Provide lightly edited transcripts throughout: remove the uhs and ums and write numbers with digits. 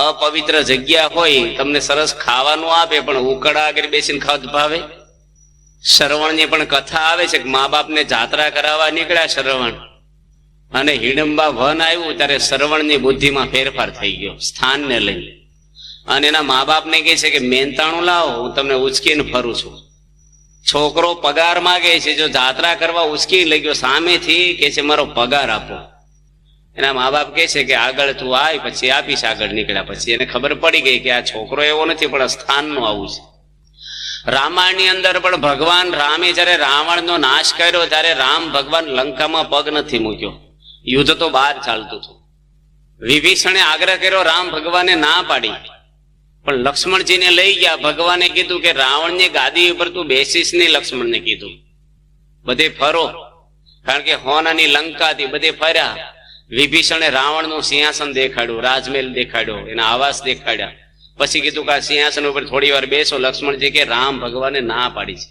અપવિત્ર જગ્યા હોય, તમને સરસ ખાવાનું આપે પણ ઉકળા આગળ બેસીને ખાવ ભાવે? શ્રવણની પણ કથા આવે છે કે મા બાપને જાત્રા કરાવવા નીકળ્યા શ્રવણ, અને હિડંબા વન આવ્યું ત્યારે શ્રવણની બુદ્ધિમાં ફેરફાર થઈ ગયો સ્થાનને લઈ, અને એના મા બાપને કહે છે કે મહેનતાણું લાવો, હું તમને ઉચકીને ફરું છું. છોકરો પગાર માગે છે, જો જાત્રા કરવા ઉચકી લઈ ગયો સામેથી કે છે મારો પગાર આપો. એના મા બાપ કહે છે કે આગળ તું આય પછી આપીશ. આગળ નીકળ્યા પછી એને ખબર પડી ગઈ કે આ છોકરો એવો નથી પણ સ્થાનનું આવું છે. રામાયણની અંદર પણ ભગવાન રામે જયારે રાવણનો નાશ કર્યો ત્યારે રામ ભગવાન લંકામાં પગ નથી મૂક્યો, યુદ્ધ તો બહાર ચાલતું હતું. વિભીષણે આગ્રહ કર્યો, રામ ભગવાને ના પાડી, પણ લક્ષ્મણજીને લઈ ગયા. ભગવાને કીધું કે રાવણની ગાદી ઉપર તું બેસીશ નહીં. લક્ષ્મણને કીધું બધે ફરો, કારણ કે હોનાની લંકા હતી, બધે ફર્યા. વિભીષણે રાવણનું સિંહાસન દેખાડ્યું, રાજમહેલ દેખાડ્યો, એના આવાસ દેખાડ્યા. પછી કીધું કે આ સિંહાસન ઉપર થોડી વાર બેસો. લક્ષ્મણજી કે રામ ભગવાને ના પાડી છે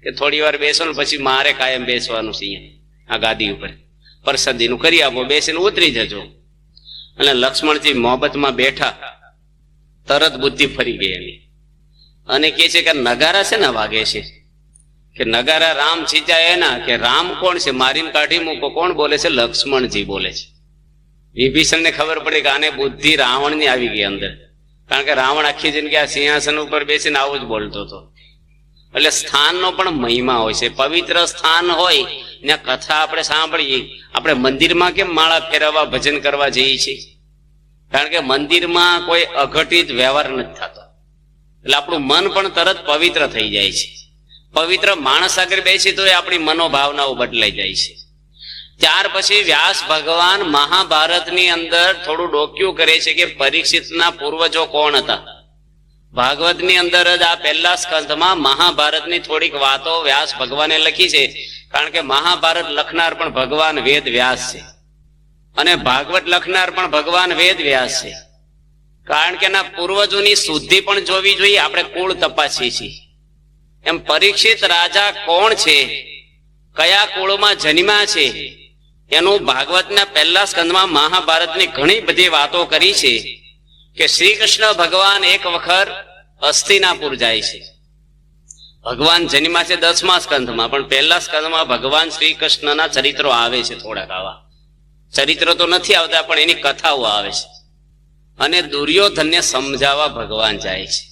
કે થોડી વાર બેસો ને પછી મારે કાયમ બેસવાનું છે આ ગાદી ઉપર, પ્રસાદીનું કરી આપો, બેસીને ઉતરી જજો. અને લક્ષ્મણજી મોહબ્બતમાં બેઠા, તરત બુદ્ધિ ફરી ગઈ એની, અને કે છે કે નગારા છે ને વાગે છે, કે નગારા રામ છીચાય એના, કે રામ કોણ છે મારીને કાઢી મૂકો, કોણ બોલે છે? લક્ષ્મણજી બોલે છે. વિભીષણને ખબર પડી કે આને બુદ્ધિ રાવણની આવી ગઈ અંદર, કારણ કે રાવણ આખી જિંદગી આ સિંહાસન ઉપર બેસીને આવું જ બોલતો હતો. એટલે સ્થાનનો પણ મહિમા હોય છે. પવિત્ર સ્થાન હોય ત્યાં કથા આપણે સાંભળીએ. આપણે મંદિરમાં કેમ માળા ફેરવવા ભજન કરવા જઈએ છીએ? કારણ કે મંદિરમાં કોઈ અઘટિત વ્યવહાર નથી થતો, એટલે આપણું મન પણ તરત પવિત્ર થઈ જાય છે. પવિત્ર માણસ આગળ બેસી તો આપણી મનોભાવનાઓ બદલાઈ જાય છે. ત્યાર પછી વ્યાસ ભગવાન મહાભારતની અંદર થોડું ડોક્યું કરે છે કે પરીક્ષિતના પૂર્વજો કોણ હતા. ભાગવતની અંદર જ આ પહેલા સ્કંધમાં મહાભારતની થોડીક વાતો વ્યાસ ભગવાને લખી છે, કારણ કે મહાભારત લખનાર પણ ભગવાન વેદ વ્યાસ છે, અને ભાગવત લખનાર પણ ભગવાન વેદ વ્યાસ છે. કારણ કે એના પૂર્વજોની શુદ્ધિ પણ જોવી જોઈએ. આપણે કુળ તપાસીએ છીએ એમ પરીક્ષિત રાજા કોણ છે, કયા કુળમાં જન્મ્યા છે, એનું ભાગવતના પહેલા સ્કંદમાં મહાભારતની ઘણી બધી વાતો કરી છે. કે શ્રી કૃષ્ણ ભગવાન એક વખત હસ્તિનાપુર જાય છે. ભગવાન જન્મ્યા છે 10મા સ્કંદમાં, પણ પહેલા સ્કંદમાં ભગવાન શ્રી કૃષ્ણના ચરિત્રો આવે છે. થોડાક આવા ચરિત્રો તો નથી આવતા પણ એની કથાઓ આવે છે. અને દુર્યોધનને સમજાવવા ભગવાન જાય છે.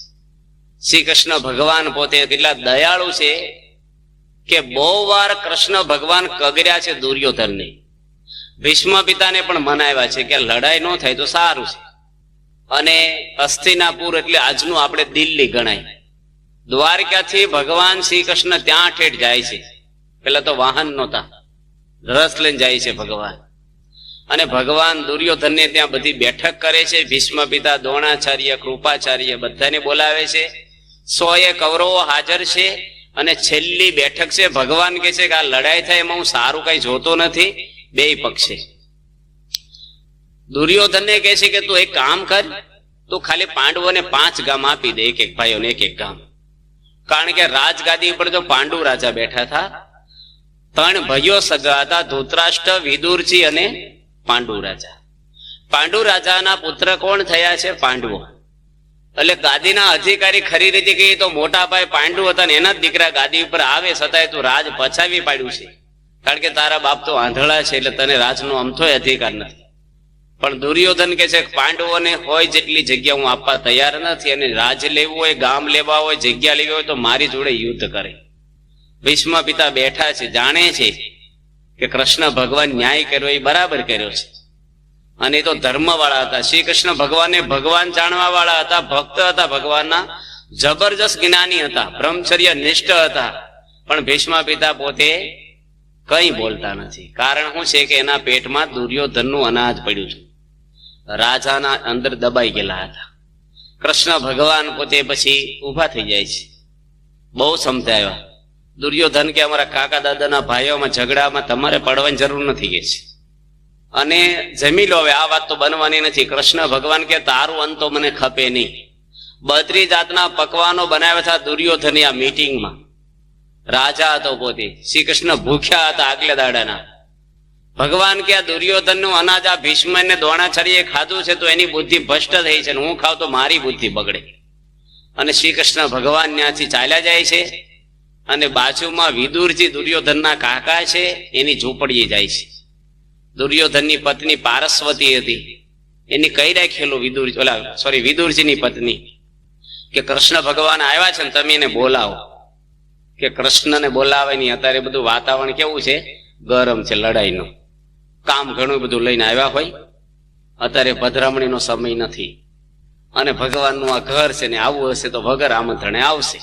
શ્રી કૃષ્ણ ભગવાન પોતે કેટલા દયાળુ છે કે બહુ વાર કૃષ્ણ ભગવાન કગર્યા છે દુર્યોધનને. ભીષ્મ પિતાને પણ મનાવ્યા છે કે લડાઈ ન થાય તો સારું છે. અને હસ્તિનાપુર એટલે આજનું આપણે દિલ્હી ગણાય. દ્વારકાથી ભગવાન શ્રી કૃષ્ણ ત્યાં ઠેઠ જાય છે. પેલા તો વાહન નહોતા, રસ લઈને જાય છે ભગવાન. અને ભગવાન દુર્યોધનને ત્યાં બધી બેઠક કરે છે. ભીષ્મ પિતા, દ્રોણાચાર્ય, કૃપાચાર્ય બધાને બોલાવે છે. 100 કૌરવો હાજર છે. અને છેલ્લી બેઠક છે. ભગવાન કહે છે કે આ લડાઈ થાય એમાં હું સારું કઈ જોતો નથી, બે પક્ષે. દુર્યોધનને કહે છે કે તું એક કામ કર, તું ખાલી પાંડવોને 5 ગામ આપી દે, એક એક ભાઈઓને એક એક ગામ. કારણ કે રાજગાદી ઉપર તો પાંડુ રાજા બેઠા હતા. 3 ભાઈઓ સગા હતા, ધૃતરાષ્ટ્ર, વિદુરજી અને પાંડુ રાજા. પાંડુ રાજાના પુત્ર કોણ થયા છે? પાંડવો. એટલે ગાદીના અધિકારી ખરી રીતે કહીએ તો મોટા ભાઈ પાંડુ હતા ને એના જ દીકરા ગાદી ઉપર આવે, છતાંય તું રાજ પચાવી પાડ્યું છે. કારણ કે તારા બાપ તો આંધળા છે, એટલે તને રાજનો અમથોય અધિકાર નથી. પણ દુર્યોધન કે છે પાંડવોને હોય જેટલી જગ્યા હું આપવા તૈયાર નથી, અને રાજ લેવું હોય, ગામ લેવા હોય, જગ્યા લેવી હોય તો મારી જોડે યુદ્ધ કરે. ભીષ્મ પિતા બેઠા છે, જાણે છે કે કૃષ્ણ ભગવાન ન્યાય કર્યો એ બરાબર કર્યો છે, અને એ તો ધર્મ વાળા હતા. શ્રી કૃષ્ણ ભગવાનને ભગવાન જાણવા વાળા હતા, ભક્ત હતા ભગવાનના, જબરજસ્ત જ્ઞાની હતા, બ્રહ્મચર્ય નિષ્ઠ હતા. પણ ભીષ્મ પિતા પોતે કઈ બોલતા નથી. કારણ શું છે કે એના પેટમાં દુર્યોધનનું અનાજ પડ્યું છે, રાજાના અંદર દબાઈ ગયેલા હતા. કૃષ્ણ ભગવાન પોતે પછી ઉભા થઈ જાય છે, બહુ સમજાવ્યા. દુર્યોધન કે અમારા કાકા દાદાના ભાઈઓમાં ઝઘડામાં તમારે પડવાની જરૂર નથી કે છે, અને જમી લો હવે, આ વાત તો બનવાની નથી. કૃષ્ણ ભગવાન કે તારું અંત તો મને ખપે નહીં. 32 જાતના પકવાનો બનાવ્યા હતા દુર્યોધને આ મીટિંગમાં. રાજા હતો પોતે, શ્રી કૃષ્ણ ભૂખ્યા હતા આગલે દાડાના. ભગવાન કે આ દુર્યોધનનું અનાજ આ ભીષ્મ ને દ્રોણાચાર્યએ ખાધું છે તો એની બુદ્ધિ ભ્રષ્ટ થઈ છે, હું ખાવ તો મારી બુદ્ધિ બગડે. અને શ્રી કૃષ્ણ ભગવાન ત્યાંથી ચાલ્યા જાય છે અને બાજુમાં વિદુરજી દુર્યોધનના કાકા છે એની ઝૂંપડીએ જાય છે. દુર્યોધનની પત્ની પારસ્વતી હતી, એની કઈ રાખેલું વિદુરજીની પત્ની કે કૃષ્ણ ભગવાન આવ્યા છે ને તમે એને બોલાવો. કે કૃષ્ણને બોલાવે નહીં, અત્યારે બધું વાતાવરણ કેવું છે, ગરમ છે, લડાઈનું કામ ઘણું બધું લઈને આવ્યા હોય, અત્યારે પધરામણીનો સમય નથી અને ભગવાનનું આ ઘર છે ને આવું હશે તો વગર આમંત્રણે આવશે.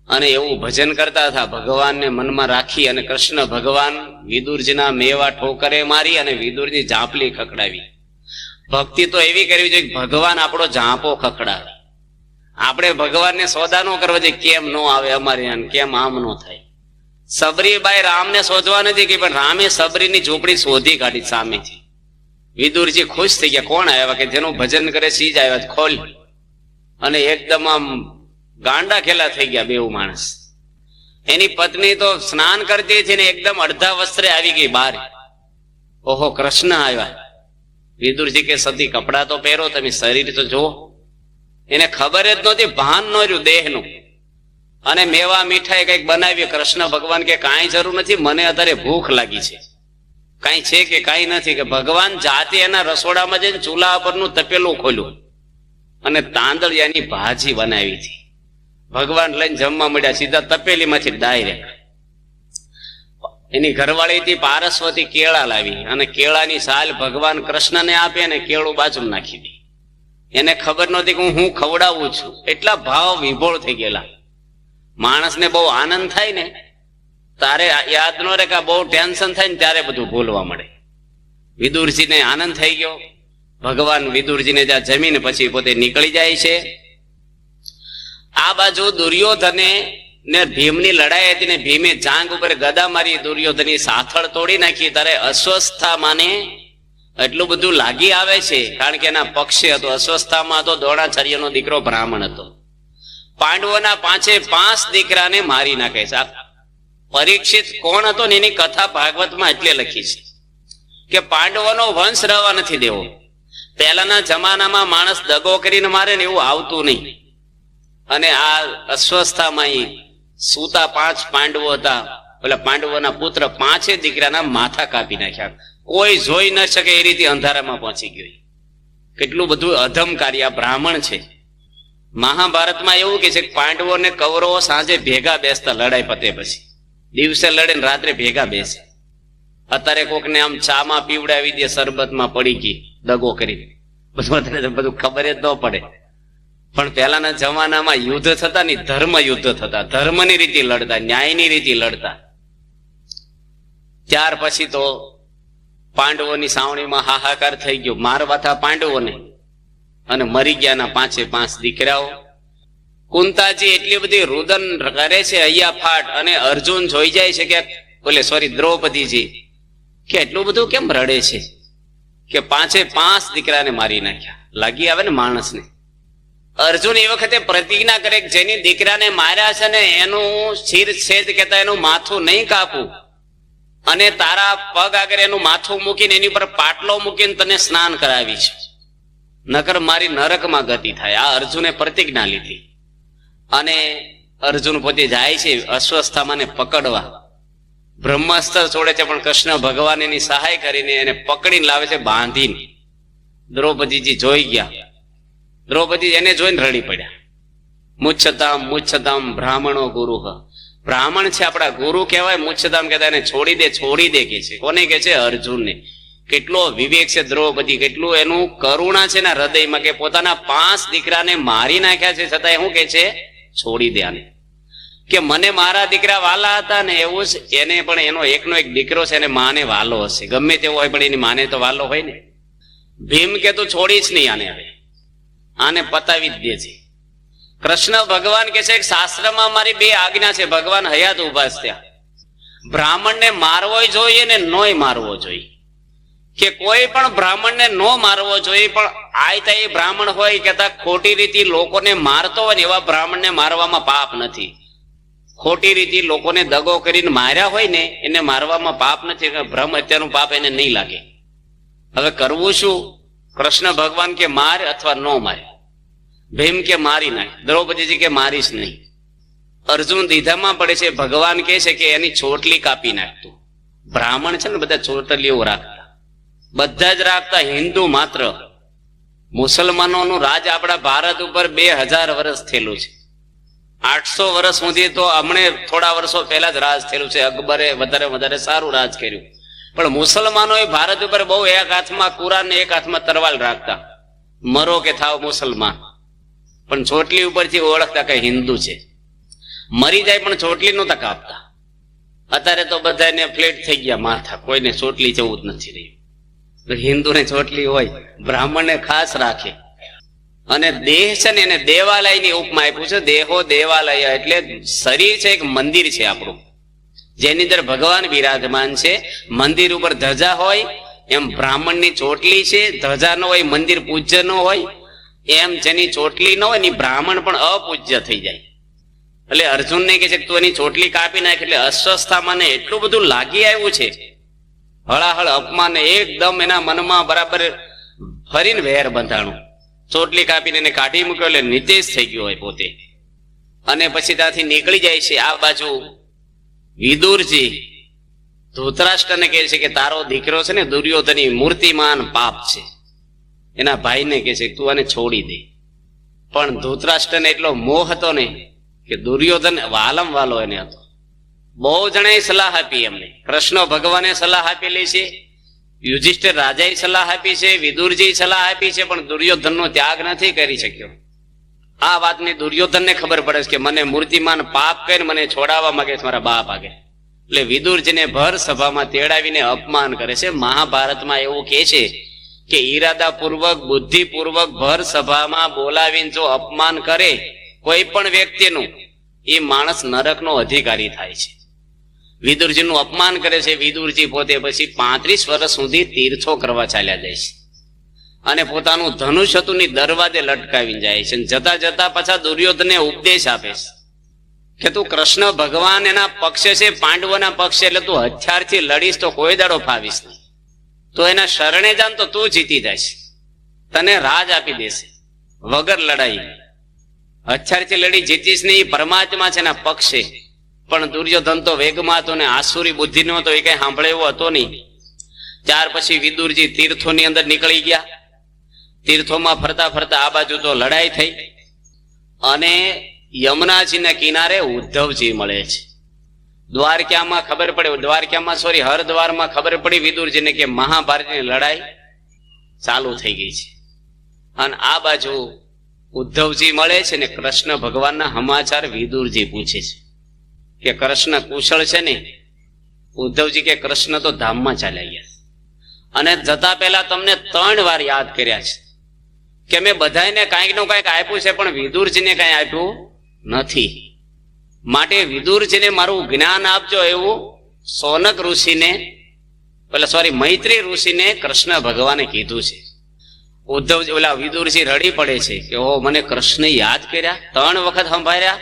અને એવું ભજન કરતા હતા, ભગવાનને મનમાં રાખી અને કૃષ્ણ ભગવાન વિદુરજીના મેવા ઠોકરે મારી અને વિદુરજી ઝાંપલી ખખડાવી. ભક્તિ તો એવી કરવી જોઈએ ભગવાન આપણો ઝાંપો ખખડાવે. આપણે ભગવાનને સોદા નો કરવો જોઈએ, કેમ નો આવે અમારે, કેમ આમ નો થાય. સબરીબાઈ રામને શોધવા નથી ગઈ, પણ રામે સબરીની ઝૂંપડી શોધી કાઢી સામેથી. વિદુરજી ખુશ થઈ ગયા, કોણ આવ્યા કે જેનું ભજન કરે સીજ આવ્યા, ખોલ. અને એકદમ આમ ગાંડા ખેલા થઈ ગયા બેઉ માણસ. એની પત્ની તો સ્નાન કરતી હતી ને એકદમ અડધા વસ્ત્રે આવી ગઈ બહાર. ઓહો, કૃષ્ણ આવ્યા. વિદુરજી કે સતી કપડા તો પહેરો, તમે શરીર તો જુઓ. એને ખબર જ નહોતી, ભાન ન રહ્યું દેહનું. અને મેવા મીઠાઈ કઈક બનાવી. કૃષ્ણ ભગવાન કે કાંઈ જરૂર નથી, મને અત્યારે ભૂખ લાગી છે. કાંઈ છે કે કાંઈ નથી. કે ભગવાન જાતે એના રસોડામાં જઈને ચૂલા પરનું તપેલું ખોલ્યું અને તાંદળિયાની ભાજી બનાવી હતી. ભગવાન લઈને જમવા મળ્યા સીધા તપેલીમાંથી ડાયરેક્ટ. એની ઘરવાળી હતી પારસ્વતી કેળા લાવી અને કેળાની સાલ ભગવાન કૃષ્ણને આપી અને કેળું બાજુ નાખી દી. એને ખબર નહોતી કે હું ખવડાવું છું. એટલા ભાવ વિભોળ થઈ ગયેલા. માણસને બહુ આનંદ થાય ને તારે યાદ ન રહે, કે બહુ ટેન્શન થાય ને ત્યારે બધું ભૂલવા મળે. વિદુરજીને આનંદ થઈ ગયો. ભગવાન વિદુરજીને ત્યાં જમીને પછી પોતે નીકળી જાય છે. આ બાજુ દુર્યોધને ને ભીમની લડાઈ હતી ને ભીમે જાંગ ઉપર ગદા મારી દુર્યોધનની સાથળ તોડી નાખી. ત્યારે અસ્વસ્થામાને એટલું બધું લાગી આવે છે, કારણ કે એના પક્ષે હતો. અસ્વસ્થામાં હતો દ્રોણાચાર્યનો દીકરો બ્રાહ્મણ હતો. પાંડવોના 5 દીકરાને મારી નાખે છે. પરીક્ષિત કોણ હતો ને એની કથા ભાગવતમાં એટલે લખી છે કે પાંડવોનો વંશ રહેવા નથી દેવો. પહેલાના જમાનામાં માણસ દગો કરીને મારે ને એવું આવતું નહીં. અને આ અસ્વસ્થામાં સૂતા 5 પાંડવો હતા. પેલા પાંડવોના પુત્ર 5 દીકરાના માથા કાપી નાખ્યા. કોઈ જોઈ ન શકે એ રીતે અંધારામાં પહોંચી ગયો. કેટલું બધું અધમ કાર્ય. બ્રાહ્મણ છે. મહાભારતમાં એવું કે છે કે પાંડવો ને કૌરવો સાંજે ભેગા બેસતા લડાઈ પતે પછી. દિવસે લડે ને રાત્રે ભેગા બેસે. અત્યારે કોકને આમ ચામાં પીવડાવી દે, શરબતમાં પડી ગઈ દગો કરી, બધું ખબર જ ન પડે. પણ પહેલાના જમાનામાં યુદ્ધ થતા ને ધર્મ યુદ્ધ થતા, ધર્મની રીતે લડતા, ન્યાયની રીતે લડતા. ત્યાર પછી તો પાંડવોની સાવણીમાં હાહાકાર થઈ ગયો. મારવા હતા પાંડવોને અને મરી ગયાના 5 દીકરાઓ. કુંતાજી એટલી બધી રુદન કરે છે અહીંયા ફાટ, અને અર્જુન જોઈ જાય છે કે દ્રૌપદીજી કે એટલું બધું કેમ રડે છે, કે 5 દીકરાને મારી નાખ્યા. લાગી આવે ને માણસને. અર્જુન એ વખતે પ્રતિજ્ઞા કરે કે જેની દીકરાને માર્યા છે ને એનું શિર છેદ કેતા એનું માથું નહીં કાપું, અને તારા પગ આગળ એનું માથું મૂકીને એની ઉપર પાટલો મૂકીને તને સ્નાન કરાવી છે, નકર મારી નરકમાં ગતિ થાય. આ અર્જુને પ્રતિજ્ઞા લીધી. અને અર્જુન પોતે જાય છે અસ્વસ્થામાને પકડવા. બ્રહ્માસ્ત્ર છોડે છે, પણ કૃષ્ણ ભગવાન એની સહાય કરીને એને પકડીને લાવે છે બાંધીને. દ્રૌપદીજી જોઈ ગયા. દ્રૌપદી એને જોઈને રડી પડ્યા. મુચ્છતામ બ્રાહ્મણો ગુરુ. બ્રાહ્મણ છે આપણા ગુરુ કહેવાય. મુચ્છતામ કહેતા એને છોડી દે કે છે. કોને કે છે? અર્જુનને. કેટલો વિવેક છે દ્રૌપદી, કેટલું એનું કરુણા છે ને હૃદયમાં, કે પોતાના 5 દીકરાને મારી નાખ્યા છે છતાં શું કે છે? છોડી દે આને. કે મને મારા દીકરા વાલા હતા ને એવું જ એને પણ એનો એકનો એક દીકરો છે, એને માને વાલો હશે. ગમે તેવો હોય પણ એની માને તો વાલો હોય ને. ભીમ કે તું છોડીશ નહીં આને, હવે આને પતાવી જ દેજે. કૃષ્ણ ભગવાન કે છે શાસ્ત્રમાં મારી 2 આજ્ઞા છે. ભગવાન હયાત ઉભા થયા. બ્રાહ્મણને મારવો જોઈએ ને નોય મારવો જોઈએ. કે કોઈ પણ બ્રાહ્મણને નો મારવો જોઈએ, પણ આયતા એ બ્રાહ્મણ હોય કેતા ખોટી રીતે લોકોને મારતો હોય ને એવા બ્રાહ્મણને મારવામાં પાપ નથી. ખોટી રીતે લોકોને દગો કરીને માર્યા હોય ને એને મારવામાં પાપ નથી, ભ્રમ હત્યાનું પાપ એને નહીં લાગે. હવે કરવું શું? કૃષ્ણ ભગવાન કે માર અથવા ન મારે, ભીમ કે મારી નાખ, દ્રૌપદીજી કે મારીશ નહીં. અર્જુન દીધામાં પડે છે. ભગવાન કહે છે કે એની ચોટલી કાપી નાખતું. બ્રાહ્મણ છે ને બધા ચોટલીઓ રાખતા, બધા જ રાખતા, હિન્દુ માત્ર. મુસલમાનોનું રાજ આપણા ભારત ઉપર 2000 વર્ષ થયેલું છે. 800 વર્ષ સુધી તો હમણે થોડા વર્ષો પહેલા જ રાજ થયેલું છે. અકબરે વધારે સારું રાજ કર્યું. પણ મુસલમાનોએ ભારત ઉપર બહુ એક હાથમાં કુરાન ને એક હાથમાં તરવાલ રાખતા, મરો કે થાવ મુસલમાન. પણ ચોટલી ઉપરથી ઓળખતા કે હિન્દુ છે. મરી જાય પણ ચોટલી નહોતા કાપતા. અત્યારે તો બધાને ફ્લેટ થઈ ગયા માથા, કોઈને ચોટલી જવું જ નથી રહ્યું. હિન્દુને ચોટલી હોય, બ્રાહ્મણને ખાસ રાખે. અને દેહ છે ને એને દેવાલયની ઉપમા આપ્યું છે. દેહો દેવાલય એટલે શરીર છે એક મંદિર છે આપણું, જેની અંદર ભગવાન બિરાજમાન છે. મંદિર ઉપર ધજા હોય એમ બ્રાહ્મણની ચોટલી છે. ધજા ન હોય, મંદિર પૂજ્ય ન હોય, એમ જેની ચોટલી ન હોય ને બ્રાહ્મણ પણ અપૂજ્ય થઈ જાય. એટલે અર્જુનને કહે છે તું એની ચોટલી કાપી નાખ. એટલે અસ્વસ્થામાં એટલું બધું લાગી આવ્યું છે, હળાહળ અપમાન એકદમ એના મનમાં બરાબર ફરીને વેર બંધાણું. ચોટલી કાપીને એને કાઢી મૂક્યો એટલે નિતેશ થઈ ગયો હોય પોતે. અને પછી ત્યાંથી નીકળી જાય છે. આ બાજુ વિદુરજી ધૃતરાષ્ટ્રને કહે છે કે તારો દીકરો છે ને દુર્યોધની મૂર્તિમાન પાપ છે. એના ભાઈને કહે છે તું આને છોડી દે. પણ ધૃતરાષ્ટ્રને એટલો મોહ હતો ને કે દુર્યોધન વાલમ વાલો એને હતો. બહુ જણાએ સલાહ આપી એમને. કૃષ્ણ ભગવાને સલાહ આપેલી છે, યુધિષ્ઠિર રાજાએ સલાહ આપી છે, વિદુરજી સલાહ આપી છે, પણ દુર્યોધનનો ત્યાગ નથી કરી શક્યો. આ વાતની દુર્યોધનને ખબર પડે છે કે મને મૂર્તિમાન પાપ કરીને મને છોડાવવા માંગે છે મારા બાપ આગળ. એટલે વિદુરજીને ભર સભામાં તેડાવીને અપમાન કરે છે. મહાભારતમાં એવું કહે છે કે ઈરાદાપૂર્વક બુદ્ધિપૂર્વક ભર સભામાં બોલાવીને જો અપમાન કરે કોઈ પણ વ્યક્તિનું, એ માણસ નરકનો અધિકારી થાય છે. વિદુરજીનું અપમાન કરે છે. વિદુરજી પોતે પછી 35 વર્ષ સુધી તીર્થો કરવા ચાલ્યા જાય છે. અને પોતાનું ધનુષ હતું ની દરવાજે લટકાવીને જાય છે. જતા જતા પાછા દુર્યોધનને ઉપદેશ આપે છે કે તું કૃષ્ણ ભગવાન એના પક્ષે છે, પાંડવોના પક્ષે, એટલે તું હથિયારથી લડીશ તો કોઈ દાડો ફાવીશ નહીં. તો એના શરણે જાન તો તું જીતી જઈશ, તને રાજ આપી દેશે વગર લડાઈ. હથિયારથી લડી જીતીશ નહીં, એ પરમાત્મા છે એના પક્ષે. પણ દુર્યોધન તો વેગમાં હતો ને આસુરી બુદ્ધિ નો હતો, એ કઈ સાંભળે એવો હતો નહીં. ત્યાર પછી વિદુરજી તીર્થોની અંદર નીકળી ગયા. તીર્થોમાં ફરતા ફરતા આ બાજુ તો લડાઈ થઈ અને યમુનાજીના કિનારે ઉદ્ધવજી મળે છે. દ્વારકામાં ખબર પડે, હરદ્વારમાં ખબર પડી વિદુરજીને કે મહાભારતની લડાઈ ચાલુ થઈ ગઈ છે. અને આ બાજુ ઉદ્ધવજી મળે છે ને કૃષ્ણ ભગવાનના સમાચાર વિદુરજી પૂછે છે કે કૃષ્ણ કુશળ છે ને? ઉદ્ધવજી કે કૃષ્ણ તો ધામમાં ચાલ્યા ગયા અને જતા પહેલા તમને 3 વાર યાદ કર્યા છે કે મેં બધાને કાંઈક નું કાંઈક આપ્યું છે, પણ વિદુરજીને કાંઈ આપ્યું નથી. માટે વિદુરજીને મારું જ્ઞાન આપજો, એવું સોનક ઋષિને મૈત્રી ઋષિને કૃષ્ણ ભગવાને કીધું છે. ઉદ્ધવજી વિદુરજી રડી પડે છે કે ઓ મને કૃષ્ણ યાદ કર્યા, 3 વખત સંભાળ્યા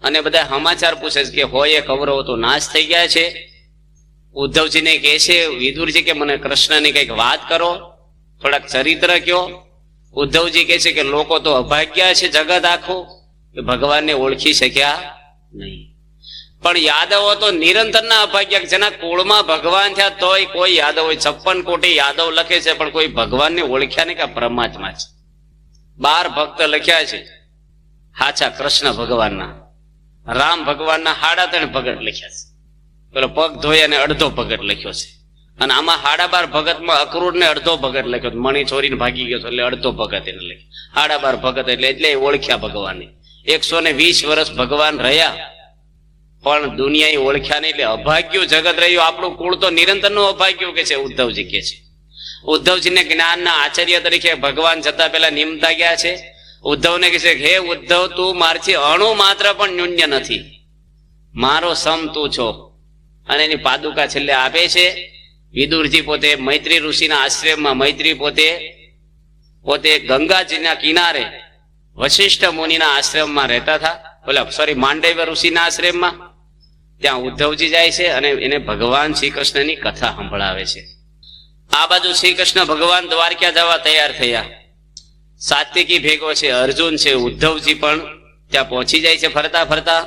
અને બધા સમાચાર પૂછે છે કે હોય એ કૌરવો તો નાશ થઈ ગયા છે. ઉદ્ધવજીને કહે છે વિદુરજી કે મને કૃષ્ણની કઈક વાત કરો, થોડાક ચરિત્ર કયો. ઉદ્ધવજી કહે છે કે લોકો તો અભાગ્યા છે જગત આખું, કે ભગવાનને ઓળખી શક્યા નહીં. પણ યાદવો તો નિરંતર ના અભાગ્યા, જેના કુળમાં ભગવાન થયા તોય કોઈ યાદવ હોય. 56 કોટી યાદવ લખે છે પણ કોઈ ભગવાનને ઓળખ્યા નહીં કે પરમાત્મા છે. 12 ભક્ત લખ્યા છે હાચા કૃષ્ણ ભગવાનના. રામ ભગવાનના 3.5 ભગત લખ્યા છે. પેલો પગ ધોઈ અને અડધો ભગત લખ્યો છે. અને આમાં 12.5 ભગતમાં અક્રૂર ને અડધો ભગત લખ્યો, મણી ચોરીને ભાગી ગયો એટલે અડધો ભગત એને લખ્યો. 12.5 ભગત એટલે ઓળખ્યા ભગવાનને. 120 વર્ષ ભગવાન રહ્યા પણ દુનિયા ઓળખ્યા નહીં, એટલે અભાગ્યું જગત રહ્યું. આપણું કુળ તો નિરંતર નું અભાગ્યું કે છે ઉદ્ધવજી કે છે. ઉદ્ધવજીને જ્ઞાનના આચાર્ય તરીકે ભગવાન જતા પહેલા નિમતા ગયા છે. ઉદ્ધવને કહે છે હે ઉદ્ધવ, તું મારથી અણુ માત્ર પણ ન્યૂન્ય નથી, મારો સમ તું છો. અને એની પાદુકા છેલ્લે આપે છે. વિદુરજી પોતે મૈત્રી ઋષિના આશ્રમમાં, મૈત્રી પોતે ગંગાજીના કિનારે વશિષ્ઠ મુનિના આશ્રમમાં રહેતા હતા. માંડવ્ય ઋષિના આશ્રમમાં. ત્યાં ઉદ્ધવજી જાય છે અને એને ભગવાન શ્રી કૃષ્ણની કથા સંભળાવે છે. આ બાજુ શ્રી કૃષ્ણ ભગવાન દ્વારકા જવા તૈયાર થયા. સાત્વિકી ભેગો છે, અર્જુન છે, ઉદ્ધવજી પણ ત્યાં પહોંચી જાય છે ફરતા ફરતા.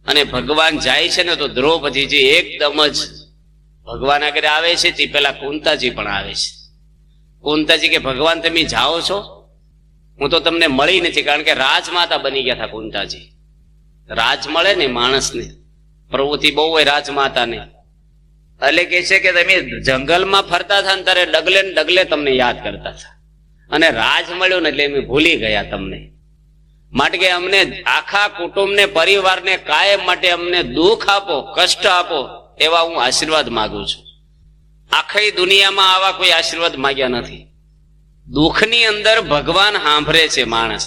અને ભગવાન જાય છે ને તો દ્રૌપદીજી એકદમ જ ભગવાન આગળ આવે છે. તે પેલા કુંતાજી પણ આવે છે. કુંતાજી કે ભગવાન તમે જાઓ છો, હું તો તમને મળી નથી, કારણ કે રાજમાતા બની ગયા હતા કુંતાજી. રાજ મળે ને માણસને, પ્રવૃત્તિ બહુ હોય રાજમાતાને. એટલે કે છે કે તમે જંગલમાં ફરતા હતા ને ત્યારે ડગલે ને ડગલે તમને યાદ કરતા હતા, અને રાજ મળ્યું ને એટલે અમે ભૂલી ગયા તમને. માટે કે અમને આખા કુટુંબને, પરિવારને કાયમ માટે અમને દુઃખ આપો, કષ્ટ આપો, એવા હું આશીર્વાદ માંગુ છું. આખી દુનિયામાં આવા કોઈ આશીર્વાદ માંગ્યા નથી. દુઃખની અંદર ભગવાન સાંભળે છે માણસ.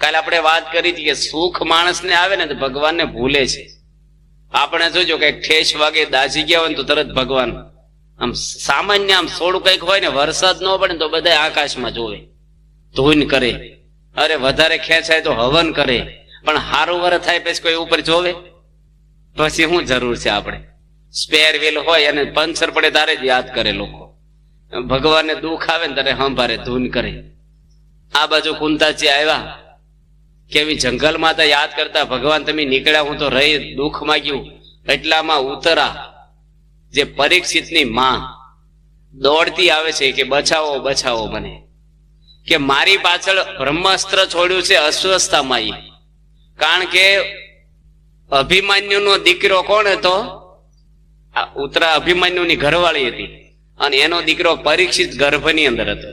કાલે આપણે વાત કરી હતી કે સુખ માણસને આવે ને તો ભગવાનને ભૂલે છે. આપણે જોજો કે ઠેસ વાગે દાઝી ગયા હોય ને તો તરત ભગવાન આમ સામાન્ય આમ થોડું કઈક હોય ને, વરસાદ ન પડે તો બધા આકાશમાં જોવે, ધૂન કરે. અરે વધારે ખેંચાય તો હવન કરે. પણ હારું વર થાય પછી કોઈ ઉપર જોવે? પછી શું જરૂર છે? આપણે સ્પેર વ્હીલ હોય અને પંચર પડે તારે જ યાદ કરે લોકો. ભગવાનને દુઃખ આવે ને ત્યારે સંભારે, ધૂન કરે. આ બાજુ કુંતાજી આવ્યા, કેવી જંગલમાં તો યાદ કરતા ભગવાન તમે નીકળ્યા, હું તો રહી દુઃખ માગ્યું. એટલામાં ઉત્તરા જે પરીક્ષિતની માં દોડતી આવે છે કે બચાવો બચાવો મને, કે મારી પાછળ બ્રહ્માસ્ત્ર છોડ્યું છે અસ્વસ્થતામાં. કારણ કે અભિમન્યુનો દીકરો કોણ હતો? ઉત્તરા અભિમન્યુની ઘરવાળી હતી, અને એનો દીકરો પરીક્ષિત ગર્ભની અંદર હતો.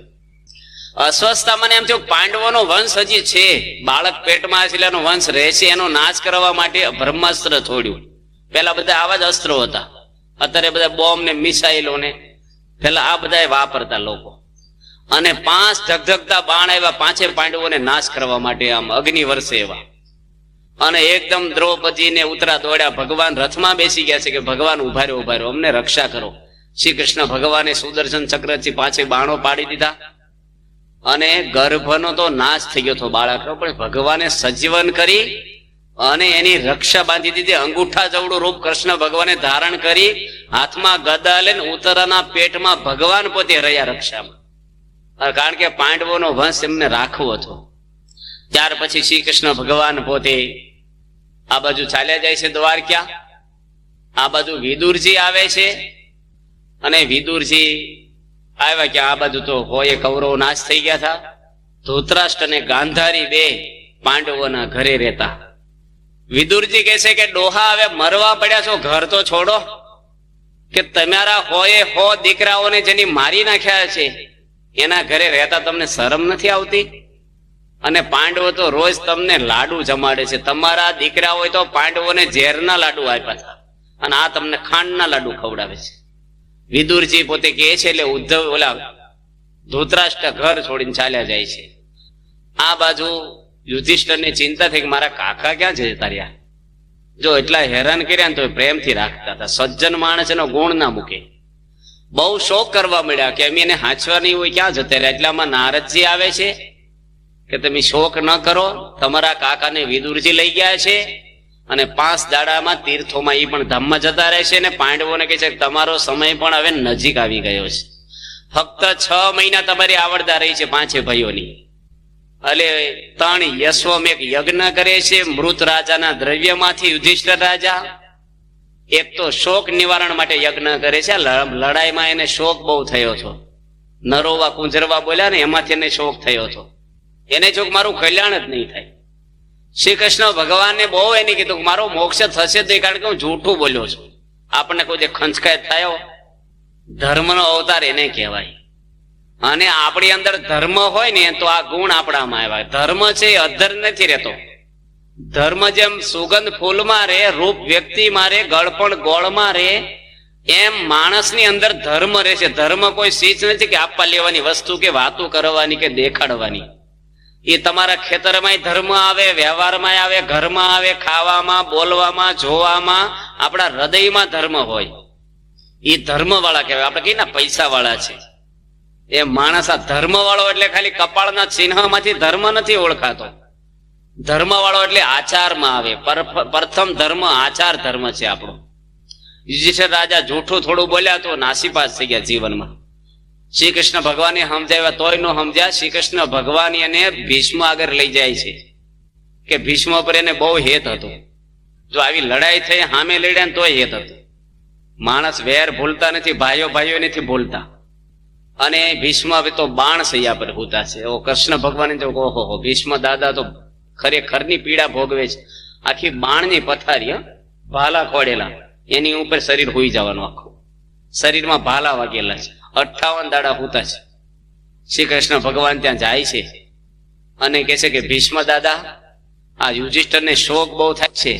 અસ્વસ્થતામાં એમ થયું પાંડવોનો વંશ હજી છે, બાળક પેટમાં છે, એનો વંશ રહેશે, એનો નાશ કરવા માટે બ્રહ્માસ્ત્ર છોડ્યું. પેલા બધા આવા જ અસ્ત્રો હતા. અત્યારે બધા બોમ્બ ને મિસાઇલો ને પેલા આ બધા વાપરતા લોકો. અને 5 ધગધગતા બાણ આવ્યા, 5 પાંડવોને નાશ કરવા માટે, આમ અગ્નિ વર્ષે એવા. અને એકદમ દ્રૌપદી ને ઉત્તરા દોડ્યા. ભગવાન રથમાં બેસી ગયા છે કે ભગવાન ઉભા રહ્યો, અમને રક્ષા કરો. શ્રી કૃષ્ણ ભગવાને સુદર્શન ચક્રથી 5 બાણો પાડી દીધા, અને ગર્ભનો તો નાશ થઈ ગયો હતો બાળકનો, પણ ભગવાને સજીવન કરી અને એની રક્ષા બાંધી દીધી. અંગૂઠા જેવડું રૂપ કૃષ્ણ ભગવાને ધારણ કરી, હાથમાં ગદા લઈને ઉત્તરાના પેટમાં ભગવાન પોતે રહ્યા રક્ષામાં. કારણ કે પાંડવોનો વંશ એમને રાખવો હતો. ત્યાર પછી શ્રી કૃષ્ણ ભગવાન પોતે આ બાજુ ચાલ્યા જાય છે દ્વારકા. આ બાજુ વિદુરજી આવે છે, અને વિદુરજી આવ્યા કે આ બાજુ તો હોય કૌરવ નાશ થઈ ગયા હતા. ધૃતરાષ્ટ્ર અને ગાંધારી 2 પાંડવોના ઘરે રહેતા. વિદુરજી કહે છે કે ડોહા હવે મરવા પડ્યા છો, ઘર તો છોડો. કે તમારા હોય 100 દીકરાઓને જેની મારી નાખ્યા છે એના ઘરે રહેતા તમને શરમ નથી આવતી? અને પાંડવો તો રોજ તમને લાડુ જમાડે છે. તમારા દીકરા હોય તો પાંડવોને ઝેરના લાડુ આપ્યા હતા, અને આ તમને ખાંડના લાડુ ખવડાવે છે. વિદુરજી પોતે કહે છે એટલે ઉદ્ધવ ધૃતરાષ્ટ્ર ઘર છોડીને ચાલ્યા જાય છે. આ બાજુ યુધિષ્ઠિરને ચિંતા થઈ કે મારા કાકા ક્યાં જતા રહ્યા. જો એટલા હેરાન કર્યા ને તો પ્રેમથી રાખતા હતા. સજ્જન માણસ એનો ગુણ ના મૂકે. બહુ શોક કરવા મળ્યા કે અમે એને હાંચવાની હોય, ક્યાં જતા રહ્યા. એટલામાં નારદજી આવે છે કે તમે શોક ન કરો, તમારા કાકાને વિદુરજી લઈ ગયા છે, અને 5 દાડામાં તીર્થોમાં એ પણ ધામમાં જતા રહેશે. અને પાંડવોને કહે છે કે તમારો સમય પણ હવે નજીક આવી ગયો છે. ફક્ત 6 મહિના તમારી આવડતા રહી છે 5 ભાઈઓની. એટલે 3 યશ્વમેઘ યજ્ઞ કરે છે મૃત રાજાના દ્રવ્યમાંથી. યુધિષ્ઠિર રાજા એક તો શોક નિવારણ માટે યજ્ઞ કરે છે. લડાઈમાં એને શોક બહુ થયો હતો. નરોવા કુંજરવા બોલ્યા ને એમાંથી એને શોક થયો હતો. એને જો મારું કલ્યાણ જ નહીં થાય. શ્રી કૃષ્ણ ભગવાનને બહુ એને કીધું મારો મોક્ષ થશે જ નહીં, કારણ કે હું જૂઠું બોલ્યો છું. આપણને કોઈ જે ખંચકાય થયો, ધર્મનો અવતાર એને કહેવાય. અને આપણી અંદર ધર્મ હોય ને તો આ ગુણ આપણામાં આવ્યા. ધર્મ છે એ અધર નથી રહેતો. ધર્મ જેમ સુગંધ ફૂલમાં રહે, રૂપ વ્યક્તિમાં રહે, ગળપણ ગોળમાં રહે, એમ માણસની અંદર ધર્મ રહે છે. ધર્મ કોઈ ચીજ નથી કે આપવા લેવાની વસ્તુ કે વાતો કરવાની કે દેખાડવાની. એ તમારા ખેતરમાં ધર્મ આવે, વ્યવહારમાં આવે, ઘરમાં આવે, ખાવામાં, બોલવામાં, જોવામાં, આપણા હૃદયમાં ધર્મ હોય. એ ધર્મ વાળા કહેવાય. આપણે કહીએ ને પૈસા વાળા છે, એ માણસ આ ધર્મ વાળો એટલે ખાલી કપાળના ચિહ્નમાંથી ધર્મ નથી ઓળખાતો. ધર્મ વાળો એટલે આચારમાં આવે. પ્રથમ ધર્મ આચાર ધર્મ છે આપણો. યુધિષ્ઠિર રાજા જૂઠું થોડું બોલ્યા તો નાસીપાસ થઈ ગયા જીવનમાં. શ્રી કૃષ્ણ ભગવાને સમજાવ્યા તોય નો સમજ્યા. શ્રી કૃષ્ણ ભગવાન એને ભીષ્મ આગળ લઈ જાય છે કે ભીષ્મ પર એને બહુ હેત હતો. જો આવી લડાઈ થઈ સામે લડ્યા તોય હેત હતો. માણસ વેર ભૂલતા નથી, ભાઈઓ ભાઈઓ નથી ભૂલતા. અને ભીષ્મ હવે તો બાણ સૈયા પર હોતા છે. કૃષ્ણ ભગવાન તો ઓહો ભીષ્મ દાદા તો ખરેખરની પીડા ભોગવે છે. આખી બાણની પથારી, ભાલા ખોડેલા, એની ઉપર શરીર હોઈ જવાનું આખું. શરીરમાં ભાલા વાગેલા છે. 58 દાડા હોતા છે. શ્રી કૃષ્ણ ભગવાન ત્યાં જાય છે અને કહે છે કે ભીષ્મ દાદા, આ યુધિષ્ઠિરને શોક બહુ થાય છે,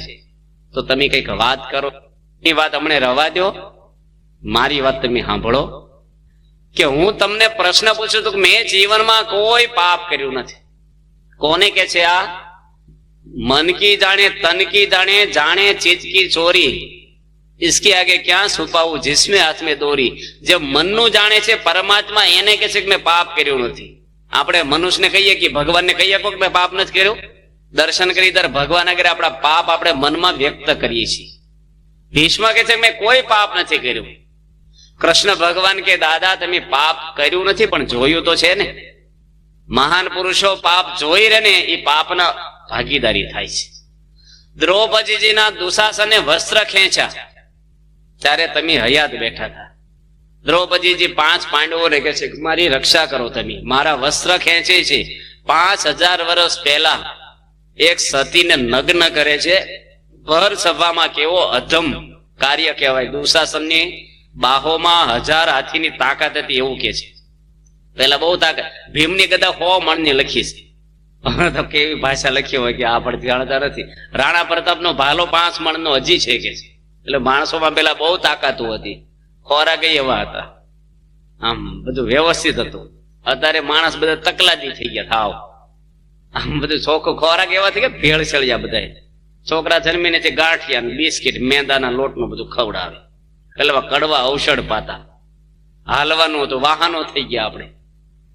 તો તમે કઈક વાત કરો. એ વાત હમણે રવા દો, મારી વાત તમે સાંભળો. કે હું તમને પ્રશ્ન પૂછું તો મેં જીવનમાં કોઈ પાપ કર્યું નથી. કોને કે છે આ? મન કી જાણે તન કી જાણે, જાણે ચીજ કી ચોરી, इसके आगे क्या છુપાવું जिसमें हाथ में દોરી. જે મનનું જાણે છે પરમાત્મા, એને કે છે કે મેં પાપ કર્યું નથી. આપણે મનુષ્યને કહીએ કે ભગવાનને કહીએ કે મેં પાપ નથી કર્યું. દર્શન કરી ત્યારે ભગવાન આગળ આપણા પાપ આપણે મનમાં વ્યક્ત કરીએ છીએ. ભીષ્મ કે છે મેં કોઈ પાપ નથી કર્યું. કૃષ્ણ ભગવાન કે દાદા તમે પાપ કર્યું નથી પણ જોયું તો છે ને. મહાન પુરુષો પાપ જોઈ રહે ને એ પાપના ભાગીદારી થાય છે. દ્રૌપદીજીના દુશાસને વસ્ત્ર ખેંચ્યા ત્યારે તમે હયાત બેઠા હતા. દ્રૌપદીજી 5 પાંડવોને કહે છે મારી રક્ષા કરો, તમે મારા વસ્ત્ર ખેંચે છે. 5000 વર્ષ પહેલા એક સતીને નગ્ન કરે છે. ભર સભામાં કેવો અધમ કાર્ય કહેવાય. દુશાસનની બાહોમાં 1000 હાથીની તાકાત હતી એવું કે છે. પેલા બહુ તાકાત. ભીમની ગદા 100 મણની લખી છે. તો કેવી ભાષા લખી હોય કે આપણે જાણતા નથી. રાણા પ્રતાપનો ભાલો 5 મણનો હજી છે કે છે. એટલે માણસોમાં પેલા બહુ તાકાતો હતી. ખોરાક એવા હતા, આમ બધું વ્યવસ્થિત હતું. અત્યારે માણસ બધા તકલાદી થઈ ગયા થાવ. આમ બધું ચોખ્ખો ખોરાક એવા થઈ ગયા, ભેળસેળિયા બધા. છોકરા જન્મીને છે ગાંઠિયા, બિસ્કિટ, મેંદાના લોટનું બધું ખવડાવે. પેલા કડવા ઔષધ પાતા. હાલવાનું હતું, વાહનો થઈ ગયા આપણે.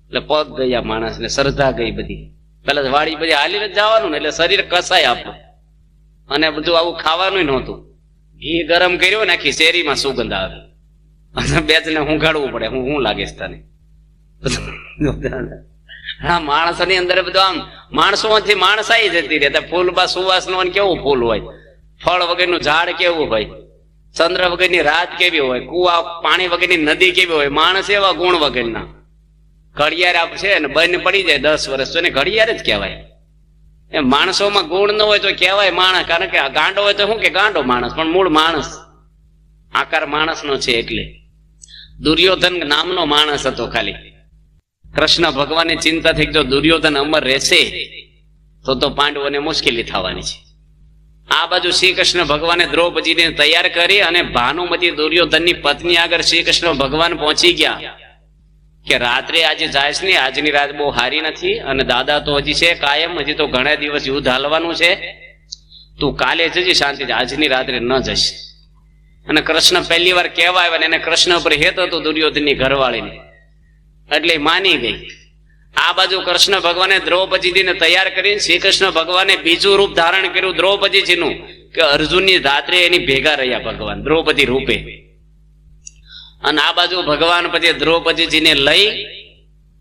એટલે પગ ગયા માણસને, શ્રદ્ધા ગઈ બધી. પેલા વાડી બધી હાલીને જવાનું ને એટલે શરીર કસાય આપણું. અને બધું આવું ખાવાનું નહોતું. ઘી ગરમ કર્યો ને આખી શેરીમાં સુગંધ આવે. બે જણને ઊંઘાડવું પડે. હું લાગે છે તને? હા, માણસોની અંદર બધું આમ માણસોમાંથી માણસ આવી જતી રહે. ફૂલમાં સુવાસ નું કેવું ફૂલ હોય, ફળ વગરનું ઝાડ કેવું હોય, ચંદ્ર વગરની રાત કેવી હોય, કુવા પાણી વગરની નદી કેવી હોય. માણસ એવા ગુણ વગરના. ઘડિયાળ છે ને બંધ પડી જાય 10 વર્ષ તો એને ઘડિયાળ જ કહેવાય. એમ માણસોમાં ગુણ ન હોય તો કહેવાય માણસ. કારણ કે ગાંડો હોય તો શું કે ગાંડો માણસ, પણ મૂળ માણસ, આકાર માણસનો છે. એટલે દુર્યોધન નામનો માણસ હતો ખાલી. કૃષ્ણ ભગવાનની ચિંતા થઈ, જો દુર્યોધન અમર રહેશે તો પાંડવોને મુશ્કેલી થવાની છે. આ બાજુ શ્રી કૃષ્ણ ભગવાને દ્રૌપદીને તૈયાર કરી અને ભાનુમતી દુર્યોધનની પત્ની આગળ શ્રી કૃષ્ણ ભગવાન પહોંચી ગયા કે રાત્રે આજે જાય છે ને, આજની રાત બહુ સારી નથી અને દાદા તો હજી છે કાયમ, હજી તો ઘણા દિવસ યુદ્ધ હાલવાનું છે. તું કાલે જજી શાંતિથી, આજની રાત્રે ન જશે. અને કૃષ્ણ પહેલી વાર કહેવા આવ્યા, એને કૃષ્ણ ઉપર હેત હતું દુર્યોધનની ઘરવાળીને, એટલે માની ગઈ. આ બાજુ કૃષ્ણ ભગવાને દ્રૌપદીજીને તૈયાર કરીને શ્રી કૃષ્ણ ભગવાને બીજું રૂપ ધારણ કર્યું દ્રૌપદીજીનું, કે અર્જુનની રાત્રે એની ભેગા રહ્યા ભગવાન દ્રૌપદી રૂપે. અને આ બાજુ ભગવાન પછી દ્રૌપદીજીને લઈ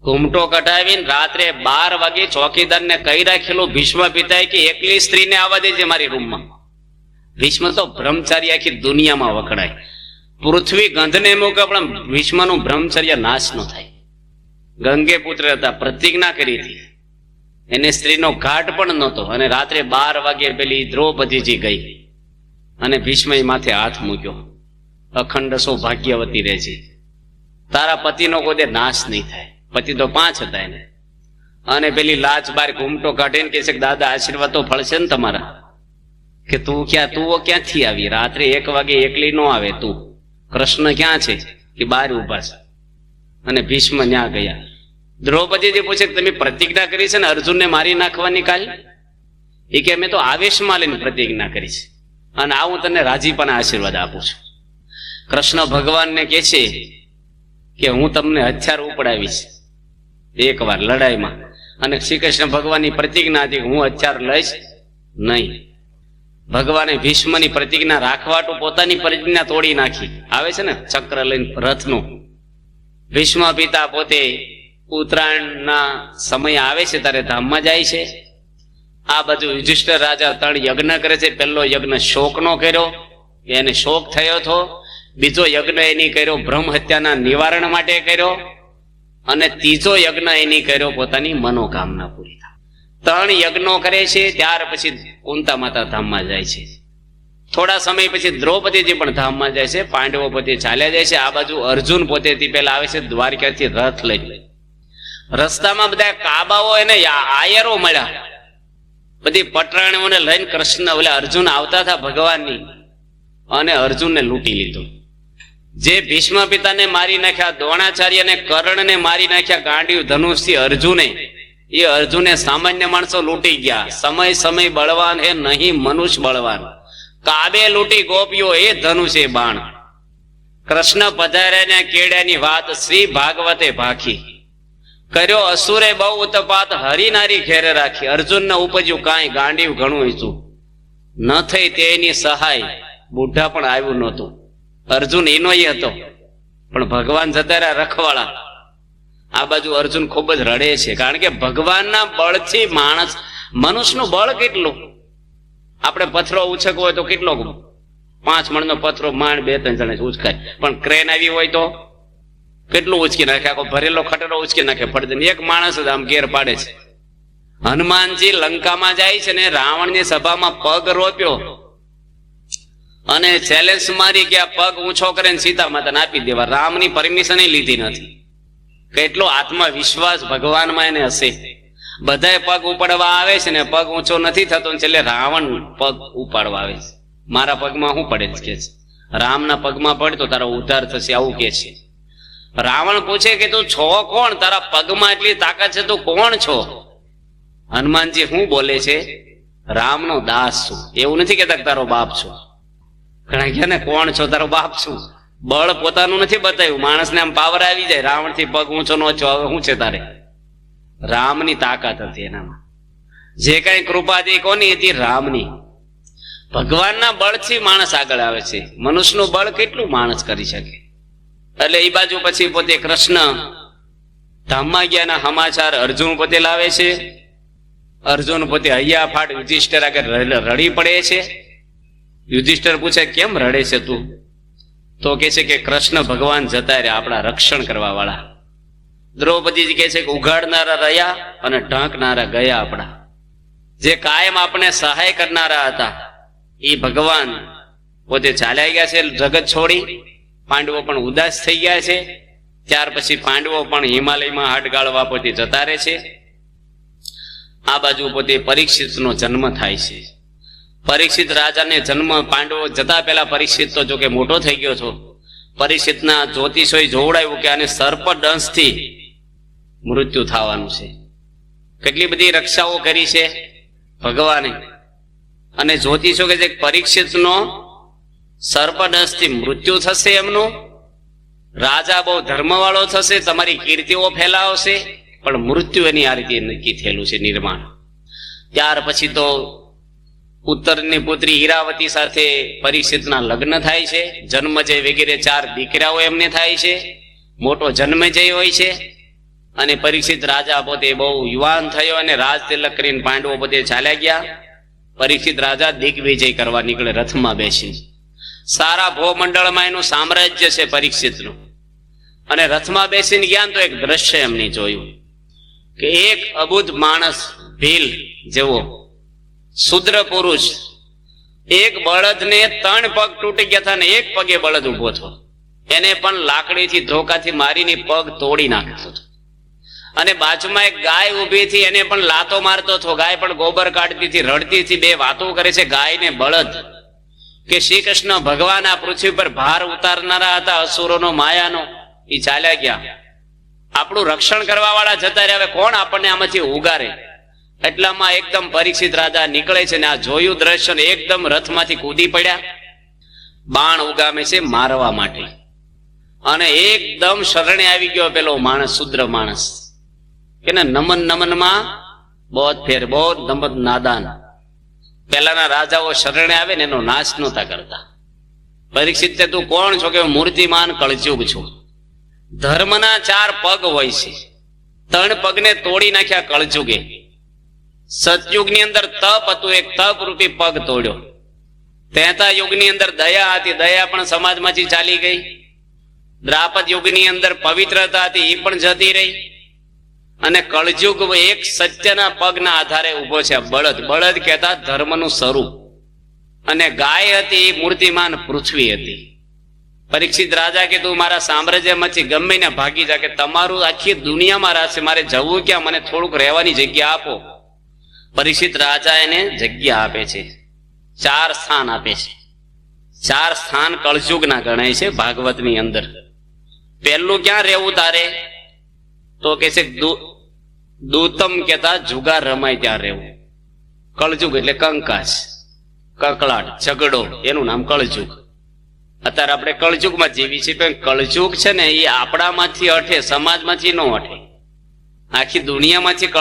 ઘૂમટો કઢાવીને રાત્રે 12 વાગે ચોકીદારને કહી રાખેલું ભીષ્મ પિતાએ કે એકલી સ્ત્રીને આવવા દેજે મારી રૂમમાં. ભીષ્મ તો બ્રહ્મચારી આખી દુનિયામાં વખણાય. પૃથ્વી ગંધને મૂકે પણ ભીષ્મનું બ્રહ્મચર્ય નાશ ન થાય. ગંગે પુત્ર હતા, પ્રતિજ્ઞા કરી હતી, એને સ્ત્રીનો ઘાટ પણ નહોતો. અને રાત્રે 12 વાગે પેલી દ્રૌપદીજી ગઈ અને ભીષ્મ માથે હાથ મૂક્યો. અખંડ સૌભાગ્યવતી રહે છે, તારા પતિનો કોઈ નાશ નહીં થાય. પતિ તો 5 હતા એને. અને પેલી લાચ બાર ઘૂમટો કાઢીને કે છે દાદા આશીર્વાદ તો ફળશે ને તમારા. કે તું ક્યાંથી આવી? રાત્રે 1 વાગે એકલી નો આવે તું. કૃષ્ણ ક્યાં છે? કે બહાર ઉભા છે. અને ભીષ્મ ન્યા ગયા. દ્રૌપદીજી પૂછે તમે પ્રતિજ્ઞા કરી છે ને અર્જુનને મારી નાખવાની કાલ? એ કે મેં તો આવેશમાં લઈને પ્રતિજ્ઞા કરી છે અને આ હું તને રાજીપાના આશીર્વાદ આપું છું. કૃષ્ણ ભગવાનને કહે છે કે હું તમને હથિયાર ઉપડાવીશ એકવાર લડાઈમાં, અને શ્રી કૃષ્ણ ભગવાનની પ્રતિજ્ઞા હતી હું હથિયાર લઈશ નહીં. ભગવાને ભીષ્મની પ્રતિજ્ઞા રાખવાટું પોતાની પ્રતિજ્ઞા તોડી નાખી. આવે છે ને ચક્ર લઈને રથનું. ભીષ્મ પિતા પોતે ઉત્તરાયણના સમય આવે છે ત્યારે ધામમાં જાય છે. આ બાજુ યુધિષ્ઠિર રાજા 3 યજ્ઞ કરે છે. પહેલો યજ્ઞ શોકનો કર્યો, એને શોક થયો હતો. બીજો યજ્ઞ એની કર્યો બ્રહ્મ હત્યાના નિવારણ માટે કર્યો. અને ત્રીજો યજ્ઞ એની કર્યો પોતાની મનોકામના પૂરી થાય. 3 યજ્ઞો કરે છે. ત્યાર પછી કુંતા માતા ધામમાં જાય છે. થોડા સમય પછી દ્રૌપદીજી પણ ધામમાં જાય છે. પાંડવો પોતે ચાલ્યા જાય છે. આ બાજુ અર્જુન પોતે પહેલા આવે છે દ્વારકાથી રથ લઈ. રસ્તામાં બધા કાબાઓ એને આયરો મળ્યા. બધી પટરાણીઓને લઈને કૃષ્ણ અર્જુન આવતા હતા ભગવાનની, અને અર્જુનને લૂંટી લીધો. જે ભીષ્મ પિતાને મારી નાખ્યા, દ્રોણાચાર્યને કર્ણને મારી નાખ્યા ગાંડીવ ધનુષથી અર્જુને સામાન્ય માણસો લૂંટી ગયા. સમય બળવાન હે નહીં મનુષ્ય બળવાન. કાબે લૂંટી ગોપીઓ એ ધનુષ એ બાણ. કૃષ્ણ પધાર્યાને કેળ્યાની વાત શ્રી ભાગવતે ભાખી. કર્યો અસુરે બહુ ઉતપાત હરિનારી ઘેરે રાખી. અર્જુનને ઉપજ્યું કાંઈ ગાંડીવ ઘણું ઈચું. ન થઈ તેની સહાય બુઢા પણ આવ્યું નહોતું. અર્જુન એનોય હતો પણ ભગવાન જતા રહ્યા રખવાળા. આ બાજુ અર્જુન ખૂબ જ રડે છે, કારણ કે ભગવાનના બળથી મનુષ્યનું બળ કેટલું. આપણે પથ્થરો ઉછકવો હોય તો કેટલો 5 મણનો પથ્થરો માંડ 2-3 જણે ઉચકાય, પણ ક્રેન આવી હોય તો કેટલું ઉચકી નાખે. આખો ભરેલો ખટરો ઉચકી નાખે પડદે. એક માણસ જ આમ ઘેર પાડે છે. હનુમાનજી લંકામાં જાય છે ને રાવણની સભામાં પગ રોપ્યો અને ચેલેન્જ મારી કે આ પગ ઊંચો કરીને સીતા માતાને આપી દેવા. રામની પરમિશન લીધી નથી. કેટલો આત્મવિશ્વાસ ભગવાનમાં એને હશે. બધાય પગ ઉપાડવા આવે છે ને પગ ઊંચો નથી થતો, છેલ્લે રાવણ પગ ઉપાડવા આવે છે. મારા પગમાં શું પડે છે કે છે, રામના પગમાં પડ તો તારો ઉદ્ધાર થશે, આવું કે છે. રાવણ પૂછે કે તું છો કોણ? તારા પગમાં એટલી તાકાત છે, તું કોણ છો? હનુમાનજી શું બોલે છે? રામનો દાસ છું. એવું નથી કેતા તારો બાપ છું. ઘણા કે ને કોણ છો? તારો બાપ છું. બળ પોતાનું નથી બતાવ્યું. માણસને આમ પાવર આવી જાય, રાવણ થી પગ ઊંચો નો છો, હવે શું છે તારે? રામની તાકાત હતી એનામાં. જે કઈ કૃપા હતી કોની હતી? રામની. ભગવાનના બળથી માણસ આગળ આવે છે. મનુષ્યનું બળ કેટલું માણસ કરી શકે? એટલે એ બાજુ પછી પોતે કૃષ્ણ ધામમાં ગયાના સમાચાર અર્જુન પોતે લાવે છે. અર્જુન પોતે હૈયા ફાટ યુધિષ્ઠિર આગળ રડી પડે છે. યુધિષ્ઠિર પૂછે કેમ રડે છે તું? તો કે છે કે કૃષ્ણ ભગવાન જતા રહ્યા, આપણા રક્ષણ કરવા વાળા. દ્રૌપદીજી કહે છે કે ઉઘાડનારા રહ્યા અને ઢાંકનારા ગયા આપણા. જે કાયમ આપણે સહાય કરનારા હતા એ ભગવાન પોતે ચાલ્યા ગયા છે જગત છોડી. પાંડવો પણ ઉદાસ થઈ ગયા છે. ત્યાર પછી પાંડવો પણ હિમાલયમાં હાડગાળવા પોતે જતા રહે છે. આ બાજુ પોતે પરીક્ષિતનો જન્મ થાય છે. પરીક્ષિત રાજાને જન્મ પાંડવો જતા પહેલા પરીક્ષિત તો જોકે મોટો થઈ ગયો હતો. પરીક્ષિતના જ્યોતિષોએ જોવડાવ્યું કે આને સર્પદંશથી મૃત્યુ થવાનું છે. કેટલી બધી રક્ષાઓ કરી છે ભગવાને. અને જ્યોતિષો કે પરીક્ષિતનો સર્પદંશથી મૃત્યુ થશે એમનું. રાજા બહુ ધર્મવાળો થશે, તમારી કીર્તિઓ ફેલાવશે, પણ મૃત્યુ એની આ રીતે નક્કી થયેલું છે નિર્માણ. ત્યાર પછી તો ઉત્તરની પુત્રી ઈરાવતી સાથે પરીક્ષિતના લગ્ન થાય છે. જન્મજય વગેરે 4 દીકરાઓ એમને થાય છે. મોટો જન્મજય હોય છે. અને પરીક્ષિત રાજા પોતે બહુ યુવાન થયો અને રાજ તિલક કરીને પાંડવો પોતે ચાલ્યા ગયા. પરીક્ષિત રાજા દિગ્વિજય કરવા નીકળે રથમાં બેસી. સારા ભોમંડળમાં એનું સામ્રાજ્ય છે પરીક્ષિતનું. અને રથમાં બેસીને ગયા તો એક દ્રશ્ય એમને જોયું કે એક અબુદ્ધ માણસ, ભીલ જેવો શુદ્ર પુરુષ, એક બળદને 3 પગ તૂટી ગયા હતા ને એક પગે બળદ ઉભો હતો. એને પણ લાકડીથી ધોકાથી મારીને પગ તોડી નાખ્યો હતો. અને બાજુમાં એક ગાય ઉભી હતી, એને પણ લાતો મારતો હતો. ગાય પણ ગોબર કાઢતી હતી, રડતી હતી. 2 વાતો કરે છે ગાય ને બળદ કે શ્રી કૃષ્ણ ભગવાન આ પૃથ્વી પર ભાર ઉતારનારા હતા અસુરોનો, માયાનો. એ ચાલ્યા ગયા. આપણું રક્ષણ કરવા વાળા જતા રહ્યા. હવે કોણ આપણને આમાંથી ઉગારે? એટલામાં એકદમ પરીક્ષિત રાજા નીકળે છે ને આ જોયું દ્રશ્ય ને એકદમ રથમાંથી કૂદી પડ્યા. બાણ ઉગામે છે મારવા માટે. અને એકદમ શરણે આવી ગયો પેલો માણસ, શુદ્ર માણસ. કે નમન નમનમાં બહુ ફેર, બહુ નમન નાદાન. પહેલાના રાજાઓ શરણે આવે ને એનો નાશ નહોતા કરતા. પરીક્ષિત તું કોણ છો? કે મૂર્તિમાન કળજુગ છું. ધર્મના 4 પગ હોય છે, 3 પગને તોડી નાખ્યા કળજુગે. સતયુગની અંદર તપ હતું, એક તપ રૂપી પગ તોડ્યો. ત્રેતા યુગની અંદર દયા હતી, દયા પણ સમાજમાંથી ચાલી ગઈ. દ્રાપદ યુગની અંદર પવિત્રતા હતી, એ પણ જતી રહી. અને કળજુગ એક સત્યના પગના આધારે ઉભો છે. બળદ, બળદ કહેતા ધર્મનું સ્વરૂપ. અને ગાય હતી એ મૂર્તિમાન પૃથ્વી હતી. પરીક્ષિત રાજા કે તું મારા સામ્રાજ્યમાંથી ગમે ને ભાગી જા, કે તમારું આખી દુનિયામાં રહેશે, મારે જવું ક્યાં? મને થોડુંક રહેવાની જગ્યા આપો. પરીક્ષિત રાજા એને જગ્યા આપે છે, 4 સ્થાન આપે છે. 4 સ્થાન કળજુગના ગણાય છે ભાગવતની અંદર. પહેલું ક્યાં રહેવું તારે? તો કે છે દૂતમ કેતા જુગાર રમાય ત્યાં રહેવું. કળજુગ એટલે કંકાસ, કકળાટ, ઝઘડો, એનું નામ કળજુગ. અત્યારે આપણે કળજુગમાં જીવી છીએ, પણ કળજુગ છે ને એ આપણામાંથી અઠે, સમાજમાંથી ન અઠે. આખી દુનિયામાંથી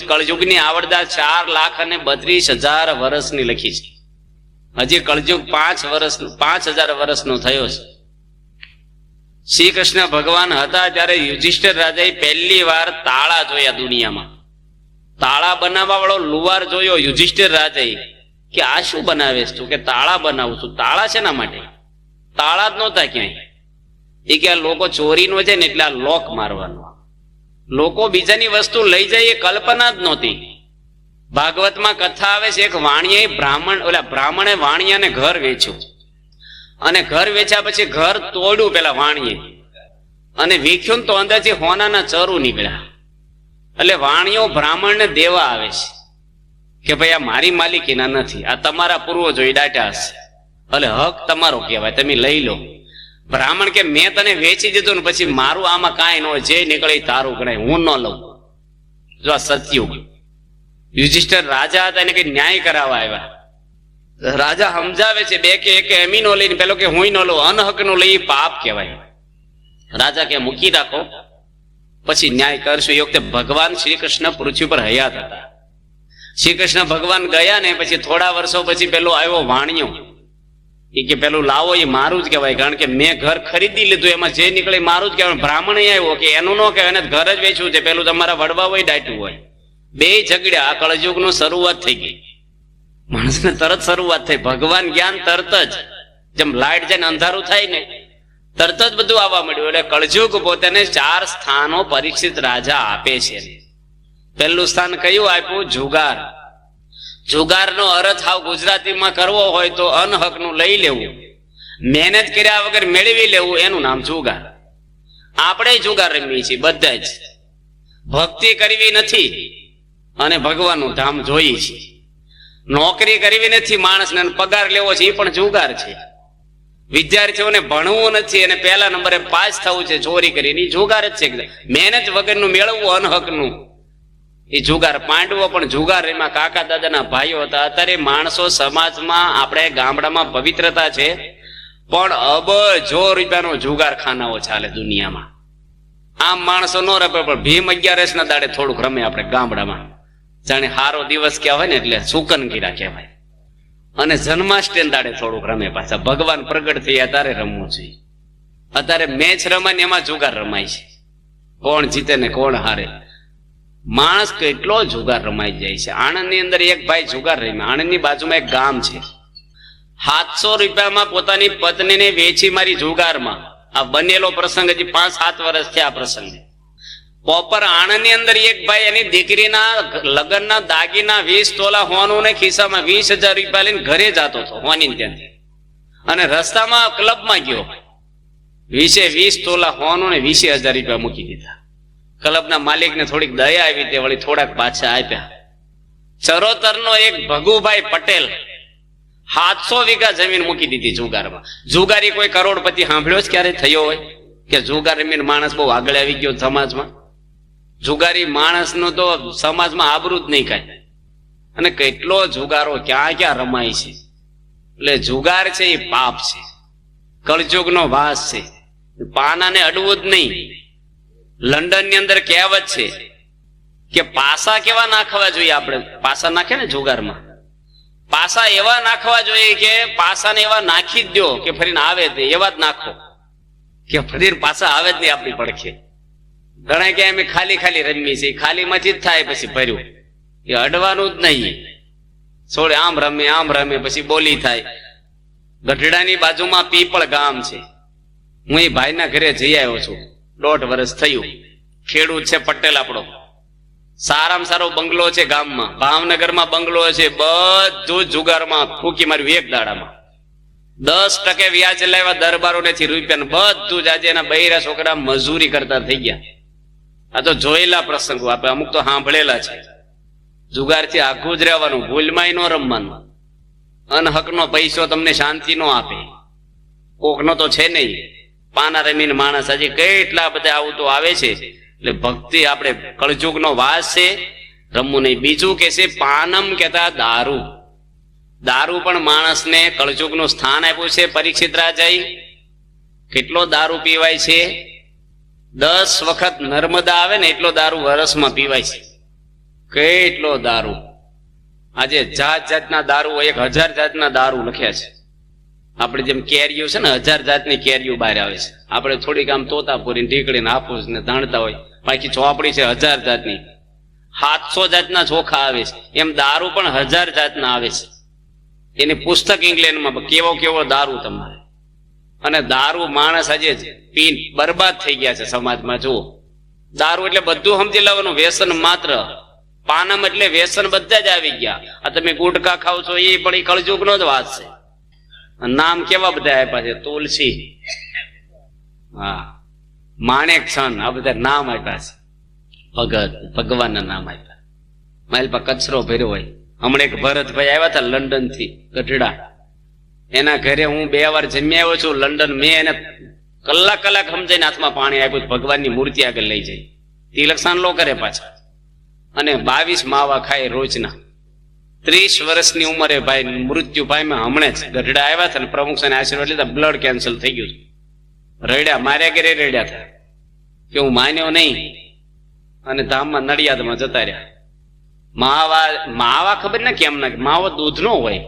કળજુગની આવડતા 4,32,000 વર્ષની લખી છે. હજી કળજુગ 5,000 વર્ષનો થયો છે. શ્રી કૃષ્ણ ભગવાન હતા ત્યારે યુધિષ્ઠિર રાજાએ પહેલી વાર તાળા જોયા દુનિયામાં. તાળા બનાવવા વાળો લુવાર જોયો યુધિષ્ઠિર રાજાએ, કે આ શું બનાવે તું? કે તાળા બનાવું છું. તાળા શેના માટે? તાળા જ નહોતા ક્યાંય. એ કે આ લોકો ચોરીનો છે ને એટલે આ લોક મારવાનો. લોકો બીજાની વસ્તુ લઈ જાય એ કલ્પના જ નહોતી. ભાગવતમાં કથા આવે છે, એક વાણિયાએ બ્રાહ્મણે વાણિયાને ઘર વેચ્યું. અને ઘર વેચ્યા પછી ઘર તોડ્યું પેલા વાણીએ, અને વેખ્યું તો અંદરથી હોનાના ચરું નીકળ્યા. એટલે વાણીઓ બ્રાહ્મણને દેવા આવે છે કે ભાઈ આ મારી માલિકીના નથી, આ તમારા પૂર્વજોએ દાટ્યા હશે, એટલે હક તમારો કહેવાય, તમે લઈ લો. બ્રાહ્મણ કે મેં તને વેચી દીધું ને પછી મારું આમાં કાંઈ ન હોય, જે નીકળે તારું ગણાય, હું ન લઉં. જો આ સતયુગ. યુધિષ્ઠિર રાજા હતા, એને કઈ ન્યાય કરાવવા આવ્યા. રાજા સમજાવે છે, બે કે એક એમી નો લઈને પેલો કે હું ન લઉં, અનહક નું લઈ પાપ કહેવાય. રાજા કે મૂકી રાખો, પછી ન્યાય કરશું. એ વખતે ભગવાન શ્રી કૃષ્ણ પૃથ્વી પર હયાત હતા. શ્રી કૃષ્ણ ભગવાન ગયા ને પછી થોડા વર્ષો પછી પેલો આવ્યો વાણિયો. એ કે પેલું લાવો, એ મારું જ કહેવાય, કારણ કે મેં ઘર ખરીદી લીધું, એમાં જે નીકળે મારું જ કહેવાય. બ્રાહ્મણ આવ્યો કે એનું ન કહેવાય, એને ઘર જ વેચવું છે, પેલું તમારા વડવા હોય દાટ્યું હોય. બે ઝઘડ્યા. આ કળયુગ નું શરૂઆત થઈ ગઈ. માણસને તરત શરૂઆત થઈ. ભગવાન જ્ઞાન તરત જ, જેમ લાઈટ જાય ને અંધારું થાય ને, તરત જ બધું આવવા મળ્યું. એટલે કળયુગ પોતાને 4 સ્થાનો પરીક્ષિત રાજા આપે છે. પહેલું સ્થાન કયું આપ્યું? જુગાર. જુગારનો અર્થ હાવ ગુજરાતીમાં કરવો હોય તો અનહક નું લઈ લેવું, મહેનત કર્યા વગર મેળવી લેવું, એનું નામ જુગાર. આપણે જુગાર રમીએ છીએ બધા જ. ભક્તિ કરવી નથી અને ભગવાનનું ધામ જોઈએ છીએ. નોકરી કરવી નથી માણસને, પગાર લેવો છે, એ પણ જુગાર છે. વિદ્યાર્થીઓને ભણવું નથી અને પહેલા નંબરે પાસ થવું છે ચોરી કરીને, એ જુગાર જ છે. મહેનત વગરનું મેળવવું અનહકનું, એ જુગાર. પાંડવો પણ જુગાર એમાં કાકા દાદાના ભાઈઓ હતા. અત્યારે માણસો સમાજમાં, આપણે ગામડામાં પવિત્રતા છે, પણ અબજો રૂપિયાનો જુગાર ખાનાઓ ચાલે દુનિયામાં. આમ માણસો ન રમે, પણ ભીમ 11 ના દાડે થોડુંક રમે આપણે ગામડામાં, જાણે હારો દિવસ કહેવાય ને, એટલે સુકનગીરા કહેવાય. અને જન્માષ્ટમી દાડે થોડુંક રમે પાછા. ભગવાન પ્રગટ થયા ત્યારે રમવું જોઈએ. અત્યારે મેચ રમાય ને એમાં જુગાર રમાય છે, કોણ જીતે ને કોણ હારે. માણસ કેટલો જુગાર રમાઈ જાય છે. આણંદ ની અંદર એક ભાઈ જુગાર રમ્યા. આણંદ ની બાજુમાં એક ગામ છે. 700 રૂપિયામાં પોતાની પત્નીને વેચી મારી જુગારમાં. આ બનેલો પ્રસંગ, હજી 5-7 વર્ષ થયા આ પ્રસંગ. પોપર આણંદ ની અંદર એક ભાઈ એની દીકરીના લગ્નના દાગીના 20 તોલા હોનું ને ખિસ્સામાં 20,000 રૂપિયા લઈને ઘરે જતો હતો હોની ત્યાંથી, અને રસ્તામાં ક્લબમાં ગયો. 20 તોલા હોનું ને 20,000 રૂપિયા મૂકી દીધા. ક્લબના માલિકને થોડીક દયા આવી, તે વળી થોડાક પાછા આપ્યા. ચરોતરનો એક ભગુભાઈ પટેલ 700 વીઘા જમીન મૂકી દીધી જુગારમાં. જુગારી કોઈ કરોડપતિ સાંભળ્યો જ ક્યારે થયો હોય કે જુગાર રમીને માણસ બહુ આગળ આવી ગયો સમાજમાં? જુગારી માણસનું તો સમાજમાં આબરૂ જ નહીં કાંઈ. અને કેટલો જુગારો ક્યાં ક્યાં રમાય છે. એટલે જુગાર છે એ પાપ છે, કળયુગનો વાસ છે. પાનાને અડવું જ નહીં. લંડન ની અંદર કહેવત છે કે પાસા કેવા નાખવા જોઈએ? આપણે પાસા નાખે ને જુગારમાં, પાસા એવા નાખવા જોઈએ કે પાસાને એવા નાખી જ દો કે ફરીને આવે જ નહીં, એવા જ નાખો કે ફરીને પાસા આવે જ નહીં આપણી પડખે. ઘણા કે અમે ખાલી ખાલી રમીએ છીએ, ખાલી માંથી જ થાય પછી ભર્યું, એ અડવાનું જ નહીં. છોડે આમ રમે પછી બોલી થાય. ગઢડાની બાજુમાં પીપળ ગામ છે, હું એ ભાઈના ઘરે જઈ આવ્યો છું, 1.5 વર્ષ થયું. ખેડૂત છે, પટેલ આપણો, સારામાં સારો બંગલો છે ગામમાં, ભાવનગરમાં બંગલો છે, બધું જુગારમાં ફૂકી માર્યું એક દાડામાં. 10% વ્યાજ લાવ્યા, દરબારો નથી રૂપિયા, બધું જ આજે એના બૈરા છોકરા મજૂરી કરતા થઈ ગયા. આ તો જોયેલા પ્રસંગો, આપણે અમુક તો સાંભળેલા છે. જુગારથી આખું જ રહેવાનું, ભૂલમાંય ન રમવાનું. અનહકનો પૈસો તમને શાંતિ નો આપે, કોકનો તો છે નહીં. પાના રમીને માણસ હજી કેટલા બધા આવું તો આવે છે. એટલે ભક્તિ આપણે કળજુગનો વાસ છે, રમવું નહીં. બીજું કે છે પાનમ કહેતા દારૂ. દારૂ પણ માણસને કળજુગનું સ્થાન આપ્યું છે. પરીક્ષિત રાજાએ કેટલો દારૂ પીવાય છે? 10 વખત નર્મદા આવે ને એટલો દારૂ વરસમાં પીવાય છે. કેટલો દારૂ! આજે જાત જાતના દારૂ, 1000 જાતના દારૂ લખ્યા છે. આપણે જેમ કેરીઓ છે ને, 1000 જાતની કેરીઓ બહાર આવે છે. આપણે થોડીક આમ તોતાપુરી ઢીકડીને હાફૂસ ને ધાણતા હોય, બાકી ચોપડી છે 1000 જાતની. 700 જાતના ચોખા આવે છે. એમ દારૂ પણ 1000 જાતના આવે છે. એની પુસ્તક ઇંગ્લેન્ડમાં કેવો કેવો દારૂ તમારે. અને દારૂ માણસ આજે પી બરબાદ થઈ ગયા છે સમાજમાં. જુઓ, દારૂ એટલે બધું સમજી લેવાનું, વ્યસન માત્ર. પાનમ એટલે વ્યસન બધા જ આવી ગયા. આ તમે ગુટકા ખાવ છો એ પણ એ કળજુગનો જ વાત છે. નામ કેવા બધા આપ્યા છે? તુલસી, હા, માણેક છન, આ બધા નામ આપ્યા છે. ભગત, ભગવાનના નામ આપ્યા. મારી પાસે કચરો ભર્યો હોય. હમણાં એક ભરતભાઈ આવ્યા હતા લંડન થી, ગઢડા. એના ઘરે હું 2 વાર જમી આવ્યો છું લંડન. મેં એને કલાક સમજાઈને હાથમાં પાણી આપ્યું, ભગવાનની મૂર્તિ આગળ લઈ જાય. તિલક સાંડલો કરે પાછા. અને 22 માવા ખાય રોજના. 30 વર્ષની ઉંમરે ભાઈ મૃત્યુ પામ્યા. હમણાં જ ગઢડા આવ્યા હતા ને પ્રમુખ સાહેબના આશીર્વાદ લીધા, બ્લડ કેન્સલ થઈ ગયું. રડ્યા, માર્યા ઘરે રડ્યા હતા કે હું માન્યો નહીં. અને ધામમાં નડિયાદમાં જતા રહ્યા. માવા ખબર ને કેમ ના, માવો દૂધ નો હોય.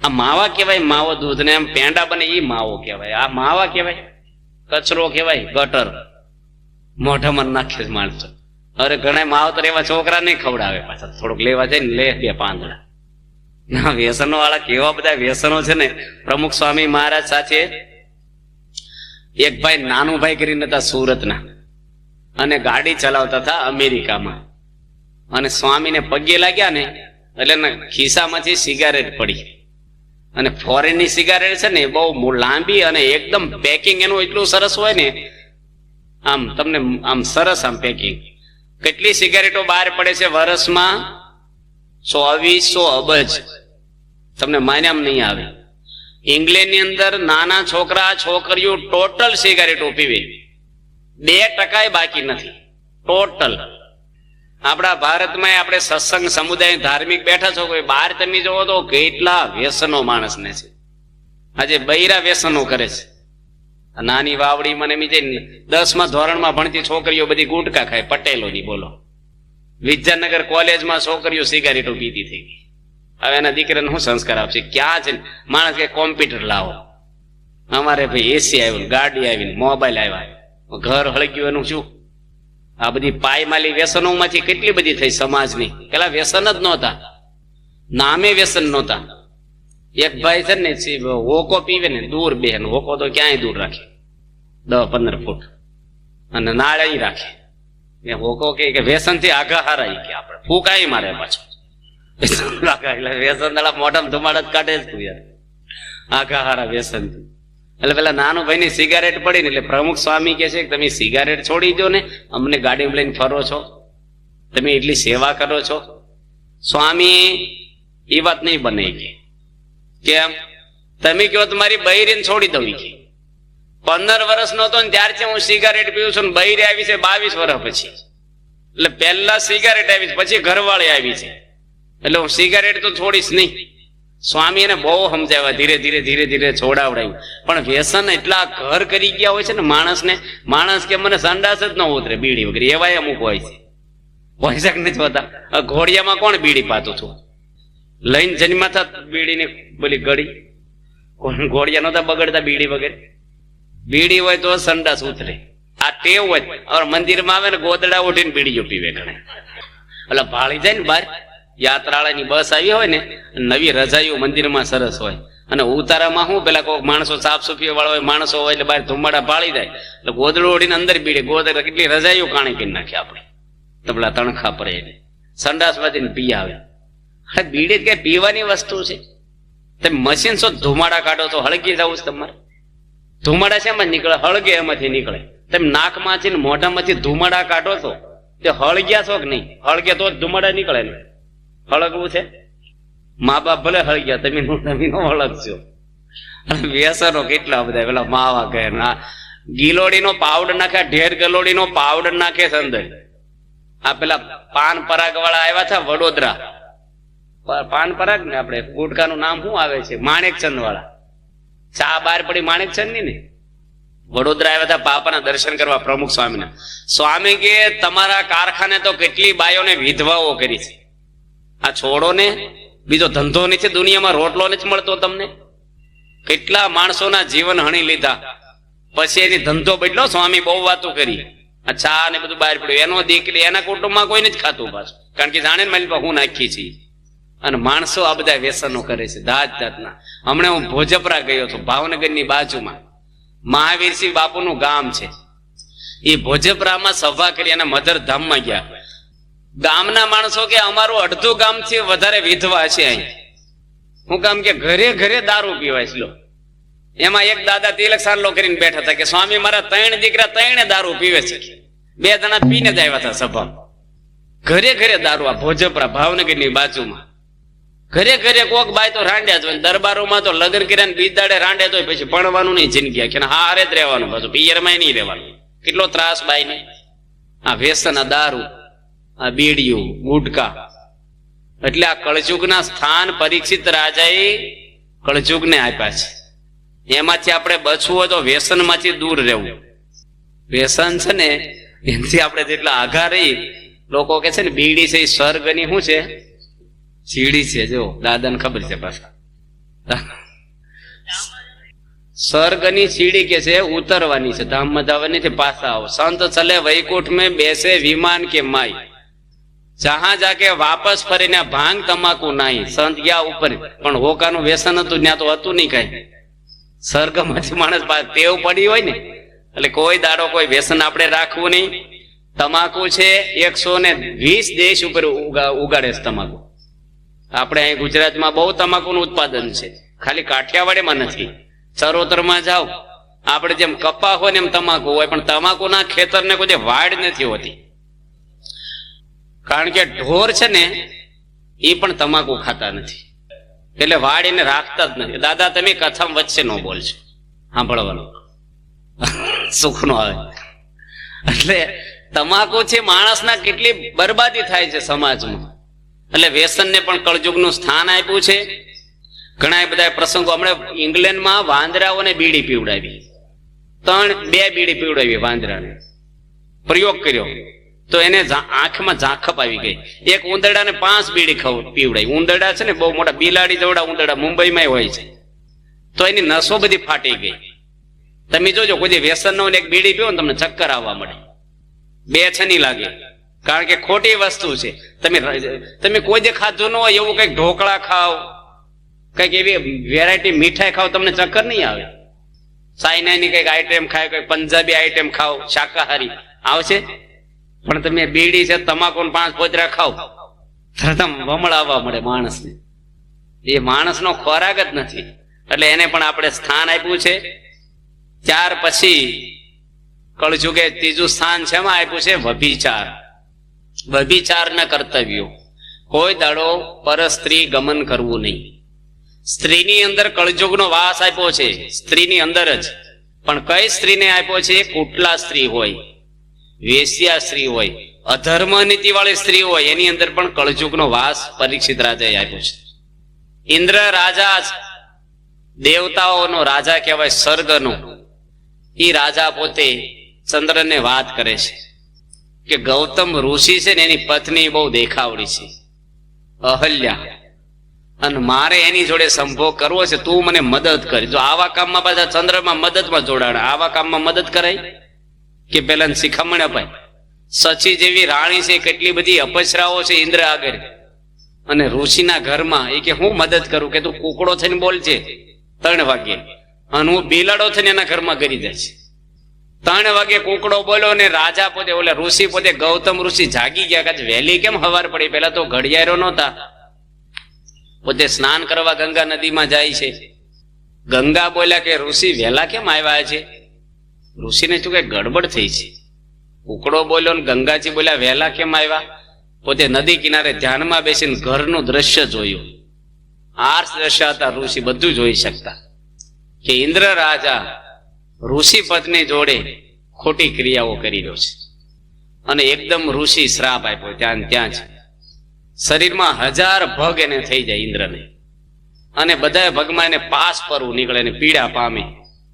આ માવા કહેવાય, માવો દૂધ ને એમ પેંડા બને એ માવો કહેવાય. આ માવા કહેવાય, કચરો કહેવાય, ગટર. મોઢામાં નાખે જ માણસો. અરે ઘણા માવતર એવા છોકરા નહીં ખવડાવે, પાછા થોડુંક લેવા જાય ને લે 2 પાંદડા. ના, વ્યસનો વાળા કેવા બધા વ્યસનો છે ને. પ્રમુખ સ્વામી મહારાજ સાથે એક ભાઈ નાનું ભાઈ કરીને હતા સુરતના, અને ગાડી ચલાવતા હતા અમેરિકામાં. અને સ્વામીને પગે લાગ્યા ને એટલે ખિસ્સામાંથી સિગારેટ પડી. અને ફોરેનની સિગારેટ છે ને બહુ લાંબી અને એકદમ પેકિંગ એનું એટલું સરસ હોય ને, આમ તમને આમ સરસ આમ પેકિંગ. કેટલી સિગારેટો બહાર પડે છે વર્ષમાં? 2400 અબજ. તમને માન્યામ નહીં આવે. ઇંગ્લેન્ડની અંદર નાના છોકરા છોકરીઓ ટોટલ સિગારેટો પીવે, 2% બાકી નથી ટોટલ. આપણા ભારતમાં આપણે સત્સંગ સમુદાય ધાર્મિક બેઠા છો, કોઈ બહાર તમે જોવો તો કેટલા વ્યસનો માણસને છે. આજે બૈરા વ્યસનો કરે છે. નાની વાવડી મને બીજે 10મા ધોરણમાં ભણતી છોકરીઓ બધી ગુટકા ખાય, પટેલોની. બોલો, વિદ્યાનગર કોલેજમાં છોકરીઓ સિગારેટો પીતી થઈ ગઈ. હવે એના દીકરાને શું સંસ્કાર આપશે? ક્યાં છે માણસ કે કોમ્પ્યુટર લાવો, અમારે ભાઈ એસી આવ્યું, ગાડી આવી, મોબાઈલ આવ્યા, ઘર હળગ્યું, એનું શું? આ બધી પાયમાલી વ્યસનો માંથી કેટલી બધી થઈ સમાજની. પેલા વ્યસન જ નહોતા, નામે વ્યસન નહોતા. એક ભાઈ છે ને હોકો પીવે ને દૂર બેન, હોકો તો ક્યાંય દૂર રાખે 10-15 ફૂટ, અને નાળે રાખે. હોકો કે વ્યસન થી આઘા હારા કે આપણે ફૂંકાઈ મારે પાછો. વ્યસન દાડા મોઢામાં ધુમાડા જ કાઢે જ યાર, આઘા હારા વ્યસન થી. એટલે પેલા નાનું ભાઈ ની સિગારેટ પડી ને એટલે પ્રમુખ સ્વામી કે છે કે તમે સિગારેટ છોડી દો ને, અમને ગાડી લઈને ફરો છો, તમે એટલી સેવા કરો છો. સ્વામી એ વાત નહીં બને કે કેમ? તમે કહો તમારી બૈરીને છોડી દઉં કે 15 વર્ષ નો હતો ને ત્યારથી હું સિગારેટ પીવું છું, ને બૈરી આવી છે 22 વર્ષ પછી. એટલે પહેલા સિગારેટ આવી, પછી ઘરવાળી આવી છે, એટલે હું સિગારેટ તો છોડીશ નહીં. સ્વામી એને બહુ સમજાવ્યા, ધીરે ધીરે ધીરે ધીરે છોડાવડાયું. પણ વ્યસન એટલા ઘર કરી ગયા હોય છે ને માણસને, માણસ કે મને સંડાસ જ ન ઉતરે બીડી વગેરે, એવા અમુક હોય છે. હોય છે કે નથી હોતા? ઘોડિયામાં કોણ બીડી પાતું હતું? લઈને જન્મા થા બીડીને બોલી ગળી, ઘોડિયા નતા બગડતા બીડી વગેરે. બીડી હોય તો સંડાસ ઉતરે, આ ટેવ હોય. મંદિરમાં આવે ને ગોદડા ઉઠીને બીડીઓ પીવે ઘણે. એટલે ભાળી જાય ને બહાર, યાત્રાળાની બસ આવી હોય ને, નવી રજાઈઓ મંદિરમાં સરસ હોય, અને ઉતારામાં શું પેલા કોઈ માણસો સાફ સફાઈ વાળા હોય, માણસો હોય એટલે બહાર ધુમાડા ભાળી જાય, એટલે ગોદડું ઓઢીને અંદર બીડે. ગોદડા કેટલી રજાઈઓ કાણી કરી નાખે આપણે, તબલા તણખા પડે એને સંડાસ વાજીને પી આવે. હવે બીડી કઈ પીવાની વસ્તુ છે? તમે મશીન છો ધુમાડા કાઢો તો હળગી જવું છે તમારે? ધુમાડા શેમાં નીકળે? હળગે એમાંથી નીકળે. તમે નાકમાંથી ને મોઢામાંથી ધુમાડા કાઢો છો તે હળગ્યા છો કે નહીં? હળગે તો ધુમાડા નીકળે ને. હળગવું છે? મા બાપ ભલે હળગ્યા, તમે નો હળગશો. વ્યસનો કેટલા બધા, પેલા માવા કહે ગિલોડીનો પાવડર નાખે, ઢેર ગલોડીનો પાવડર નાખે છે અંદર. આ પેલા પાન પરાગ વાળા આવ્યા હતા વડોદરા, પાન પરાગ ને આપણે ગુટકાનું નામ શું આવે છે? માણેકચંદ વાળા. ચા બહાર પડી માણેકચંદ ની ને. વડોદરા આવ્યા હતા બાપાના દર્શન કરવા પ્રમુખ સ્વામીના. સ્વામી કે તમારા કારખાને તો કેટલી બાયોને વિધવાઓ કરી છે, આ છોડો ને બીજો ધંધો નથી દુનિયામાં, રોટલો નથી મળતો તમને. કેટલા માણસોના જીવન હણી લીધા, પછી એની ધંધો બદલો. સ્વામી બહુ વાતો કરી, આ ચા ને બધું બહાર પડ્યું. એનો દીકરી એના કુટુંબમાં કોઈ નથી ખાતું પાછું, કારણ કે જાણે ને મારી પાસે હું નાખી છીએ. અને માણસો આ બધા વ્યસનો કરે છે જાત જાતના. હમણાં હું ભોજપરા ગયો હતો, ભાવનગરની બાજુમાં મહાવીરસિંહ બાપુનું ગામ છે. એ ભોજપરામાં સભા કરી અને મધરધામમાં ગયા. ગામના માણસો કે અમારું અડધું ગામ થી વધારે વિધવા છે અહીં. હું કામ કે ઘરે ઘરે દારૂ પીવાય છે. એમાં એક દાદા તિલક સારલો કરીને બેઠા હતા કે સ્વામી મારા 3 દીકરા 3 દારૂ પીવે છે. 2 જણા પીને જ આવ્યા હતા સભા. ઘરે ઘરે દારૂ. આ ભોજપરા ભાવનગરની બાજુમાં ઘરે ઘરે કોક બાય તો રાંડ્યા જ હોય. દરબારોમાં તો લગ્ન કર્યા બીજાડે રાંડે તો પછી ભણવાનું નહીં જિંદગી કે હારે જ રહેવાનું, પાછું પિયરમાં નહીં રહેવાનું. કેટલો ત્રાસ બાય ને આ વ્યસન, આ દારૂ, આ બીડીયું, ગુટકા. એટલે આ કળજુગના સ્થાન પરીક્ષિત રાજાએ કળજુગને આપ્યા છે. એમાંથી આપણે બચવું હોય તો વ્યસન માંથી દૂર રહેવું. વ્યસન છે ને એનાથી આપણે જેટલા આઘા રહી. લોકો કે છે ને બીડી છે એ સ્વર્ગની શું છે? સીડી છે. જો દાદાને ખબર છે પાછા, સ્વર્ગની સીડી કે છે ઉતરવાની છે, ધામમાં જવાની છે. પાછા આવો. સંત ચલે વૈકુંઠ में બેસે વિમાન કે માઈ, જહાં જાકે વાપસ ફરીને ભાંગ તમાકુ નાઈ. સંત ગયા ઉપર, પણ હોકાનું વ્યસન હતું, ત્યાં તો હતું નહીં કઈ. સ્વર્ગમાંથી માણસ ટેવ પડી હોય ને, એટલે કોઈ દાડો કોઈ વ્યસન આપણે રાખવું નહીં. તમાકુ છે 120 દેશ ઉપર ઉગાડે છે તમાકુ. આપણે અહીં ગુજરાતમાં બહુ તમાકુનું ઉત્પાદન છે, ખાલી કાઠિયાવાડમાં નથી. ચરોતરમાં જાઓ, આપણે જેમ કપા હોય ને એમ તમાકુ હોય, પણ તમાકુના ખેતરને કોઈ વાડ નથી હોતી. કારણ કે ઢોર છે ને એ પણ તમાકુ ખાતા નથી, એટલે વાડીને રાખતા જ નથી. દાદા તમે કથા વચ્ચે ન બોલશો, સાંભળવાનું સુખ નો આવે. એટલે તમાકુ છે માણસના કેટલી બરબાદી થાય છે સમાજમાં. એટલે વ્યસનને પણ કળજુગનું સ્થાન આપ્યું છે. ઘણા બધા પ્રસંગો, હમણાં ઇંગ્લેન્ડમાં વાંદરાઓને બીડી પીવડાવી, 2 બીડી પીવડાવી વાંદરાને, પ્રયોગ કર્યો તો એને આંખમાં ઝાંખપ આવી ગઈ. એક ઉંદરડાને 5 બીડી પીવડાવી. ઉંદરડા છે ને બહુ મોટા, બિલાડી જેવડા ઉંદરડા મુંબઈમાં હોય છે, તો એની નસો બધી ફાટી ગઈ. તમે જોજો કોઈ વ્યસન નો એક બીડી પીવો ને તમને ચક્કર આવવા મળે, 2 છની લાગે. કારણ કે ખોટી વસ્તુ છે. તમે કોઈ જે ખાધું ન હોય એવું કઈક ઢોકળા ખાઓ, કઈક એવી વેરાયટી મીઠાઈ ખાઓ, તમને ચક્કર નહીં આવે. ચાઇનાની કઈક આઈટમ ખાય, કઈક પંજાબી આઈટમ ખાઓ, શાકાહારી આવશે. પણ તમે બીડી છે, તમાકુ 5 પોતરા ખાઓ, તરત વમળાવવા મળે માણસને. એ માણસનો ખોરાક જ નથી. એટલે એને પણ આપણે સ્થાન આપ્યું છે. ત્યાર પછી કળજુગે ત્રીજું સ્થાન છે એમાં આપ્યું છે વ્યભિચાર. વ્યભિચારના કર્તવ્યો. કોઈ દાડો પર સ્ત્રી ગમન કરવું નહીં. સ્ત્રીની અંદર કળજુગનો વાસ આપ્યો છે, સ્ત્રીની અંદર જ. પણ કઈ સ્ત્રીને આપ્યો છે? કુટલા સ્ત્રી હોય, વેશ્યા સ્ત્રી હોય, અધર્મ નીતિ વાળી સ્ત્રી હોય, એની અંદર પણ કળજુગનો વાસ પરીક્ષિત રાજાએ આપ્યો છે. ઇન્દ્ર રાજા, દેવતાઓનો રાજા કહેવાય, સ્વર્ગનો. એ રાજા પોતે ચંદ્રને વાત કરે છે કે ગૌતમ ઋષિ છે ને એની પત્ની બહુ દેખાવડી છે, અહલ્યા, અને મારે એની જોડે સંભોગ કરવો છે, તું મને મદદ કરી. જો આવા કામમાં પાછા ચંદ્રમાં મદદમાં જોડાણ, આવા કામમાં મદદ કરાય કે પેલા શિખામણ અપાય? સચી જેવી રાણી છે, કેટલી બધી અપસરાઓ છે ઇન્દ્ર આગળ, અને ઋષિના ઘરમાં એ કે હું મદદ કરું, કે તું કુકડો થઈને બોલજે 3 વાગે, અને હું બિલાડો થઈને એના ઘરમાં કરી જાય છે. 3 વાગે કુકડો બોલ્યો ને રાજા પોતે, ઓલા ઋષિ પોતે ગૌતમ ઋષિ જાગી ગયા. કાચ વહેલી કેમ હવાર પડી? પેલા તો ઘડિયાળો નહોતા, પોતે સ્નાન કરવા ગંગા નદીમાં જાય છે. ગંગા બોલ્યા કે ઋષિ વહેલા કેમ આવ્યા છે? ઋષિને શું કઈ ગડબડ થઈ છે? કુકડો બોલ્યો ને ગંગાજી બોલ્યા વહેલા કેમ આવ્યા? પોતે નદી કિનારે ધ્યાનમાં બેસીને ઘરનું દ્રશ્ય જોયું. આર્ષ દ્રશ્ય હતા, ઋષિ બધું જોઈ શકતા, કે ઇન્દ્ર રાજા ઋષિ પત્ની જોડે ખોટી ક્રિયાઓ કરી રહ્યો છે. અને એકદમ ઋષિ શ્રાપ આપ્યો ત્યાં જ. શરીરમાં 1000 ભગ એને થઈ જાય ઇન્દ્રને, અને બધા ભગમાં એને પાસ પરવું નીકળે ને પીડા પામે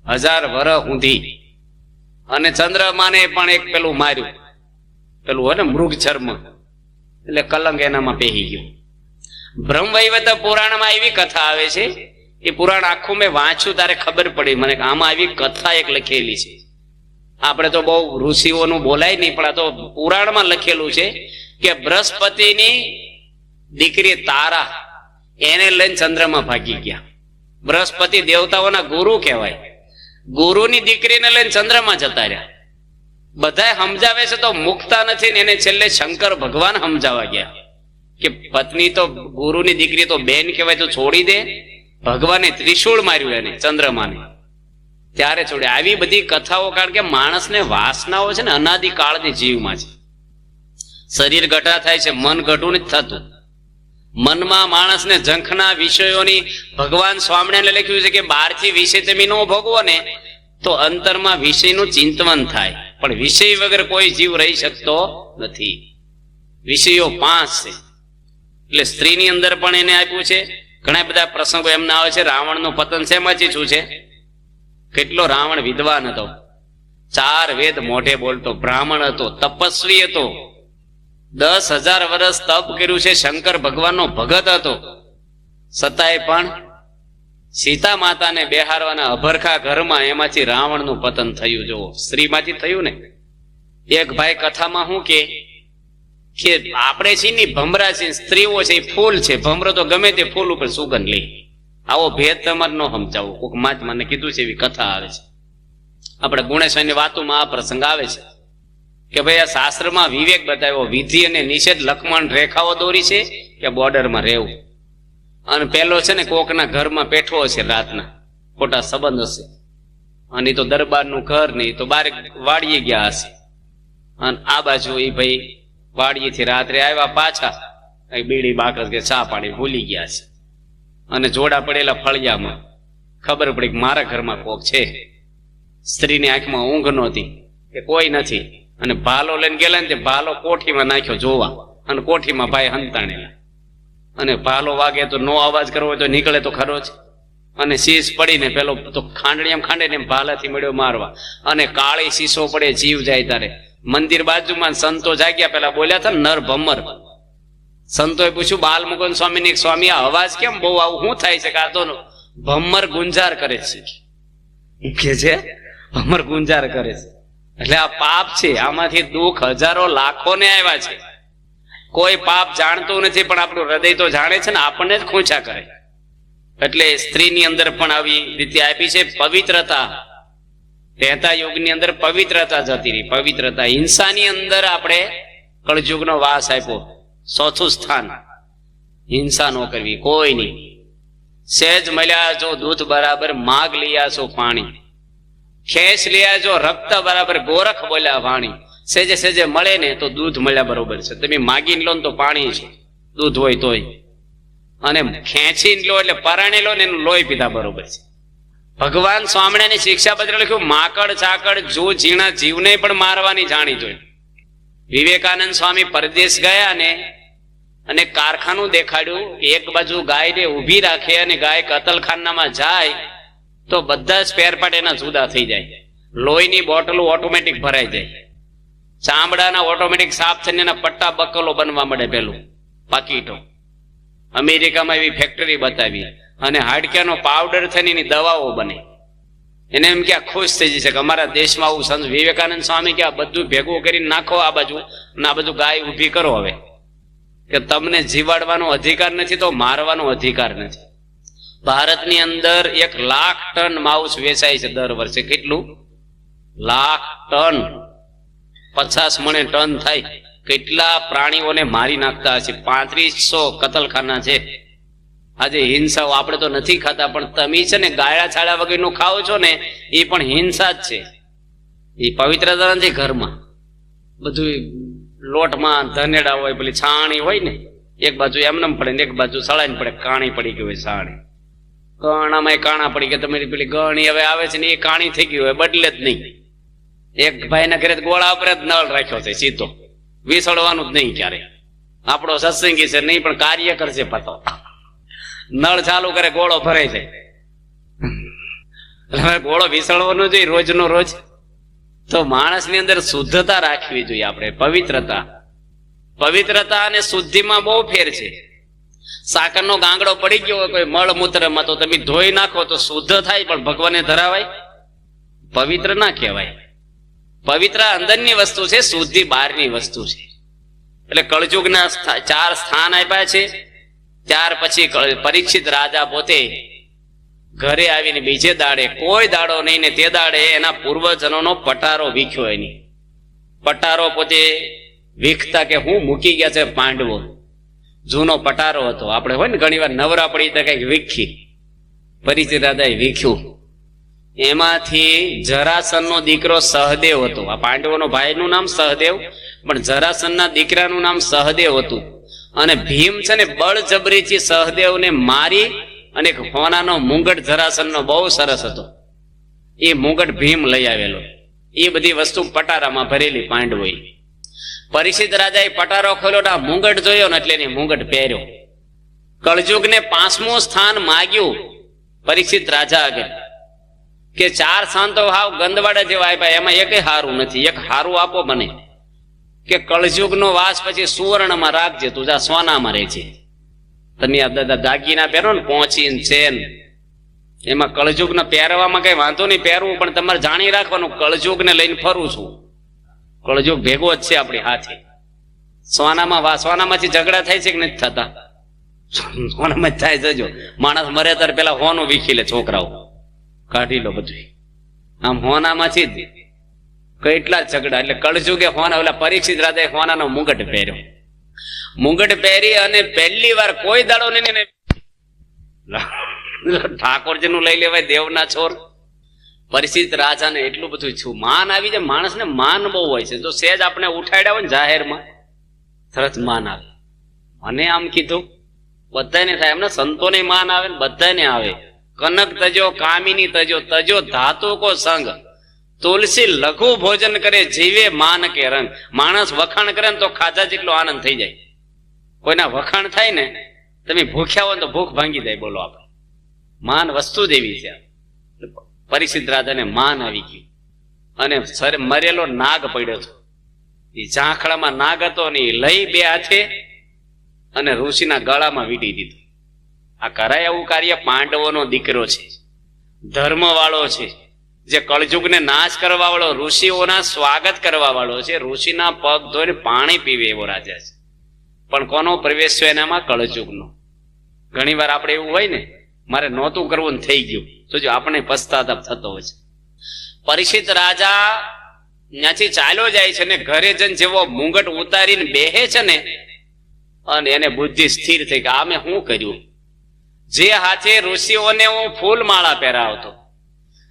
1000 વર્ષ ઊંધી. અને ચંદ્રમાને પણ એક પેલું માર્યું, પેલું હોય ને મૃગ ચર્મ, એટલે કલંક એનામાં પહેરી ગયું. બ્રહ્મવૈવર્ત પુરાણમાં એવી કથા આવે છે, એ પુરાણ આખું મેં વાંચ્યું ત્યારે ખબર પડી મને કે આમાં આવી કથા એક લખેલી છે. આપણે તો બહુ ઋષિઓનું બોલાય નહીં, પણ આ તો પુરાણમાં લખેલું છે કે બૃહસ્પતિની દીકરી તારા એને લઈને ચંદ્રમાં ભાગી ગયા. બૃહસ્પતિ દેવતાઓના ગુરુ કહેવાય, ગુરુની દીકરીને લઈને ચંદ્રમાં જતા રહ્યા. બધા સમજાવે છે તો મુકતા નથી ને એને છેલ્લે શંકર ભગવાન સમજાવવા ગયા કે પત્ની તો ગુરુની દીકરી તો બેન કહેવાય, તો છોડી દે. ભગવાને ત્રિશૂળ માર્યું એને ચંદ્રમાને, ત્યારે છોડે. આવી બધી કથાઓ, કારણ કે માણસને વાસનાઓ છે ને અનાદિકાળની જીવમાં છે. શરીર ઘટા થાય છે, મન ઘટું નથી થતું. મનમાં માણસને ઝંખના વિષયોની, ભગવાન સ્વામિનારાયણે લખ્યું છે કે બહારથી વિષય તમે નો ભોગવો ને તો અંતરમાં વિષયનું ચિંતવન થાય, પણ વિષય વગર કોઈ જીવ રહી શકતો નથી. વિષયો 5 છે. એટલે સ્ત્રીની અંદર પણ એને આપ્યું છે. ઘણા બધા પ્રસંગો એમના આવે છે. રાવણનું પતન શેમાંથી શું છે? કેટલો રાવણ વિદ્વાન હતો, 4 વેદ મોઢે બોલતો, બ્રાહ્મણ હતો, તપસ્વી હતો, 10,000 વર્ષ તપ કર્યું છે, શંકર ભગવાનનો ભગત હતો, છતાંય પણ સીતા માતાને બેહારવાના અભરખા ઘરમાં એમાંથી રાવણનું પતન થયું. જુઓ, સ્ત્રીમાંથી થયું ને. એક ભાઈ કથામાં શું કે આપણે છીએ ને ભમરા છે, સ્ત્રીઓ છે એ ફૂલ છે, ભમરો તો ગમે તે ફૂલ ઉપર સુગંધ લે. આવો ભેદ તમારે ન સમજાવો. કોઈક મહાત્માને કીધું છે, એવી કથા આવે છે. આપણે ગુણેશ્વરની વાતોમાં આ પ્રસંગ આવે છે કે ભાઈ આ શાસ્ત્રમાં વિવેક બતાવ્યો, વિધિ અને નિષેધ લક્ષ્મણ રેખાઓ દોરી છે કે બોર્ડરમાં રહેવું. અને પેલો છે ને કોકના ઘરમાં પેઠો હશે, રાતના ખોટા સંબંધ હશે, અને તો દરબારનું ઘર નહીં તો બારે વાડીએ ગયા હશે, અને આ બાજુ એ ભાઈ વાડીએથી રાત્રે આવ્યા પાછા, બીડી બાકસ કે ચા પાણી ભૂલી ગયા છે, અને જોડા પડેલા ફળિયામાં ખબર પડી કે મારા ઘરમાં કોક છે. સ્ત્રીની આંખમાં ઊંઘ નહોતી કે કોઈ નથી, અને ભાલો લઈને ગયેલા ને તે ભાલો કોઠીમાં નાખ્યો જોવા, અને કોઠીમાં ભાઈ હંતાણેલા. અને ભાલો વાગે તો નો અવાજ કરવો હોય તો નીકળે તો ખરો જ, અને શીશ પડીને પેલો તો ખાંડણીયામ ખાંડે ને ભાલાથી મળ્યો મારવા, અને કાળી શીશો પડે જીવ જાય. તારે મંદિર બાજુમાં સંતો જાગ્યા, પેલા બોલ્યા હતા નર ભમર. સંતોએ પૂછ્યું બાલમુકુંદ સ્વામીને, સ્વામી આ અવાજ કેમ બહુ આવું શું થાય છે? કે આ તો ભમર ગુંજાર કરે છે, કે છે ભમર ગુંજાર કરે છે. એટલે આ પાપ છે, આમાંથી દુઃખ હજારો લાખોને આવ્યા છે. કોઈ પાપ જાણતું નથી, પણ આપણું હૃદય તો જાણે છે ને, આપણને જ ખૂંચા કરે. એટલે સ્ત્રીની અંદર પણ આવી રીતે આપી છે પવિત્રતા. 33 યુગની અંદર પવિત્રતા જતી રહી. પવિત્રતા, હિંસાની અંદર આપણે કળયુગનો વાસ આપ્યો. 4થું સ્થાન, હિંસા ન કરવી કોઈ નહીં. સહેજ મળ્યા જો દૂધ બરાબર, માગ लिया છો પાણી, ખેસ लिया જો રક્ત બરાબર, ગોરખ બોલ્યા વાણી. સેજે સેજે મળે ને તો દૂધ મળ્યા બરોબર છે. તમે માગીને લો ને તો પાણી છે, દૂધ હોય તોય, અને ખેંચીને લો એટલે પરાણે લો ને એનું લોહી પીધા બરોબર છે. ભગવાન સ્વામિનારાયણની શિક્ષા પત્ર લખ્યું માકડ ચાકડ જો ઝીણા જીવને પણ મારવાની જાણી જોઈ. વિવેકાનંદ સ્વામી પરદેશ ગયા ને, અને કારખાનું દેખાડ્યું કે એક બાજુ ગાયને ઊભી રાખે અને ગાય કતલખાનામાં જાય તો બધા સ્પેર પાર્ટ એના જુદા થઈ જાય, લોહીની બોટલો ઓટોમેટિક ભરાઈ જાય. ચામડાના ઓટોમેટિક સાફ થઈને એના પટ્ટા બકલો બનવા મળે. પેલું પાકીટો અમેરિકામાં એવી ફેક્ટરી બતાવી, અને હાડક્યાનો પાવડર થઈને એની દવાઓ બને. એને એમ કે ખુશ થઈ જશે કે અમારા દેશમાં આવું સંત વિવેકાનંદ સ્વામી કે આ બધું ભેગું કરીને નાખો આ બાજુ, અને આ બધું ગાય ઊભી કરો હવે, કે તમને જીવાડવાનો અધિકાર નથી તો મારવાનો અધિકાર નથી. ભારતની અંદર 1 લાખ ટન માઉસ વેચાય છે દર વર્ષે. કેટલું? લાખ ટન. 50 મણે ટન થાય. કેટલા પ્રાણીઓને મારી નાખતા હશે. 3500 કતલખાના છે. આજે હિંસાઓ આપણે તો નથી ખાતા, પણ તમે છે ને ગાળા છાળા વગરનું ખાઓ છો ને, એ પણ હિંસા જ છે. એ પવિત્રતા નથી. ઘરમાં બધું લોટમાં ધનેડા હોય, પેલી છાણી હોય ને, એક બાજુ એમને પડે ને એક બાજુ સળાઈને પડે. કાણી પડી ગઈ હોય છાણી, કણામાં કાણા પડી ગયા. તમારી પેલી ગણી હવે આવે છે ને એ કાણી થઈ ગઈ હોય, બદલે જ નહીં. એક ભાઈના ઘરે ગોળા ઉપર જ નળ રાખ્યો છે સીધો, વિસળવાનું જ નહીં ક્યારે. આપણો સત્સંગી છે નહીં, પણ કાર્ય કરશે પતો. નળ ચાલુ કરે, ગોળો ભરાઈ જાય. ગોળો વિસળવાનો જોઈએ રોજનો રોજ. તો માણસની અંદર શુદ્ધતા રાખવી જોઈએ આપણે, પવિત્રતા અને શુદ્ધિમાં બહુ ફેર છે. સાકરનો ગાંગડો પડી ગયો હોય કોઈ મળમૂત્રમાં, તો તમે ધોઈ નાખો તો શુદ્ધ થાય, પણ ભગવાનને ધરાવાય? પવિત્ર ના કહેવાય. પવિત્ર અંદરની વસ્તુ છે, શુદ્ધિ બહારની વસ્તુ છે. એટલે કળજુગના 4 સ્થાન આપ્યા છે. ત્યાર પછી પરીક્ષિત રાજા પોતે ઘરે આવીને બીજે દાડે, કોઈ દાડો નહીં ને તે દાડે એના પૂર્વજનોનો પટારો વીખ્યો. એની પટારો પોતે વીખતા કે હું મૂકી ગયા છે પાંડવો. જૂનો પટારો હતો. આપણે હોય ને ઘણી વાર નવરા પડી તો કઈક વીખી. પરીક્ષિત રાજાએ વીખ્યું. એમાંથી જરાસનનો દીકરો સહદેવ હતો. આ પાંડવોનો ભાઈનું નામ સહદેવ, પણ જરાસનના દીકરાનું નામ સહદેવ હતું. અને ભીમ છે ને બળજબરીથી સહદેવને મારી, અને એક હોનાનો મુંગટ જરાસનનો બહુ સરસ હતો, એ મુંગટ ભીમ લઈ આવેલો. એ બધી વસ્તુ પટારામાં ભરેલી પાંડવોએ. પરીક્ષિત રાજાએ પટારો ખોલ્યો, મુંગટ જોયો ને એટલે મુંગટ પહેર્યો. કળજુગને 5મું સ્થાન માગ્યું પરીક્ષિત રાજા આગળ, કે 4 સ્થાન તો હાવ ગંદવાડા જેવા આપ્યા, એમાં એકે હારું નથી, એક હારું આપો મને. કે કળજુગનો વાસ પછી સુવર્ણમાં રાખજે, તું જા સોનામાં રહેજે. તમે આ દાગીના પહેરો ને, પહોંચીને ચેન, એમાં કળજુગના પહેરવામાં કઈ વાંધો નહીં, પહેરવું, પણ તમારે જાણી રાખવાનું કળજુગને લઈને ફરું છું. કળજુગ ભેગો જ છે આપણી હાથે. સોનામાંથી ઝઘડા થાય છે કે નથી થતા? સોનામાં જ થાય. જજો, માણસ મરે ત્યારે પેલા હોનું વીખી લે છોકરાઓ, કાઢી લો બધું. આમ હોનામાંથી જ કેટલા ઝઘડા. એટલે કળજુગે હોના, ઓલા પરીક્ષિત રાજાએ હોનાનો મુંગટ પહેર્યો. મુંગટ પહેરી અને પહેલી વાર કોઈ દાડો નહીં, ઠાકોરજીનું લઈ લેવાય, દેવના છોર. પરીક્ષિત રાજાને એટલું બધું છું માન આવી જાય. માણસને માન બહુ હોય છે. જો સેજ આપણે ઉઠાડ્યા હોય ને જાહેરમાં, તરત માન આવે. મને આમ કીધું, બધાને થાય. એમને સંતોને માન આવે ને બધાને આવે. કનક તજો કામિની તજો, તજો ધાતુ કો સંગ, તુલસી લઘુ ભોજન કરે જીવે માન કે રંગ. માણસ વખાણ કરે ને તો ખાધા જેટલો આનંદ થઈ જાય. કોઈના વખાણ થાય ને, તમે ભૂખ્યા હોય તો ભૂખ ભાંગી જાય. બોલો, આપણે માન વસ્તુ જ એવી છે. પરીક્ષિત રાજાને માન આવી ગયું, અને મરેલો નાગ પડ્યો હતો. એ ઝાંખડામાં નાગ હતો ને, એ લઈ 2 હાથે અને ઋષિના ગળામાં વીટી દીધું. આ કરાય એવું કાર્ય? પાંડવોનો દીકરો છે, ધર્મ વાળો છે, જે કળજુગને નાશ કરવા વાળો, ઋષિઓના સ્વાગત કરવા વાળો છે, ઋષિના પગ ધોઈને પાણી પીવે એવો રાજા છે. પણ કોનો પ્રવેશ છે એનામાં? કળજુગનો. ઘણી વાર આપણે એવું હોય ને, મારે નહોતું કરવું ને થઈ ગયું, તો જો આપણે પશ્ચાતાપ થતો હોય છે. પરીક્ષિત રાજા ત્યાંથી ચાલ્યો જાય છે ને, ઘરે જઈને જેવો મુંગટ ઉતારીને બેહે છે ને, અને એને બુદ્ધિ સ્થિર થઈ કે આ મેં શું કર્યું. જે હાથે ઋષિઓને હું ફૂલ માળા પહેરાવતો,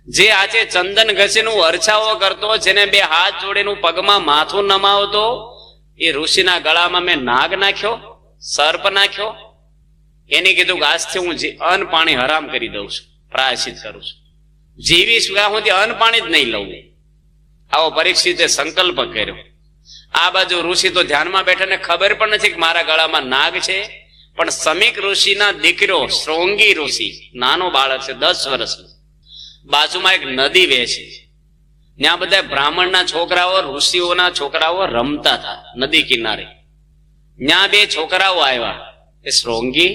જે હાથે ચંદન ઘસીને હું અરછાઓ કરતો, જેને 2 હાથ જોડીને પગમાં માથું નમાવતો, એ ઋષિના ગળામાં મેં નાગ નાખ્યો, સર્પ નાખ્યો. એને કીધું કે આજથી હું અન્ન પાણી હરામ કરી દઉં છું, પ્રાયશ્ચિત કરું છું. જીવીશ ત્યાં સુધી અન્ન પાણી જ નહીં લઉં. આવો પરીક્ષિતે સંકલ્પ કર્યો. આ બાજુ ઋષિ તો ધ્યાનમાં બેઠા ને ખબર પણ નથી કે મારા ગળામાં નાગ છે. પણ સમીક ઋષિના દીકરો શ્રોંગી ઋષિ, નાનો બાળક છે, 10 વર્ષનો, બાજુમાં એક નદી વહે છે. ત્યાં બધા બ્રાહ્મણના છોકરાઓ ઋષિઓના છોકરાઓ રમતા હતા નદી કિનારે. ત્યાં બે છોકરાઓ આવ્યા, એ શ્રોંગી,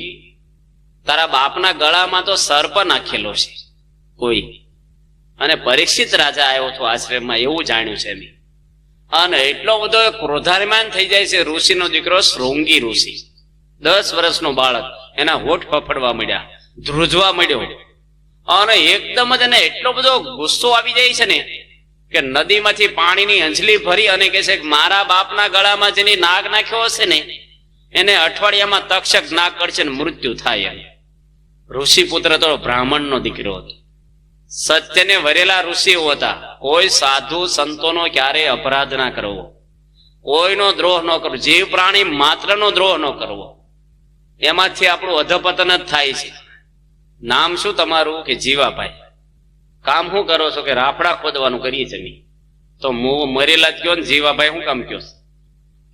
તારા બાપના ગળામાં તો સર્પ નાખેલો છે કોઈ. અને પરીક્ષિત રાજા આવ્યો હતો આશ્રમમાં, એવું જાણ્યું છે મેં. અને એટલો બધો ક્રોધાયમાન થઈ જાય છે ઋષિનો દીકરો શ્રોંગી ઋષિ, 10 વર્ષનો બાળક, એના હોઠ ફફડવા મળ્યા, ધ્રુજવા મળ્યો. અને એકદમ જ એને એટલો બધો ગુસ્સો આવી જાય છે ને કે નદીમાંથી પાણીની અંજલી ભરી અને કહે છે કે મારા બાપના ગળામાં જેની નાગ નાખ્યો હશે ને એને અઠવાડિયામાં તક્ષક નાગ કરશે ને મૃત્યુ થાય. ઋષિ પુત્ર તો બ્રાહ્મણનો દીકરો હતો, સત્યને વરેલા ઋષિઓ હતા. કોઈ સાધુ સંતોનો ક્યારેય અપરાધ ના કરવો, કોઈનો દ્રોહ ન કરવો, જીવ પ્રાણી માત્રનો દ્રોહ ન કરવો. એમાંથી આપણું અધપતન જ થાય છે. નામ શું તમારું? કે જીવાભાઈ. કામ શું કરો છો? કે રાફડા ખોદવાનું કરીએ છીએ. તો મરેલા જ કયો ને જીવાભાઈ શું કામ કયો?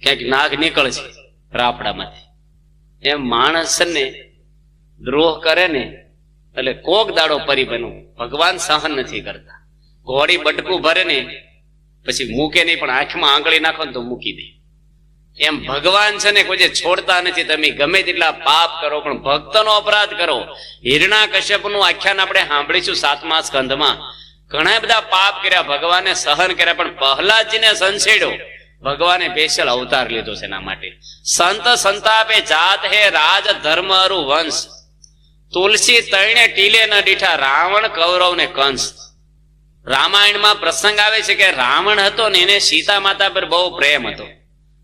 ક્યાંક નાગ નીકળશે રાફડામાંથી. એમ માણસ ને દ્રોહ કરે ને એટલે કોક દાડો પરી બનવું. ભગવાન સહન નથી કરતા. ઘોડી બટકું ભરે ને પછી મૂકે નહીં, પણ આંખમાં આંગળી નાખો ને તો મૂકી દે. એમ ભગવાન છે ને કોઈ છોડતા નથી. તમે ગમે તેટલા પાપ કરો પણ ભક્તનો અપરાધ કરો. હિરણ્યકશ્યપનું આખ્યાન આપણે સાંભળીશું 7મા સ્કંધમાં. ઘણા બધા પાપ કર્યા, ભગવાને સહન કર્યા, પણ પ્રહલાદજીને સંછેડ્યો. ભગવાને સ્પેશિયલ અવતાર લીધો છે એના માટે. સંત સંતાપે જાત હે રાજ ધર્મ અરુ વંશ, તુલસી તૈણે ટીલે ન દીઠા રાવણ કૌરવ ને કંસ. રામાયણમાં પ્રસંગ આવે છે કે રાવણ હતો ને એને સીતા માતા પર બહુ પ્રેમ હતો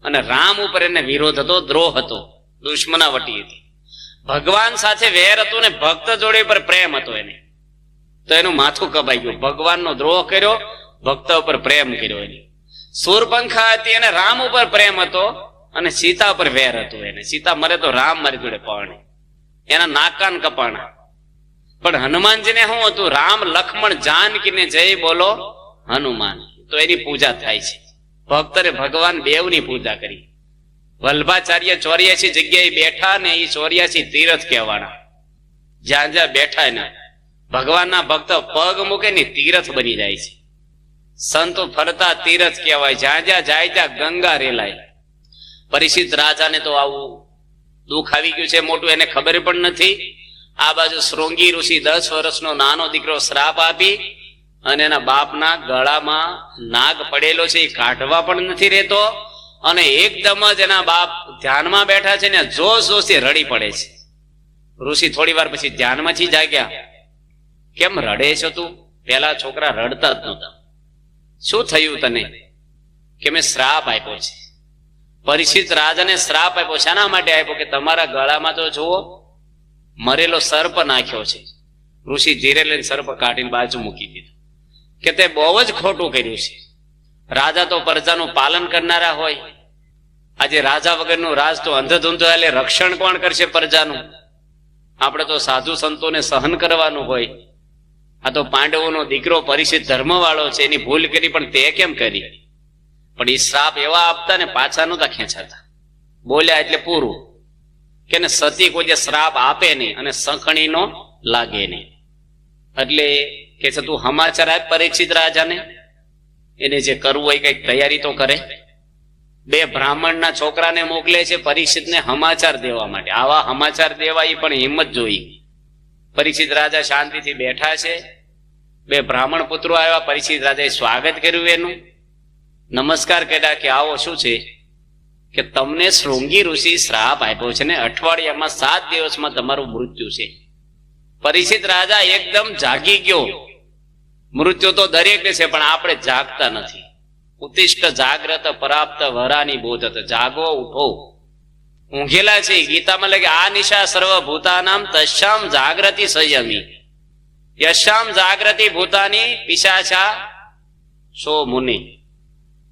અને રામ ઉપર એને વિરોધ હતો, દ્રોહ હતો, દુશ્મનાવટી હતી. ભગવાન સાથે વેર હતું ને ભક્ત જોડે પર પ્રેમ હતો એને, તો એનું માથું કપાઈ ગયું. ભગવાનનો દ્રોહ કર્યો, ભક્ત ઉપર પ્રેમ કર્યો. એને સુરપંખા હતી, એને રામ ઉપર પ્રેમ હતો અને સીતા ઉપર વેર હતું એને. સીતા મરે તો રામ મારી જોડે પરણે, એના નાકાન કપાણા. પણ હનુમાનજીને શું હતું? રામ લક્ષ્મણ જાનકીને જય બોલો હનુમાન. તો એની પૂજા થાય છે. ભક્તરે ભગવાન બેવની પૂજા કરી. વલ્ભાચાર્ય 84 જગ્યાએ બેઠા ને એ 84 તીર્થ કહેવાના. જ્યાં જ્યાં બેઠા ને ભગવાનના ભક્ત પગ મૂકે ને તીર્થ બની જાય છે. સંતો ફરતા તીર્થ કહેવાય. જ્યાં જ્યાં જાય ત્યાં ગંગા રેલાય. પરીક્ષિત રાજાને તો આવું દુઃખ આવી ગયું છે મોટું, એને ખબર પણ નથી. આ બાજુ શ્રોંગી ઋષિ 10 વર્ષનો નાનો દીકરો શ્રાપ આપી અને એના બાપના ગળામાં નાગ પડેલો છે, એ કાઢવા પણ નથી રહેતો. અને એકદમ જ એના બાપ ધ્યાનમાં બેઠા છે ને જોશ જોશથી રડી પડે છે. ઋષિ થોડી વાર પછી ધ્યાનમાંથી જાગ્યા. કેમ રડે છો તું? પેલા છોકરા રડતા જ નહોતા. શું થયું તને? કે મેં શ્રાપ આપ્યો છે. પરીક્ષિત રાજાને શ્રાપ આપ્યો. શાના માટે આપ્યો? કે તમારા ગળામાં તો જુઓ મરેલો સર્પ નાખ્યો છે. ઋષિ ધીરે લઈને સર્પ કાઢીને બાજુ મૂકી દીધો. કે તે બહુ જ ખોટું કર્યું છે. રાજા તો પ્રજાનું પાલન કરનારા હોય. આજે રાજા વગરનું રાજ તો અંધધૂંધ એટલે રક્ષણ કોણ કરશે પ્રજાનું? આપણે તો સાધુ સંતોને સહન કરવાનું હોય. આ તો પાંડવોનો દીકરો પરીક્ષિત ધર્મ વાળો છે, એની ભૂલ કરી પણ તે કેમ કરી? પણ એ શ્રાપ એવા આપતા ને પાછા નહોતા ખેંચાતા. બોલ્યા એટલે પૂરું. કે ને સતી કોઈ શ્રાપ આપે નહીં અને સખણીનો લાગે નહીં. એટલે કે છે તું સમાચાર આપ પરીક્ષિત રાજાને, એને જે કરવું હોય કઈક તૈયારી તો કરે. 2 બ્રાહ્મણના છોકરાને મોકલે છે પરીક્ષિતને સમાચાર દેવા માટે. આવા સમાચાર દેવા એ પણ હિંમત જોઈ. પરીક્ષિત રાજા શાંતિથી બેઠા છે. 2 બ્રાહ્મણ પુત્રો આવ્યા. પરીક્ષિત રાજાએ સ્વાગત કર્યું, એનું નમસ્કાર કર્યા કે આવો શું છે? કે તમને શૃંગી ઋષિ શ્રાપ આપ્યો છે ને અઠવાડિયામાં 7 દિવસમાં તમારું મૃત્યુ છે. પરીક્ષિત રાજા એકદમ જાગી ગયો. મૃત્યુ તો દરેકને છે પણ આપણે જાગતા નથી. ઉત્તિષ્ઠ જાગ્રત પરાપ્ત વરાની બોધત. જાગો, ઉઠો. ઊંઘેલા છે. ગીતામાં લખે આ નિશા સર્વભૂતાનામ તસ્યામ જાગ્રતિ સંયમી યશામ જાગ્રતિ ભૂતાની પિશાચા સો મુનિ.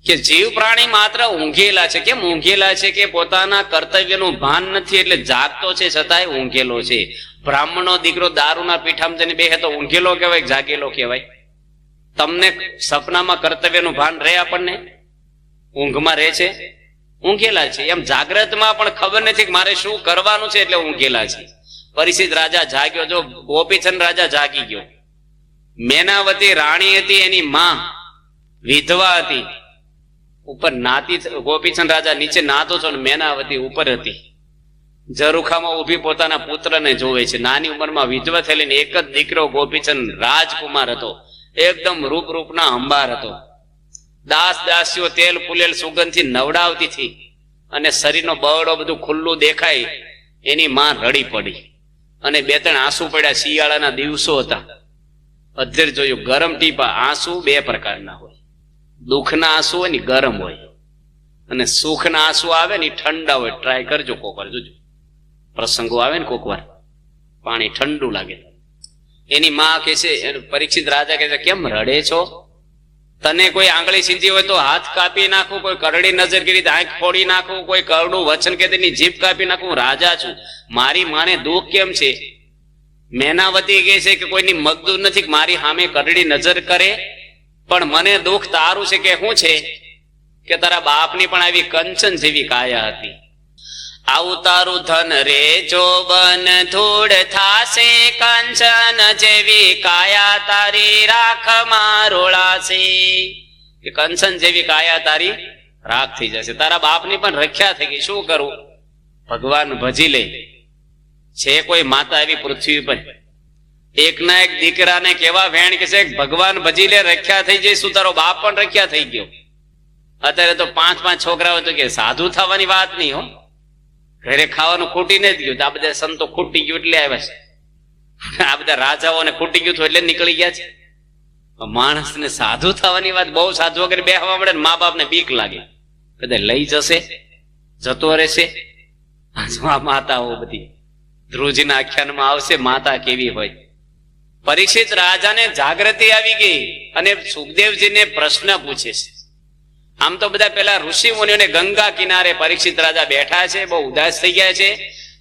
કે જીવ પ્રાણી માત્ર ઊંઘેલા છે. કેમ ઊંઘેલા છે? કે પોતાના કર્તવ્યનું ભાન નથી એટલે જાગતો છે છતાંય ઊંઘેલો છે. બ્રાહ્મણનો દીકરો દારૂના પીઠામાં જઈને બેહે તો ઊંઘેલો કહેવાય, જાગેલો કહેવાય? તમને સપનામાં કર્તવ્યનું ભાન રહે? આપણને ઊંઘમાં રહે છે? ઊંઘેલા છે. એમ જાગ્રતમાં પણ ખબર નથી કે મારે શું કરવાનું છે એટલે ઊંઘેલા છે. પરીક્ષિત રાજા જાગ્યો. જો ગોપીચંદ રાજા જાગી ગયો. મેનાવતી રાણી હતી, એની માં વિધવા હતી, ઉપર નાતી, ગોપીચંદ રાજા નીચે નાતો છો ને મેનાવતી ઉપર હતી. ઝરૂખામાં ઊભી પોતાના પુત્રને જોવે છે. નાની ઉંમરમાં વિધવા થયેલી એક જ દીકરો ગોપીચંદ રાજકુમાર હતો, એકદમ રૂપના અંબાર હતો. દાસીઓ તેલ ફૂલેલ સુગંધથી નવડાવતી હતી અને શરીરનો બરડો બધું ખુલ્લું દેખાય. એની માં રડી પડી અને 2-3 આંસુ પડ્યા. શિયાળાના દિવસો હતા. અધ્ધર જોયું, ગરમ ટીપા. આંસુ 2 પ્રકારના હોય, દુઃખના આંસુ હોય ને ગરમ હોય, અને સુખના આંસુ આવે ને ઠંડા હોય. ટ્રાય કરજો કોક વાર, જોજો પ્રસંગો આવે ને કોક વાર પાણી ઠંડુ લાગે. એની માં કે છે, પરીક્ષિત રાજા કે છે, કેમ રડે છો? તને કોઈ આંગળી સીંધી હોય તો હાથ કાપી નાખું, કોઈ કરડી નજર કરી આંખ ફોડી નાખું, કોઈ કરડું વચન કે તેની જીભ કાપી નાખું. હું રાજા છું, મારી માને દુઃખ કેમ છે? મેનાવતી કહે છે કે કોઈની મગદૂર નથી મારી સામે કરડી નજર કરે, પણ મને દુઃખ તારું છે. કે શું છે? કે તારા બાપની પણ આવી કંચન જેવી કાયા હતી. આવું તારું ધન રે જોબન ધૂળ થાશે, કંચન જેવી કાયા તારી રાખ મારોળાશે. કે કંચન જેવી કાયા તારી રાખ થઈ જશે. તારા બાપની પણ રખ્યા થઈ ગઈ. શું કરું? ભગવાન ભજી લે. છે કોઈ માતા એવી પૃથ્વી પર? એકના એક દીકરાને કેવા વેણ કે છે, ભગવાન ભજી લે, રખ્યા થઈ જાય. શું તારો બાપ પણ રખ્યા થઈ ગયો? અત્યારે તો 5-5 છોકરાઓ તો કે સાધુ થવાની વાત નહીં હો. ઘરે ખાવાનું ખૂટીને જ ગયું. આ બધા સંતો ખૂટી ગયું એટલે આવ્યા છે. આ બધા રાજાઓને ખૂટી ગયું એટલે નીકળી ગયા છે. માણસને સાધુ થવાની વાત, બહુ સાધુ વગર બેહવા મળે ને મા બાપને બીક લાગે, કદાચ લઈ જશે, જતો રહેશે. આ માતાઓ બધી ધ્રુવજીના આખ્યાનમાં આવશે માતા કેવી હોય. પરીક્ષિત રાજાને જાગૃતિ આવી ગઈ અને સુખદેવજીને પ્રશ્ન પૂછે છે. આમ તો બધા પેલા ઋષિ મુનિઓને ગંગા કિનારે પરીક્ષિત રાજા બેઠા છે, બહુ ઉદાસ થઈ ગયા છે.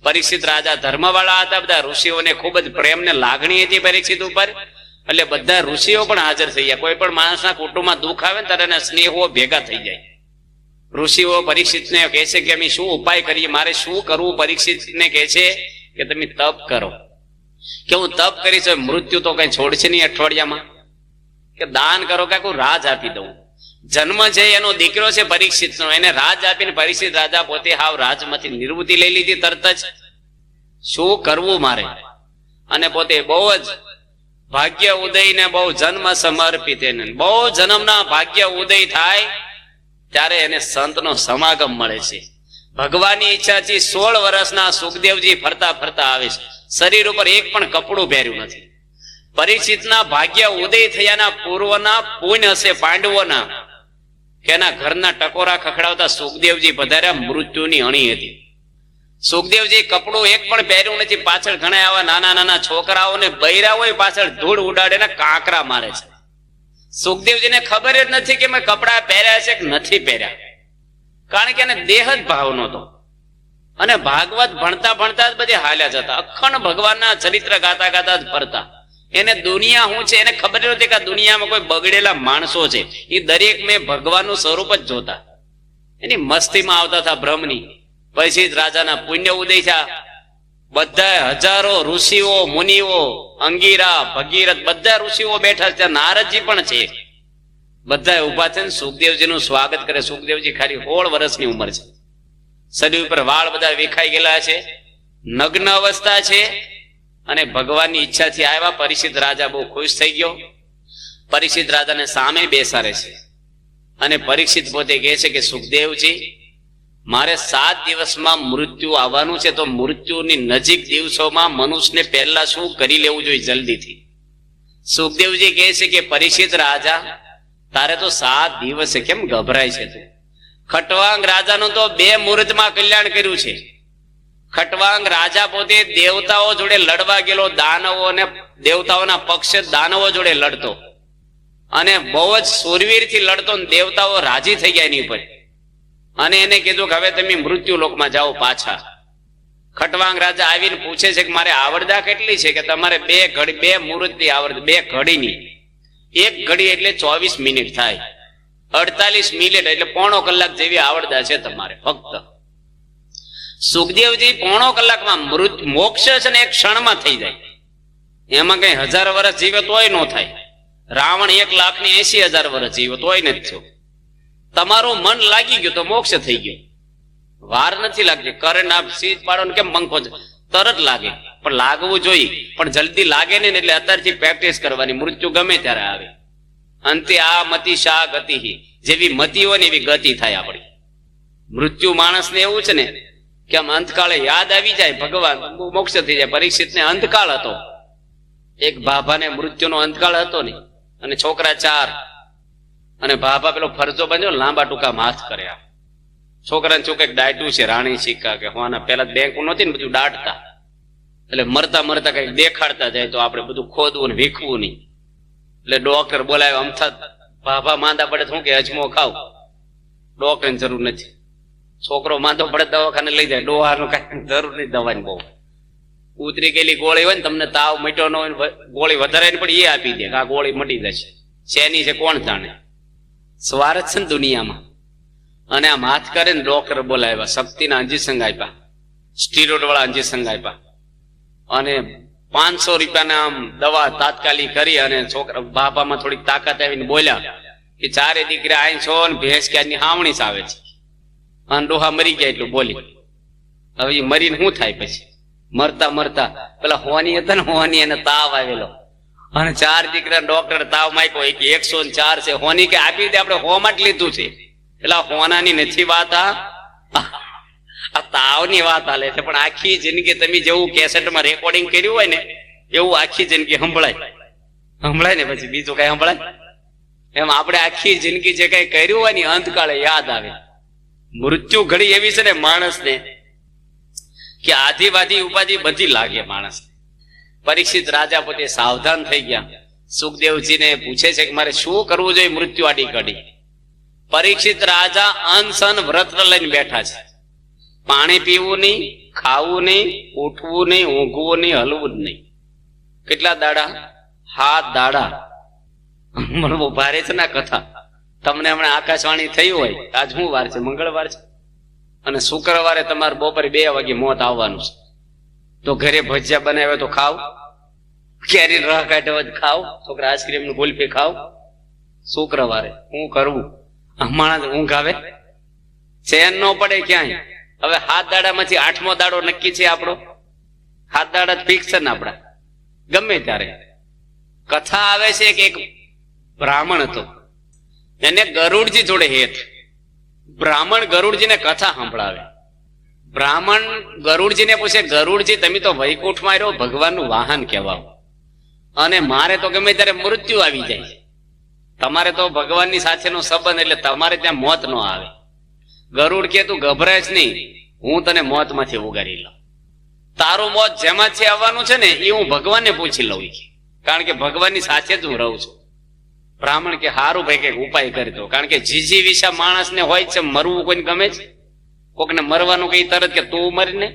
પરીક્ષિત રાજા ધર્મવાળા હતા. બધા ઋષિઓને ખૂબ જ પ્રેમ ને લાગણી હતી પરીક્ષિત ઉપર, એટલે બધા ઋષિઓ પણ હાજર થઈ ગયા. કોઈ પણ માણસના કુટુંબમાં દુઃખ આવે ને ત્યારે સ્નેહો ભેગા થઈ જાય. ઋષિઓ પરીક્ષિતને કહે છે કે અમે શું ઉપાય કરીએ, મારે શું કરવું? પરીક્ષિતને કહે છે કે તમે તપ કરો. કે હું તપ કરીશ, મૃત્યુ તો કઈ છોડશે નહીં અઠવાડિયામાં. કે દાન કરો, કે હું રાજ આપી દઉં. જન્મ છે એનો દીકરો છે પરીક્ષિતનો, એને રાજ આપીને પરીક્ષિત રાજા પોતે હાવ રાજમાંથી નિવૃત્તિ લઈ લીધી તરત જ. શું કરવું મારે? અને પોતે બહુ જ ભાગ્ય ઉદય ને બહુ જન્મ સમર્પિત, એને બહુ જન્મના ભાગ્ય ઉદય થાય ત્યારે એને સંતનો સમાગમ મળે છે. ભગવાનની ઈચ્છાથી 16 વર્ષના સુખદેવજી ફરતા ફરતા આવે છે. શરીર ઉપર એક પણ કપડું પહેર્યું નથી. પરીક્ષિતના ભાગ્ય ઉદય થયાના પૂર્વના પુણ્ય હશે પાંડવોના, કે એના ઘરના ટકોરા ખખડાવતા સુખદેવજી પધાર્યા. મૃત્યુની અણી હતી. સુખદેવજી કપડું એક પણ પહેર્યું નથી. પાછળ ઘણા આવા નાના નાના છોકરાઓને બૈરા હોય પાછળ ધૂળ ઉડાડે ને કાંકરા મારે છે. સુખદેવજીને ખબર જ નથી કે મેં કપડા પહેર્યા છે કે નથી પહેર્યા, કારણ કે એને દેહ જ ભાવ નહોતો. અને ભાગવત ભણતા ભણતા જ બધી હાલ્યા જતા, અખંડ ભગવાનના ચરિત્ર ગાતા ગાતા જ ફરતા. એને દુનિયા શું છે એને ખબર નથી કે દુનિયામાં કોઈ બગડેલા માણસો છે. એ દરેક મેં ભગવાનનું સ્વરૂપ જ જોતા. એની મસ્તીમાં આવતા હતા બ્રહ્મની. પછી રાજાના પુણ્ય ઉદય થયા. બધા હજારો ઋષિઓ મુનિઓ, અંગીરા ભગીરથ બધા ઋષિઓ બેઠા છે. નારદજી પણ છે. બધા ઉભા થઈને સુખદેવજીનું સ્વાગત કરે. સુખદેવજી ખાલી 16 વર્ષની ઉંમર છે. શરીર ઉપર વાળ બધા વિખાઈ ગયેલા છે, નગ્ન અવસ્થા છે. અને ભગવાનની ઈચ્છાથી આવ્યા. પરીક્ષિત રાજા બહુ ખુશ થઈ ગયો. પરીક્ષિત રાજાને સામે બેસાડે છે અને પરીક્ષિત પોતે કહે છે કે સુખદેવજી, મારે 7 દિવસમાં મૃત્યુ આવવાનું છે, તો મૃત્યુની નજીક દિવસોમાં મનુષ્યને પહેલા શું કરી લેવું જોઈએ જલ્દીથી? સુખદેવજી કહે છે કે પરીક્ષિત રાજા, તારે તો 7 દિવસે કેમ ગભરાય છે તું? ખટવાંગ રાજાનું તો 2 મુહૂર્તમાં કલ્યાણ કર્યું છે. ખટવાંગ રાજા પોતે દેવતાઓ જોડે લડવા ગયેલો. દાનવો અને દેવતાઓના પક્ષે દાનવો જોડે લડતો અને બહુ જ સુરવીરથી લડતો. દેવતાઓ રાજી થઈ ગયા એની ઉપર અને એને કીધું કે હવે તમે મૃત્યુ લોકમાં જાઓ પાછા. ખટવાંગ રાજા આવીને પૂછે છે કે મારે આવડતા કેટલી છે? કે તમારે 2 મુહૂર્તની આવડત, 2 ઘડીની. 1 ઘડી એટલે 24 મિનિટ થાય, 48 મિનિટ એટલે 1.25 કલાક જેવી આવડતા છે તમારે ફક્ત. સુખદેવજી 1.25 કલાકમાં મોક્ષ છે ને એક ક્ષણમાં થઈ જાય. એમાં કઈ 1000 વર્ષ જીવે તોય ન થાય. રાવણ 1,80,000 વર્ષ જીવ્યો તોય નથી થયો. તમારું મન લાગી ગયું તો મોક્ષ થઈ ગયો. વાર નથી લાગતી. કરંટ આપ સીધ પાડો ને કેમ પંખો તરત લાગે, પણ લાગવું જોઈએ. પણ જલ્દી લાગે નહીં એટલે અત્યારથી પ્રેક્ટિસ કરવાની. મૃત્યુ ગમે ત્યારે આવે. અંતે આ મતિ શા ગતિ, જેવી મતિ હોય ને એવી ગતિ થાય આપણી. મૃત્યુ માણસને એવું છે ને કે આમ અંતકાળે યાદ આવી જાય ભગવાન, મોક્ષ થઈ જાય. પરીક્ષિતને અંતકાળ હતો, એક ભાભાને મૃત્યુનો અંતકાળ હતો ને, અને છોકરા 4, અને ભાભા પેલો ફરજો બન્યો લાંબા ટૂંકા હાથ કર્યા. છોકરાને શું કઈક દાટ્યું છે રાણી સિક્કા કે હોના, પેલા બેંક નહોતી ને બધું દાટતા, એટલે મરતા મરતા કઈક દેખાડતા જાય તો આપણે બધું ખોદવું ને વીખવું નહીં. એટલે ડોક્ટર બોલાવે. અમથા ભાભા માંદા પડે શું કે અજમો ખાવ, ડોક્ટરની જરૂર નથી. છોકરો માંદો પડે દવાખાને લઈ જાય, ડોહાનું કઈ જરૂર નહીં દવાની. બહુ ઉતરી ગયેલી ગોળી હોય ને, તમને તાવ મટ્યો ન હોય, ગોળી વધારે પણ એ આપી દે કે આ ગોળી મટી જશે. શેની છે કોણ જાણે. સ્વાર્થ છે ને દુનિયામાં. અને આમ હાથ કરે ને ડોક્ટર બોલાવ્યા, શક્તિના ઇન્જેક્શન આપ્યા, સ્ટીરોઇડ વાળા ઇન્જેક્શન આપ્યા, અને 500 રૂપિયાના આમ દવા તાત્કાલિક કરી. અને છોકરા બાપામાં થોડીક તાકાત આવીને બોલ્યા કે 4 દીકરા આઈ છો ને ભેંસ ક્યાંની હાવણી જ આવે છે. અને ડોહા મરી ગયા એટલું બોલી. હવે એ મરીને શું થાય પછી? મરતા મરતા પેલા હોની હતા ને, હોની એને તાવ આવેલો, અને 4 દીકરા ડોક્ટર તાવ માગ્યો કે 104 છે. હોની કે આપી દે, આપણે હોમાં જ લીધું છે. એટલે હોનાની નથી વાત, આ તાવની વાત હાલે છે. પણ આખી જિંદગી તમે જેવું કેસેટમાં રેકોર્ડિંગ કર્યું હોય ને એવું આખી જિંદગી સંભળાય ને પછી બીજું કઈ સંભળાય? એમ આપણે આખી જિંદગી જે કઈ કર્યું હોય ને અંતકાળે યાદ આવે. મૃત્યુ ઘડી એવી છે ને માણસને કે આધિવાધી ઉપાધિ બધી લાગે માણસ. પરીક્ષિત રાજા પોતે સાવધાન થઈ ગયા. સુખદેવજીને પૂછે છે કે મારે શું કરવું જોઈએ મૃત્યુ આડી કડી. પરીક્ષિત રાજા અનશન વ્રત લઈને બેઠા છે. પાણી પીવું નહીં, ખાવું નહીં, ઉઠવું નહીં, ઊંઘવું નહીં, હલવું જ નહીં. કેટલા દાડા? 7 દાડા. મને બહુ ભારે છે ના કથા. તમને હમણાં આકાશવાણી થઈ હોય, આજ શું વાર છે? મંગળવાર છે. અને શુક્રવારે તમારે બપોરે 2 વાગે મોત આવવાનું છે. તો ઘરે ભજીયા બનાવ્યા તો ખાવ, કેરી રહ કાઢ્યો ખાવ, છોકરા આઈસ્ક્રીમ નું ગુલ્ફી ખાવ. શુક્રવારે શું કરવું? હમણાં ઊંઘ આવે, ચેન ન પડે ક્યાંય. હવે 7 દાડામાંથી 8મો દાડો નક્કી છે આપણો. 7 દાડા જ ફિક્સ છે ને આપડા. ગમે ત્યારે કથા આવે છે કે એક બ્રાહ્મણ હતો, એને ગરુડજી જોડે હેત. બ્રાહ્મણ ગરુડજીને કથા સંભળાવે. બ્રાહ્મણ ગરુડજીને પૂછે, ગરુડજી તમે તો વૈકુંઠમાં રહ્યો, ભગવાનનું વાહન કહેવાવ, અને મારે તો ગમે ત્યારે મૃત્યુ આવી જાય. તમારે તો ભગવાનની સાથેનો સંબંધ, એટલે તમારે ત્યાં મોત ન આવે. ગરુડ કે તું ગભરાય જ નહીં, હું તને મોત માંથી ઉગારી લઉં. તારું મોત જેમાંથી આવવાનું છે ને એ હું ભગવાનને પૂછી લઉં, કારણ કે ભગવાનની સાથે જ હું રહું છું. બ્રાહ્મણ કે હારું ભાઈ કઈક ઉપાય કરી દો, કારણ કે જીજી વિશા માણસને હોય છે, મરવું કોઈને ગમે છે. કોકને મરવાનું કઈ તરત કે તું મરીને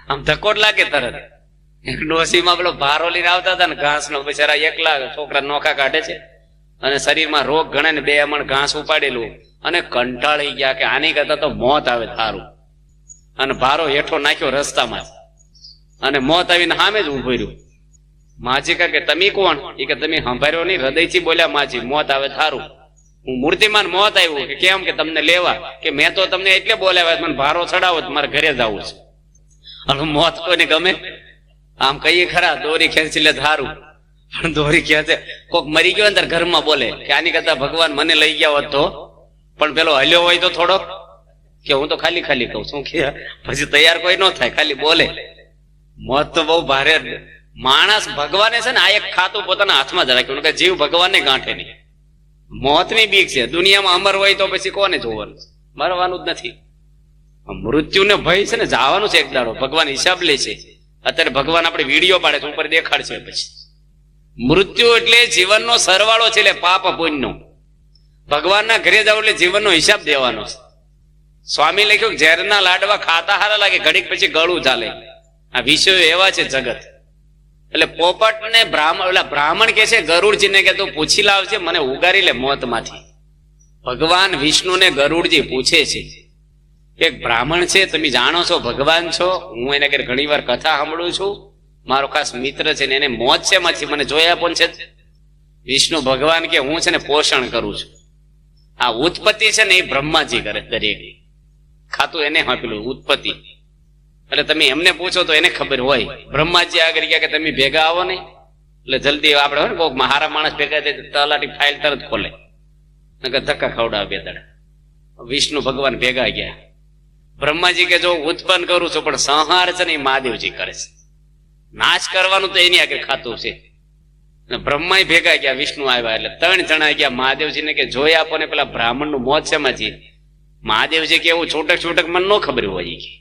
આમ ધક્કો જ લાગે તરત. ડોસીમાં પેલો ભારો લઈને આવતા હતા ને ઘાસ નો, બિચારા એકલા છોકરા નોખા કાઢે છે, અને શરીરમાં રોગ ગણે ને 2 મણ ઘાસ ઉપાડેલું, અને કંટાળી ગયા કે આની કરતા તો મોત આવે થારું. અને ભારો હેઠો નાખ્યો રસ્તામાં, અને મોત આવીને સામે જ ઉભું રહ્યું. માજી કે તમે કોણ? એ કે તમે સંભાળ્યો નહીં, હૃદયથી બોલ્યા માજી મોત આવે થારું. હું મૂર્તિમાન મોત આવ્યું. કે કેમ? કે તમને લેવા. કે મેં તો તમને એટલે બોલાવ્યા, મને ભારો ચડાવો, મારે ઘરે જવું છે. અને મોત કોઈને ગમે? આમ કહીએ ખરા દોરી ખેંચી લે થારું, પણ દોરી ખેંચે કોક મરી ગયો અંદર ઘરમાં બોલે કે આની કરતા ભગવાન મને લઈ ગયા હોત તો. પણ પેલો હલ્યો હોય તો થોડોક કે હું તો ખાલી ખાલી કઉ છું, કે પછી તૈયાર કોઈ ન થાય, ખાલી બોલે. મોત તો બહુ ભારે. માણસ ભગવાને છે ને આ એક ખાતું પોતાના હાથમાં જ રાખ્યું કે જીવ ભગવાનને ગાંઠે નહીં. મોતની બીક છે. દુનિયામાં અમર હોય તો પછી કોને જોવાનું? મરવાનું જ નથી. મૃત્યુને ભય છે ને જવાનું છે એક દાડો. ભગવાન હિસાબ લે છે. અત્યારે ભગવાન આપણે વિડીયો પાડે છે, ઉપર દેખાડશે. પછી મૃત્યુ એટલે જીવનનો સરવાળો છે, એટલે પાપ પુણ્યનો. ભગવાનના ઘરે જાવ એટલે જીવનનો હિસાબ દેવાનો છે. સ્વામી લખ્યું ઝેરના લાડવા ખાતા હારા લાગે, ઘડીક પછી ગળું ચાલે. આ વિષયો એવા છે જગત. એટલે પોપટ ને બ્રાહ્મણ કે છે ગરુડજીને કે તું પૂછી લાવજે, મને ઉગારી લે મોત માંથી. ભગવાન વિષ્ણુને ગરુડજી પૂછે છે, એક બ્રાહ્મણ છે, તમે જાણો છો ભગવાન છો? હું એને ઘણી વાર કથા સાંભળું છું, મારો ખાસ મિત્ર છે ને એને મોત છે માંથી મને જોયા પણ છે. વિષ્ણુ ભગવાન કે હું છે ને પોષણ કરું છું. આ ઉત્પત્તિ છે ને એ બ્રહ્માજી કરે દરેક. ખાતું એને આપેલું ઉત્પત્તિ. એટલે તમે એમને પૂછો તો એને ખબર હોય. બ્રહ્માજી આગળ ગયા કે તમે ભેગા આવો ને, એટલે જલ્દી આપણે હોય ને કોઈક હારા માણસ ભેગા થાય તલાટી ફાઇલ તરત ખોલે, નકર ધક્કા ખવડાવે બે દડા. વિષ્ણુ ભગવાન ભેગા ગયા. બ્રહ્માજી કે જો ઉત્પન્ન કરું છું, પણ સંહાર છે ને એ મહાદેવજી કરે છે. નાશ કરવાનું તો એની આગળ ખાતું છે. બ્રહ્મા ભેગા ગયા, વિષ્ણુ આવ્યા, એટલે 3 જણા ગયા મહાદેવજીને કે જોઈ આપો ને પેલા બ્રાહ્મણ નું મોત શેમાંથી. મહાદેવજી કે એવું છૂટક છૂટક મને ન ખબર હોય કે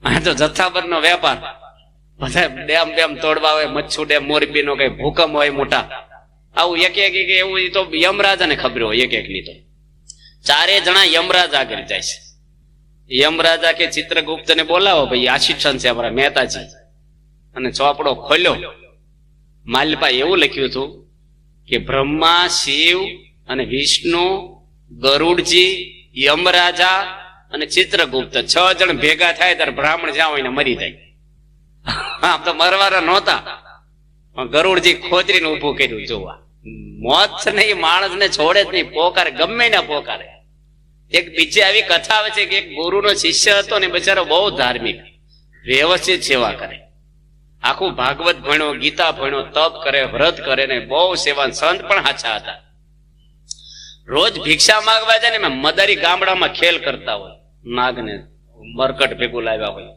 આ તો જથ્થાબંધ નો વેપાર. બધા ડેમ બેમ તોડવા હોય, મચ્છુ ડેમ, મોરબી નો કઈ ભૂકંપ હોય મોટા, આવું એક એક એવું તો યમરાજા ને ખબર હોય એક એક ની. તો 4 જણા યમરાજ આગળ જાય છે. યમરાજા કે ચિત્રગુપ્ત ને બોલાવો, ભાઈ આશીષન છે અમારા મહેતાજી. અને ચોપડો ખોલ્યો. માલપા એવું લખ્યું હતું કે બ્રહ્મા, શિવ અને વિષ્ણુ, ગરુડજી, યમરાજા અને ચિત્રગુપ્ત 6 જણ ભેગા થાય ત્યારે બ્રાહ્મણ જ્યાં હોય ને મરી જાય. આમ તો મરવાના નહોતા, પણ ગરુડજી ખોતરીને ઉભું કર્યું. જોવા મોત છે ને એ માણસ ને છોડે જ નહીં, પોકારે, ગમે ના પોકારે. એક બીજી આવી કથા આવે છે કે એક ગુરુનો શિષ્ય હતો ને, બિચારો બહુ ધાર્મિક, વ્યવસ્થિત સેવા કરે, આખું ભાગવત ભણ્યો, ગીતા ભણ્યો, તપ કરે, વ્રત કરે ને બહુ સેવા. સંત પણ સાચા હતા. રોજ ભિક્ષા માંગવા જાય ને મદારી ગામડામાં ખેલ કરતા હોય, નાગને મરકટ ભેગું લાવ્યા હોય,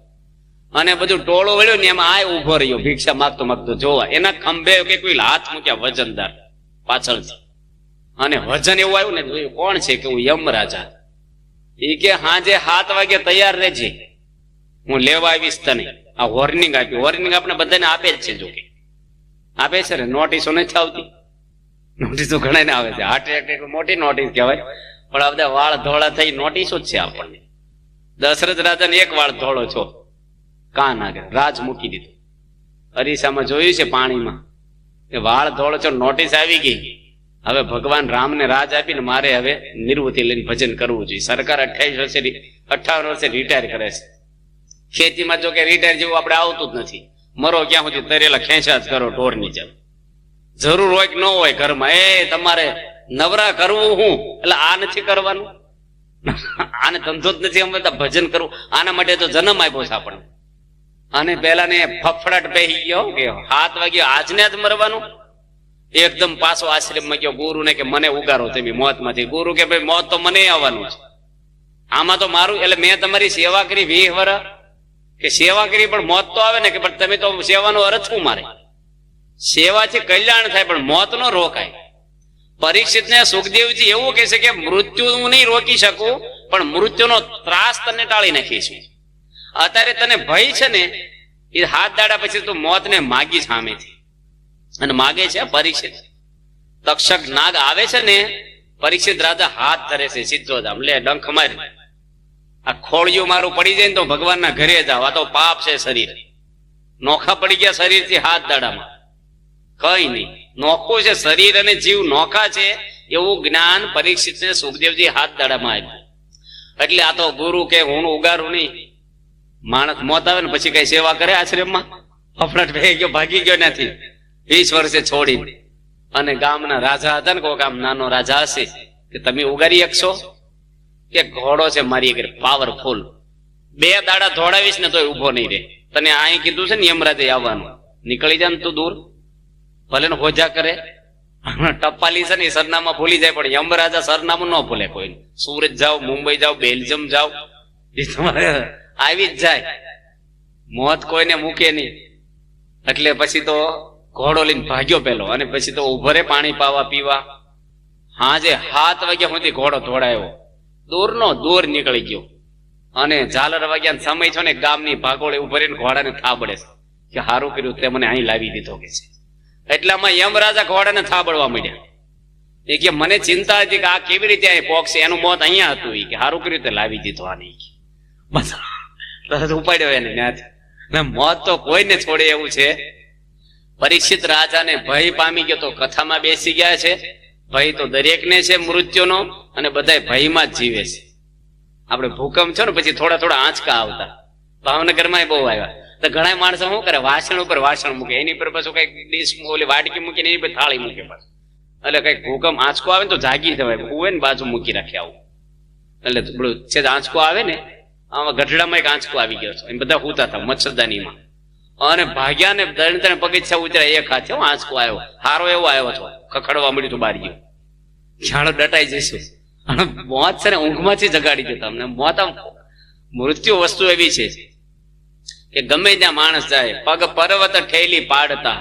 અને બધું ટોળું વળ્યું ને એમાં આ ઉભો રહ્યો ભિક્ષા માગતો માગતો જોવા. એના ખંભે કે કોઈ હાથ મૂક્યા વજનદાર પાછળથી, અને વજન એવું આવ્યું ને જોયું કોણ છે કે હું યમરાજા. એ કે હાજે 7 વાગે તૈયાર રહેજે, હું લેવા આવીશ તને. આ વોર્નિંગ આપ્યું. વોર્નિંગ આપણે બધાને આપે જ છે, જોકે આપે છે ને. નોટિસો નથી આવતી, નોટિસો ઘણા આવે છે. હાર્ટ એટેક મોટી નોટિસ કહેવાય, પણ આ બધા વાળ ધોળા થઈ નોટિસો જ છે આપણને. દશરથ રાજાને એક વાળ ધોળો છો, કાન આગળ રાજ મૂકી દીધું. અરીસામાં જોયું છે પાણીમાં કે વાળ ધોળો છો, નોટિસ આવી ગઈ. હવે ભગવાન રામને રાજ આપીને મારે હવે નિવૃત્તિ લઈને ભજન કરવું જોઈએ. સરકાર 58 વર્ષે રિટાયર કરે છે. ખેતીમાં જો કે રિટાયર જેવું આપણે આવતું જ નથી. મરો ક્યાં સુધી તરેલા ખેંચા જ કરો ઢોરની જેમ. જરૂર હોય કે ન હોય ઘરમાં, એ તમારે નવરા કરવું હું, એટલે આ નથી કરવાનું, આને ધંધો જ નથી, અમે ભજન કરવું. આના માટે તો જન્મ આપ્યો છે આપણને. અને પેલા ને ફફડાટ બેહી ગયો કે 7 વાગે આજને જ મરવાનું. એકદમ પાછો આશ્રમમાં ગયો ગુરુ ને કે મને ઉગારો તમે મોત માંથી. ગુરુ કે ભાઈ મોત તો મને આવવાનું છે, આમાં તો મારું, એટલે મેં તમારી સેવા કરી 20 વર્ષ કે સેવા કરી, પણ મોત તો આવે ને કે તમે તો સેવાનો અર્થ શું? મારે સેવાથી કલ્યાણ થાય પણ મોત નો રોકાય. પરીક્ષિત ને સુખદેવજી એવું કહે છે કે મૃત્યુ હું નહીં રોકી શકું, પણ મૃત્યુનો ત્રાસ તને ટાળી નાખીશ. અત્યારે તને ભય છે ને, એ 7 દાડા પછી તું મોતને માગી સામેથી, અને માગે છે પરીક્ષિત. તક્ષક નાગ આવે છે ને, પરીક્ષિત રાજા હાથ ધરે છે સીધો જ, આમ લે ડંખ મારી, આ ખોળિયું મારું પડી જાય ને તો ભગવાનના ઘરે જાવ, આ તો પાપ છે શરીર. નોખા પડી ગયા શરીરથી 7 દાડામાં, કઈ નહીં. નોખું છે શરીર અને જીવ નોખા છે, એવું જ્ઞાન પરીક્ષિત ને સુખદેવજી 7 દાડામાં આપ્યું. એટલે આ તો ગુરુ કે હું ઉગારું નહીં. માણસ મોત આવે ને પછી કઈ સેવા કરે આશ્રમમાં? ફફડાટ ભેગી ગયો, ભાગી ગયો નથી. 20 વર્ષે છોડી. અને ગામના રાજા હતા ને, કોઈ ગામ નાનો રાજા હશે, કે તમે ઉગારી શકશો? કે ઘોડો છે મારી આગળ પાવરફુલ, 2 દાડા ધોડાવીશ ને તોય ઉભો નહીં રહે. તને અહીં કીધું છે ને યમરાજે આવવાનું, નીકળી જા ને તું દૂર, ભલે ને હોજા કરે. ટપાલી છે ને એ સરનામા ભૂલી જાય, પણ યમરાજા સરનામું ન ભૂલે કોઈ. સુરત જાઓ, મુંબઈ જાઓ, બેલ્જિયમ જાઓ, એ તમારે આવી જ જાય. મોત કોઈને મૂકે નહીં. એટલે પછી તો ઘોડો લઈને ભાગ્યો પેલો, અને પછી તો ઉભો રે પાણી પાવા પીવા. હાજે 7 વાગ્યા સુધી ઘોડો ધોડાયો, દૂર નીકળી ગયો. અને ઝાલર વાગ્યા સમય છો ને, ગામની ભાગોળે ઉભો રહીને ઘોડાને થાબડે કે સારું કર્યું તે મને અહીં લાવી દીધો કે છે. એટલામાં યમરાજા ઘોડાને થાબડવા માંડ્યા. એ કે મને ચિંતા હતી કે આ કેવી રીતે અહીં પોકશે, એનું મોત અહીંયા હતું. એ કે સારું કર્યું તે લાવી દીધો આને. બસ ઉપાડ્યો એને ત્યાંથી. મોત તો કોઈને છોડે એવું છે. પરીક્ષિત રાજાને ભય પામી ગયો, તો કથામાં બેસી ગયા છે. ભય તો દરેકને છે મૃત્યુનો, અને બધા ભયમાં જ જીવે છે. આપણે ભૂકંપ છે ને પછી થોડા આંચકા આવતા, ભાવનગરમાં બહુ આવ્યા. તો ઘણા માણસો શું કરે, વાસણ ઉપર વાસણ મૂકે, એની પર પાછું કઈક ડીશ ઓલી વાટકી મૂકીને એની પર થાળી મૂકે, એટલે કઈક ભૂકંપ આંચકો આવે ને તો જાગી જવાય, કુવે ને બાજુ મૂકી રાખે આવું. એટલે પેલું છે આંચકો આવે ને, આમાં ગઢડામાં એક આંચકો આવી ગયો છે, એમ બધા હુતા હતા મચ્છરદાનીમાં, અને ભાગ્યા ને 3 પગથિયા ઉતર્યા એક હાથે આંચકો આવ્યો, હારો એવો આવ્યો હતો, ખખડવા મળ્યું હતું બારીઓ, ઝાડો દટાઈ જઈશું. અને મોત છે ને ઊંઘમાંથી જગાડી દે તમને. મોત આમ મૃત્યુ વસ્તુ એવી છે કે ગમે ત્યાં માણસ જાય, પગ પર્વત ઠેલી પાડતા,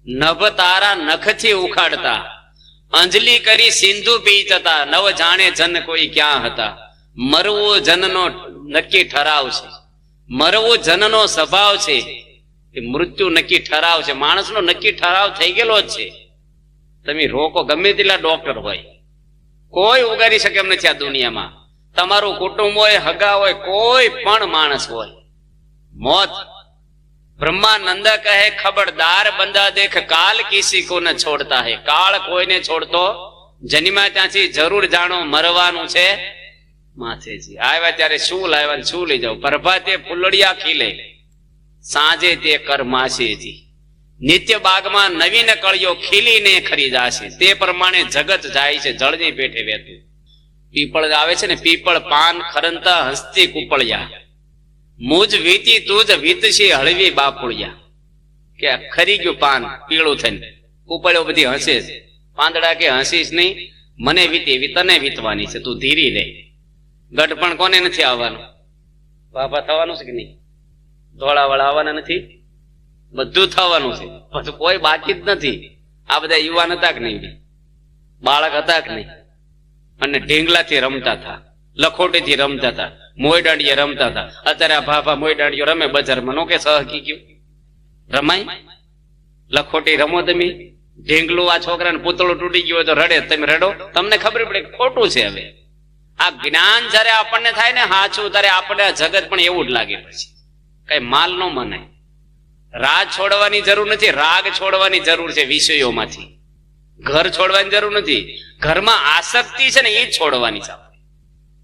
નભ તારા નખથી ઉખાડતા, અંજલિ કરી સિંધુ પી જતા, નવ જાણે જન કોઈ ક્યાં હતા. મરવું જનનો નક્કી ઠરાવ છે, મરવું જનનો સ્વભાવ છે, મૃત્યુ નક્કી ઠરાવ છે, માણસનો નક્કી ઠરાવ થઈ ગયેલો જ છે. તમે રોકો ગમે તેટલા ડોક્ટર હોય, કોઈ ઉગારી શકે એમ નથી આ દુનિયામાં. તમારું કુટુંબ હોય, હગા હોય, કોઈ પણ માણસ હોય, મોત. બ્રહ્માનંદ કહે ખબરદાર બંદા દેખ, કાલ કિસી કો ન છોડતા હે. કાળ કોઈને છોડતો જન્મ્યા ત્યાંથી જરૂર જાણો મરવાનું છે માથેજી. આવ્યા ત્યારે શું લાવ્યા શું લઈ જાવ. પ્રભાતે ફૂલડિયા ખીલે, સાંજે તે કર માસેજી. નિત્ય બાગમાં નવીન કળિયો ખીલીને ખરી જાશે. તે પ્રમાણે જગત જાય છે જળની પેઠે વહેતું. પીપળ આવે છે ને, પીપળ પાન ખરંતા હસ્તી કુપળિયા, મુજ વીતી તુજ વીતશી હળવી બાપુળિયા. કે ખરી ગયું પાન પીળું થઈને, કુપળ્યો બધી હસે છે. પાંદડા કે હસીશ નહીં, મને વીતી તને વીતવાની છે, તું ધીરી રહે. ગઢ પણ કોને નથી આવવાનું, બાપા થવાનું છે કે નહીં? ધોળાવાળા આવવાના નથી, બધું થવાનું છે, પછી કોઈ બાકી જ નથી. આ બધા યુવાન હતા કે નહીં, બાળક હતા કે નહીં, અને ઢીંગલાથી રમતા હતા, લખોટીથી રમતા હતા, મોય દાંડીએ રમતા હતા. અત્યારે આ ભાભા મોય દાંડીઓ રમે બજારમાં, નો કે સહકી ગયું રમાય? લખોટી રમો તમે, ઢીંગલું આ છોકરાને પૂતળું તૂટી ગયું હોય તો રડે, તમે રડો, તમને ખબર પડે ખોટું છે. હવે આ જ્ઞાન જયારે આપણને થાય ને હાચું, ત્યારે આપણને આ જગત પણ એવું જ લાગે. પછી કઈ માલ ન મનાય. રાજ છોડવાની જરૂર નથી, રાગ છોડવાની જરૂર છે વિષયોમાંથી. ઘર છોડવાની જરૂર નથી, ઘરમાં આસક્તિ છે ને એ જ છોડવાની છે.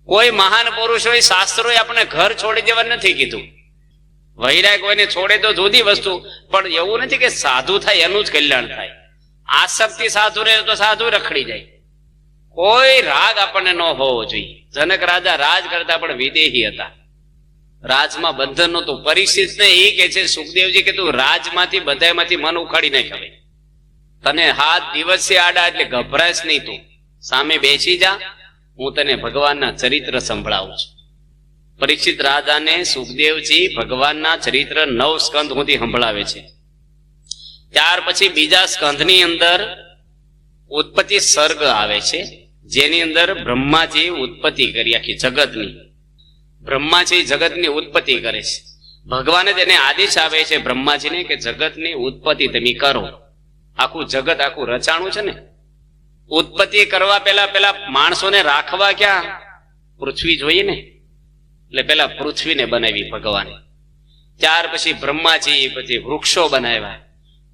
કોઈ મહાન પુરુષોએ શાસ્ત્રોએ આપણે ઘર છોડી દેવા નથી કીધું. વૈરાગ કોઈને છોડે તો જુદી વસ્તુ, પણ એવું નથી કે સાધુ થાય એનું જ કલ્યાણ થાય. આસક્તિ સાધુ રહે તો સાધુ રખડી જાય. કોઈ રાગ આપણને ન હોવો જોઈએ. જનક રાજા રાજ કરતા પણ વિદેહી હતા, રાજમાં બંધન નહોતું. પરીક્ષિત ને એ કે છે સુખદેવજી કે તું રાજમાંથી બધામાંથી મન ઉખાડી નાખ. હવે તને 7 દિવસે આડા એટલે ગભરાશ નહીં, તું સામે બેસી જા, હું તને ભગવાનના ચરિત્ર સંભળાવું છું. પરીક્ષિત રાજાને સુખદેવજી ભગવાનના ચરિત્ર 9 સ્કંદ સુધી સંભળાવે છે. ત્યાર પછી બીજા સ્કંદની અંદર ઉત્પત્તિ સર્ગ આવે છે, જેની અંદર બ્રહ્માજી ઉત્પત્તિ કરી આખી જગતની. બ્રહ્માજી જગતની ઉત્પત્તિ કરે છે. ભગવાને તેને આદેશ આવે છે બ્રહ્માજીને કે જગતની ઉત્પત્તિ તમે કરો. આખું જગત આખું રચાણું છે ને, ઉત્પત્તિ કરવા પેલા માણસોને રાખવા ક્યાં? પૃથ્વી જોઈએ ને, એટલે પેલા પૃથ્વીને બનાવી ભગવાને. ત્યાર પછી બ્રહ્માજી પછી વૃક્ષો બનાવ્યા,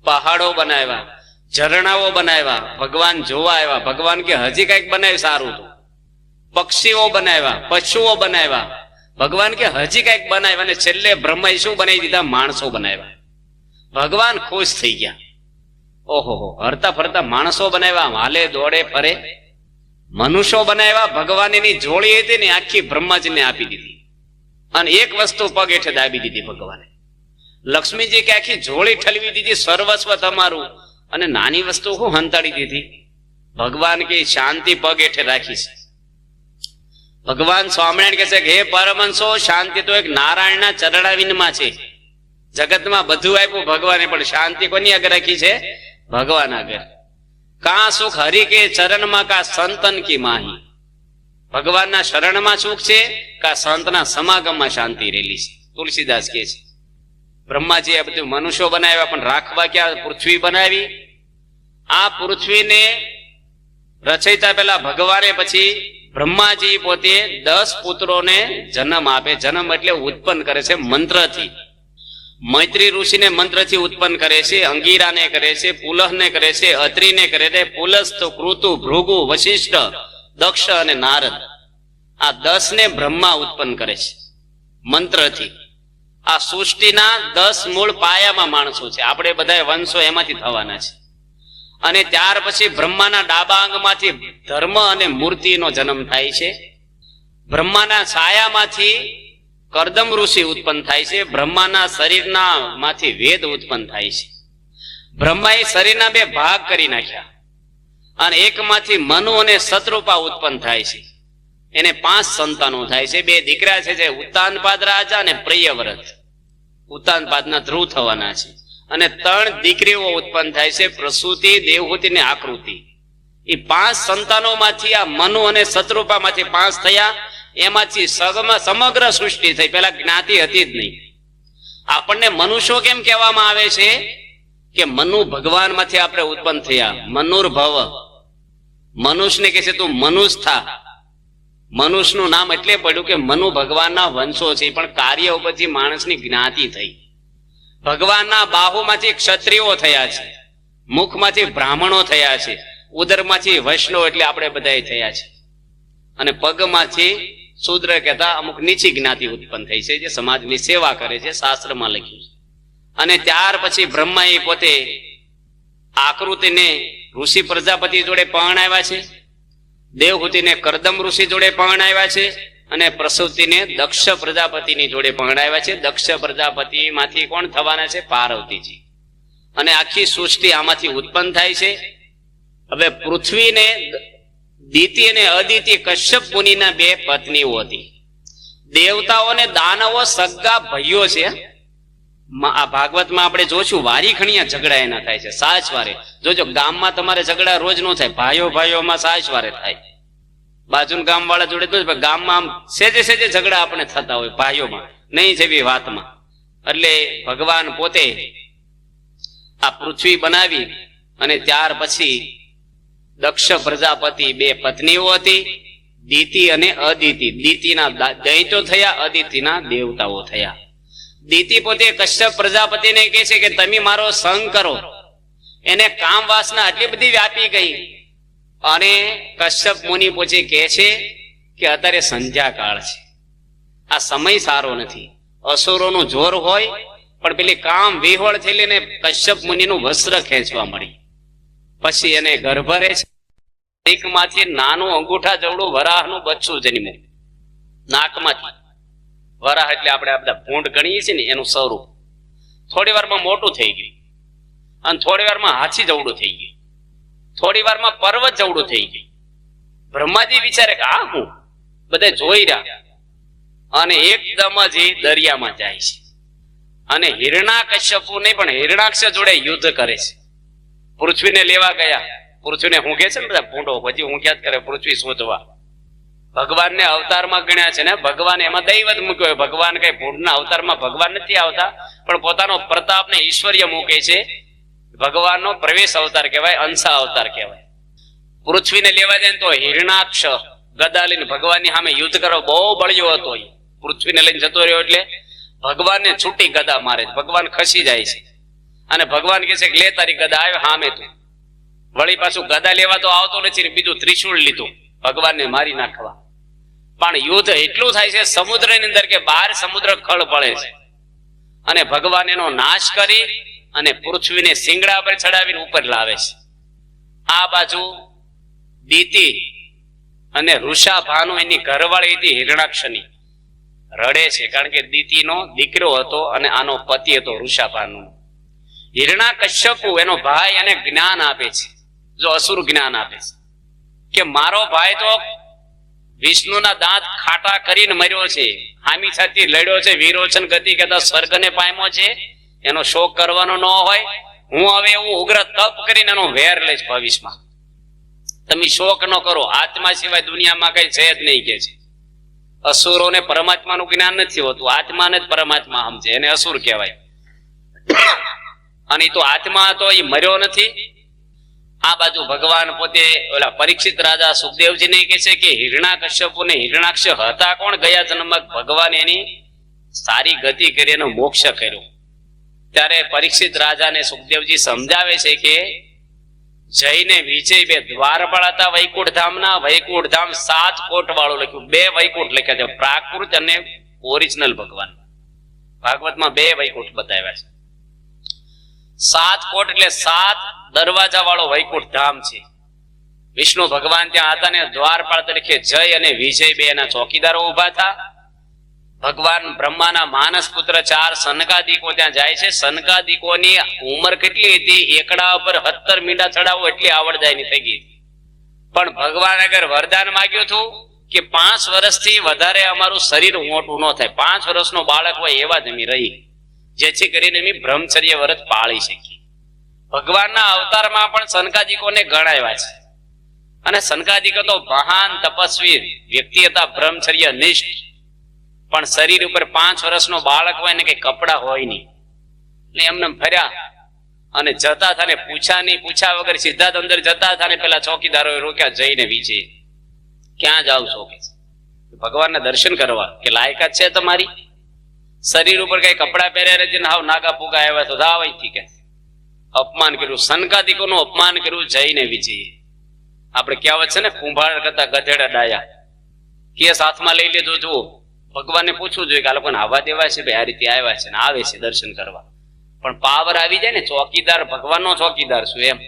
પહાડો બનાવ્યા, ઝરણાઓ બનાવ્યા. ભગવાન જોવા આવ્યા, ભગવાન કે હજી કઈક બનાવ્યું સારું તો. પક્ષીઓ બનાવ્યા, પશુઓ બનાવ્યા, ભગવાન કે હજી કઈક બનાવ્યા. અને છેલ્લે બ્રહ્માએ શું બનાવી દીધા? માણસો બનાવ્યા. ભગવાન ખુશ થઈ ગયા. ઓહો, હરતા ફરતા માણસો બનાવ્યા, હાલે દોડે ફરે. મનુષ્યો બનાવ્યા. ભગવાન એની જોડી હતી ને આખી બ્રહ્માજીને આપી દીધી, અને એક વસ્તુ પગ હેઠે દાબી દીધી ભગવાને. લક્ષ્મીજી કે આખી જોડી ઠલવી દીધી, સર્વસ્વ તમારું. અને નાની વસ્તુ હું હંતાડી દીધી. ભગવાન કે શાંતિ પગ હેઠે રાખી છે. ભગવાન સ્વામિનારાયણ કહે છે કે હે પરમહંસો, શાંતિ તો એક નારાયણના ચરણાવિંદમાં છે. જગતમાં બધું આપ્યું ભગવાને, પણ શાંતિ કોની આગળ રાખી છે? ભગવાન આગળ. કા સુખ હરિ કે ચરણમાં, કા સંતન કી માહી. ભગવાનના શરણમાં સુખ છે, કા સંતના સમાગમમાં શાંતિ રહેલી છે. તુલસીદાસ કહે છે બ્રહ્માજી આ બધું મનુષ્યો બનાવ્યા, પણ રાખવા ક્યાં? પૃથ્વી બનાવી. આ પૃથ્વીને રચયતા પેલા ભગવાને પછી બ્રહ્માજી પોતે 10 પુત્રોને જન્મ આપે. જન્મ એટલે ઉત્પન્ન કરે છે મંત્રથી. મૈત્રી ઋષિને મંત્રથી ઉત્પન્ન કરે છે, અંગીરાને કરે છે, પુલહને કરે છે, અત્રિને કરે છે. પુલસ્ત, કૃતુ, ભૃગુ, વશિષ્ઠ, દક્ષ અને નારદ, આ 10 ને બ્રહ્મા ઉત્પન્ન કરે છે મંત્રથી. આ સૃષ્ટિના 10 મૂળ પાયામાં માણસો છે. આપણે બધા વંશો એમાંથી થવાના છે. અને ત્યાર પછી બ્રહ્માના ડાબા અંગમાંથી ધર્મ અને મૂર્તિનો જન્મ થાય છે. બ્રહ્માના છાયામાંથી કરદમ ઋષિ ઉત્પન્ન થાય છે. બ્રહ્માના શરીરના માંથી વેદ ઉત્પન્ન થાય છે. બ્રહ્માએ શરીરના બે ભાગ કરી નાખ્યા અને એકમાંથી મનુ અને શત્રુપા ઉત્પન્ન થાય છે. એને 5 સંતાનો થાય છે. 2 દીકરા છે જે ઉત્તાનપાદ રાજા અને પ્રિયવ્રત. ઉત્તાનપાદના ધ્રુવ થવાના છે. અને 3 દીકરીઓ ઉત્પન્ન થાય છે, પ્રસૂતિ, દેવહૂતિ ને આકૃતિ. એ 5 સંતાનોમાંથી આ મનુ અને શત્રુપામાંથી 5 થયા. એમાંથી સમગ્ર સૃષ્ટિ થઈ. પેલા જ્ઞાતિ હતી જ નહીં. આપણને મનુષ્યો કેમ કહેવામાં આવે છે કે મનુ ભગવાન માંથી આપણે ઉત્પન્ન થયા. મનુર્ભવ, મનુષ્યને કહે છે તું મનુષ્ય થા. મનુષ્યનું નામ એટલે પડ્યું કે મનુ ભગવાનના વંશો છે, પણ કાર્ય ઉપરથી માણસની જ્ઞાતિ થઈ. ભગવાનના બાહુમાંથી ક્ષત્રિયો થયા છે, મુખમાંથી બ્રાહ્મણો થયા છે, ઉદરમાંથી વૈષ્ણવ એટલે આપણે બધા થયા છે, અને પગમાંથી શૂદ્ર કહેતા અમુક નીચી જ્ઞાતિ ઉત્પન્ન થઈ છે જે સમાજની સેવા કરે છે, શાસ્ત્રમાં લખ્યું છે. અને ત્યાર પછી બ્રહ્માએ પોતે આકૃતિને ઋષિ પ્રજાપતિ જોડે પરણાવ્યા છે, દેવહૂતિને કરદમ ઋષિ જોડે પરણાવ્યા છે, અને પ્રસૂતિને દક્ષ પ્રજાપતિની જોડે પરણાવ્યા છે. દક્ષ પ્રજાપતિ માંથી કોણ થવાના છે? પાર્વતીજી. અને આખી સૃષ્ટિ આમાંથી ઉત્પન્ન થાય છે. હવે પૃથ્વીને દિતિ અને અદિતિ કશ્યપ મુનિના 2 પત્નીઓ હતી. દેવતાઓ અને દાનવો સગા ભાઈઓ છે. આ ભાગવતમાં આપણે જોશું વારી ખણીયા ઝઘડા એના થાય છે સાચ વારે. જોજો ગામમાં તમારે ઝઘડા રોજ નો થાય, ભાઈઓ ભાઈઓમાં સાચ વારે થાય. બાજુના ગામ વાળા જોડે તો ગામમાં આમ સેજે સેજે ઝઘડા આપણે થતા હોય ભાઈઓમાં, નહીં જેવી વાતમાં. એટલે ભગવાન પોતે આ પૃથ્વી બનાવી અને ત્યાર પછી દક્ષ પ્રજાપતિ 2 પત્નીઓ હતી, દિતિ અને અદિતિ. દિતિના દૈત્યો થયા, અદિતિના દેવતાઓ થયા. દિતિ પોતે કશ્યપ પ્રજાપતિને કહે છે કે તમે મારો સંગ કરો. એને કામ વાસના આટલી બધી વ્યાપી ગઈ અને કશ્યપ મુનિ પછી કહે છે કે અત્યારે સંધ્યા કાળ છે, આ સમય સારો નથી. અસુરોનું જોર હોય પણ પેલી કામ વિહોળ થઈ લઈને કશ્યપ મુનિનું વસ્ત્ર ખેંચવા મળી. પછી એને ગર્ભ રહે છે. નાકમાંથી નાનું અંગૂઠા જેવડું વરાહનું બચ્ચું જન્મ્યું. નાકમાંથી વરાહ એટલે આપણે આ બધા ભૂંડ ગણીએ છીએ ને એનું સ્વરૂપ. થોડી વારમાં મોટું થઈ ગયું અને થોડી વારમાં હાથી જવડું થઈ ગયું, થોડી વારમાં પર્વત જવડું થઈ ગયું. બ્રહ્માજી વિચારે કે આ હું, બધા જોઈ રહ્યા અને એકદમ જ એ દરિયામાં જાય છે અને હિરણાકશ્યપુ નહીં પણ હિરણાક્ષ જોડે યુદ્ધ કરે છે. પૃથ્વીને લેવા ગયા. પૃથ્વીને હું કે છે ને બધા ભૂંડો, પછી હું ક્યાં કરે પૃથ્વી શોધવા. ભગવાનને અવતારમાં ગણ્યા છે ને, ભગવાન એમાં દૈવત મૂક્યો. ભગવાન કઈ ભૂંડના અવતારમાં ભગવાન નથી આવતા, પણ પોતાનો પ્રતાપ ને ઈશ્વર્ય મૂકે છે. ભગવાનનો પ્રવેશ અવતાર કહેવાય, અંશા અવતાર કહેવાય. પૃથ્વીને લેવા જાય તો હિરણાક્ષ ગદા લઈને ભગવાનની સામે યુદ્ધ કરો. બહુ બળ્યો હતો. પૃથ્વીને લઈને જતો રહ્યો એટલે ભગવાનને છૂટી ગદા મારે. ભગવાન ખસી જાય છે અને ભગવાન કહે છે કે લે તારી ગદા આવે સામે તું. વળી પાછું ગદા લેવા તો આવતો નથી, બીજું ત્રિશૂળ લીધું ભગવાનને મારી નાખવા. પણ યુદ્ધ એટલું થાય છે સમુદ્રની અંદર કે 12 સમુદ્ર ખળ પડે છે અને ભગવાન એનો નાશ કરી અને પૃથ્વીને શિંગડા પર ચડાવીને ઉપર લાવે છે. આ બાજુ દિતિ અને ઋષાભાનુ એની ઘરવાળી હતી હિરણાક્ષની રડે છે, કારણ કે દિતિનો દીકરો હતો અને આનો પતિ હતો ઋષાભાનુ. હિરણાકશ્યપુ એનો ભાઈ એને જ્ઞાન આપે છે, જો અસુર જ્ઞાન આપે છે કે મારો ભાઈ તો વિષ્ણુના દાંત ખાટા કરીને મર્યો છે, હામી સાથે લડ્યો છે, વિરોચન ગતિ કહેતા સ્વર્ગને પામ્યો છે, એનો શોક કરવાનો ન હોય. હું હવે એવું ઉગ્ર તપ કરીને એનો વેર લઈશ ભવિષ્યમાં. તમે શોક ન કરો, આત્મા સિવાય દુનિયામાં કઈ છે જ નહીં કે છે. અસુરોને પરમાત્માનું જ્ઞાન નથી હોતું, આત્માને જ પરમાત્મા સમજે, એને અસુર કહેવાય. અને તો આત્મા તો એ મર્યો નથી. આ બાજુ ભગવાન પોતે ઓલા પરીક્ષિત રાજા સુખદેવજીને કહે છે કે હિરણાકશ્યપુ ને હિરણાક્ષ હતા કોણ? ગયા જન્મમાં ભગવાન એની સારી ગતિ કરી એનો મોક્ષ કર્યો. ત્યારે પરીક્ષિત રાજાને સુખદેવજી સમજાવે છે કે જઈને વિજય 2 દ્વારપાળ હતા વૈકુંઠ ધામના. વૈકુંઠ ધામ 7 કોટ વાળું લખ્યું, 2 વૈકુંઠ લખ્યા છે, પ્રાકૃત અને ઓરિજિનલ ભગવાન. ભાગવતમાં 2 વૈકુંઠ બતાવ્યા છે. 7 કોટ એટલે 7 દરવાજા વાળો વૈકુંઠ ધામ છે. વિષ્ણુ ભગવાન ત્યાં હતા ને દ્વારપાળ તરીકે જય અને વિજય બે એના ચોકીદારો ઉભા હતા. ભગવાન બ્રહ્માના માનસ પુત્ર 4 સનકાદિકો ત્યાં જાય છે. સનકાદિકોની ઉંમર કેટલી હતી? એકડા ઉપર 17 મીંડા ચડાવવું એટલી આવડદાયની થઈ ગઈ. પણ ભગવાન આગળ વરદાન માંગ્યું હતું કે 5 વર્ષથી વધારે અમારું શરીર મોટું ન થાય, 5 વર્ષનો બાળક હોય એવા જ અમે રહી, જેથી કરીને અમે બ્રહ્મચર્ય વ્રત પાળી શકીએ. ભગવાનના અવતારમાં પણ સનકાદિકોને ગણાવ્યા છે. અને સનકાદિકો તો મહાન તપસ્વી વ્યક્તિ હતા, બ્રહ્મચર્ય નિષ્ઠ. પણ શરીર ઉપર 5 વર્ષનો બાળક હોય ને કઈ કપડા હોય નહીં, એટલે એમને ફર્યા અને જતા હતા ને પૂછા વગર સીધા અંદર જતા હતા ને પેલા ચોકીદારો રોક્યા, જઈને વિજય ક્યાં જાવ છો? ભગવાનના દર્શન કરવા. કે લાયકાત છે તમારી? શરીર ઉપર કઈ કપડા પહેર્યા નથી, હાવ નાગા પુગા આવ્યા તો જાવ અહીંથી. કે અપમાન કર્યું, સનકાદિકોનું અપમાન કર્યું જઈને વિજય. આપણે કહેવત છે ને, કુંભાર કરતા ગધેડા ડાયા. કેસ હાથમાં લઈ લીધો. જુઓ, ભગવાનને પૂછવું જોઈએ કે આ લોકોને આવવા દેવા છે? ભાઈ આ રીતે આવ્યા છે ને આવે છે દર્શન કરવા. પણ પાવર આવી જાય ને, ચોકીદાર ભગવાનનો ચોકીદાર શું એમ.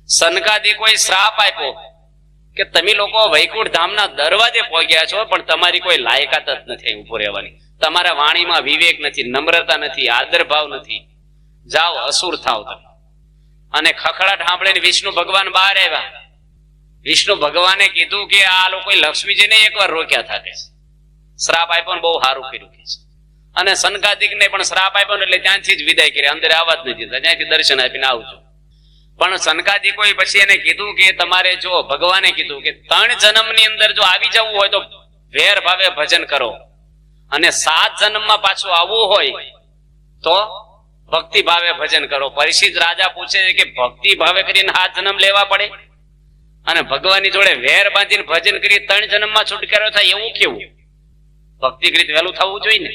સનકાદિકોએ શ્રાપ આપ્યો કે તમે લોકો વૈકુંઠ ધામના દરવાજે પહોંચ્યા છો, પણ તમારી કોઈ લાયકાત જ નથી ઉભો રહેવાની. તમારા વાણીમાં વિવેક નથી, નમ્રતા નથી, આદર ભાવ નથી. જાઓ, અસુર થાવ તમે. અને ખખડાટ સાંભળીને વિષ્ણુ ભગવાન બહાર આવ્યા. વિષ્ણુ ભગવાને કીધું કે આ લોકો લક્ષ્મીજીને એકવાર રોક્યા હતા, કે શ્રાપ આપ્યો ને બહુ સારું કર્યું કે છે. અને સનકાદિકને પણ શ્રાપ આપ્યો એટલે ત્યાંથી જ વિદાય કરી, અંદર આવવા જ નથી દીધા, ત્યાંથી દર્શન આપીને આવજો. પણ સનકાદિકોએ પછી એને કીધું કે તમારે જો ભગવાને કીધું કે 3 જન્મની અંદર જો આવી જવું હોય તો વેર ભાવે ભજન કરો, અને 7 જન્મમાં પાછું આવવું હોય તો ભક્તિ ભાવે ભજન કરો. પરિષિત રાજા પૂછે છે કે ભક્તિ ભાવે કરીને 7 જન્મ લેવા પડે અને ભગવાનની જોડે વેર બાંધીને ભજન કરી 3 જન્મમાં છુટકારો થાય, એવું કેવું? ભક્તિ કરી વહેલું થવું જોઈએ ને.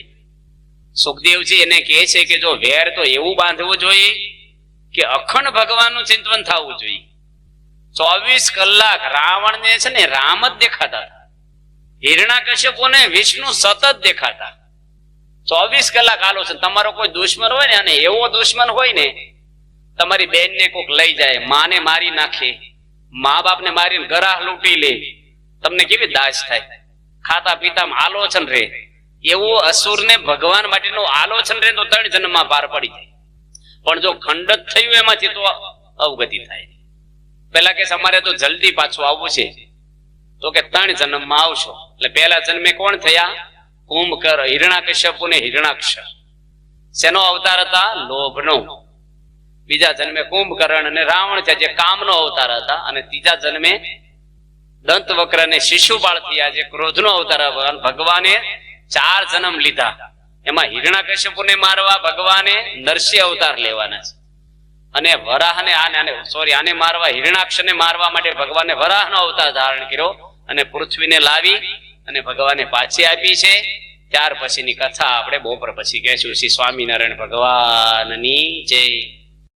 સુખદેવજી એને કહે છે કે જો વેર તો એવું બાંધવું જોઈએ કે અખંડ ભગવાનનું ચિંતન થવું જોઈએ. 24 કલાક રાવણને છે ને રામ જ દેખાતા હતા, હિરણ્યકશ્યપુને વિષ્ણુ સતત દેખાતા. 24 કલાક આલો છે. તમારો કોઈ દુશ્મન હોય ને, અને એવો દુશ્મન હોય ને, તમારી બેનને કોક લઈ જાય, માને મારી નાખે, મા બાપને મારીને ગરાહ લૂંટી લે, તમને કેવી દાસ થાય? ખાતા પીતામાં આલોચન રહે. એવું અસુરને ભગવાન માટેનું આલોચન રહે તો 3 જન્મમાં પાર પડી જાય. પણ જો ખંડત થયું એમાંથી તો અવગતિ થાય. પેલા કે અમારે તો જલ્દી પાછું આવવું છે, તો કે 3 જન્મમાં આવશો. એટલે પહેલા જન્મે કોણ થયા? કુંભકર્ણ, હિરણ્યકશ્યપુ ને હિરણાક્ષ. શેનો અવતાર હતા? લોભનો. બીજા જન્મે કુંભકર્ણ અને રાવણ થયા, જે કામનો અવતાર હતા. અને ત્રીજા જન્મે દંતવક્ર અને શિશુપાળ થયા, જે ક્રોધનો અવતાર હતા. ભગવાને 4 જન્મ લીધા. એમાં હિરણ્યકશ્યપુને મારવા ભગવાને નરસિંહ અવતાર લેવાના છે, અને વરાહને આને મારવા, હિરણાક્ષને મારવા માટે ભગવાને વરાહનો અવતાર ધારણ કર્યો અને પૃથ્વીને લાવી અને ભગવાને પાછી આપી છે. ત્યાર પછીની કથા આપણે બપોર પછી કહેશું. શ્રી સ્વામિનારાયણ ભગવાનની જય.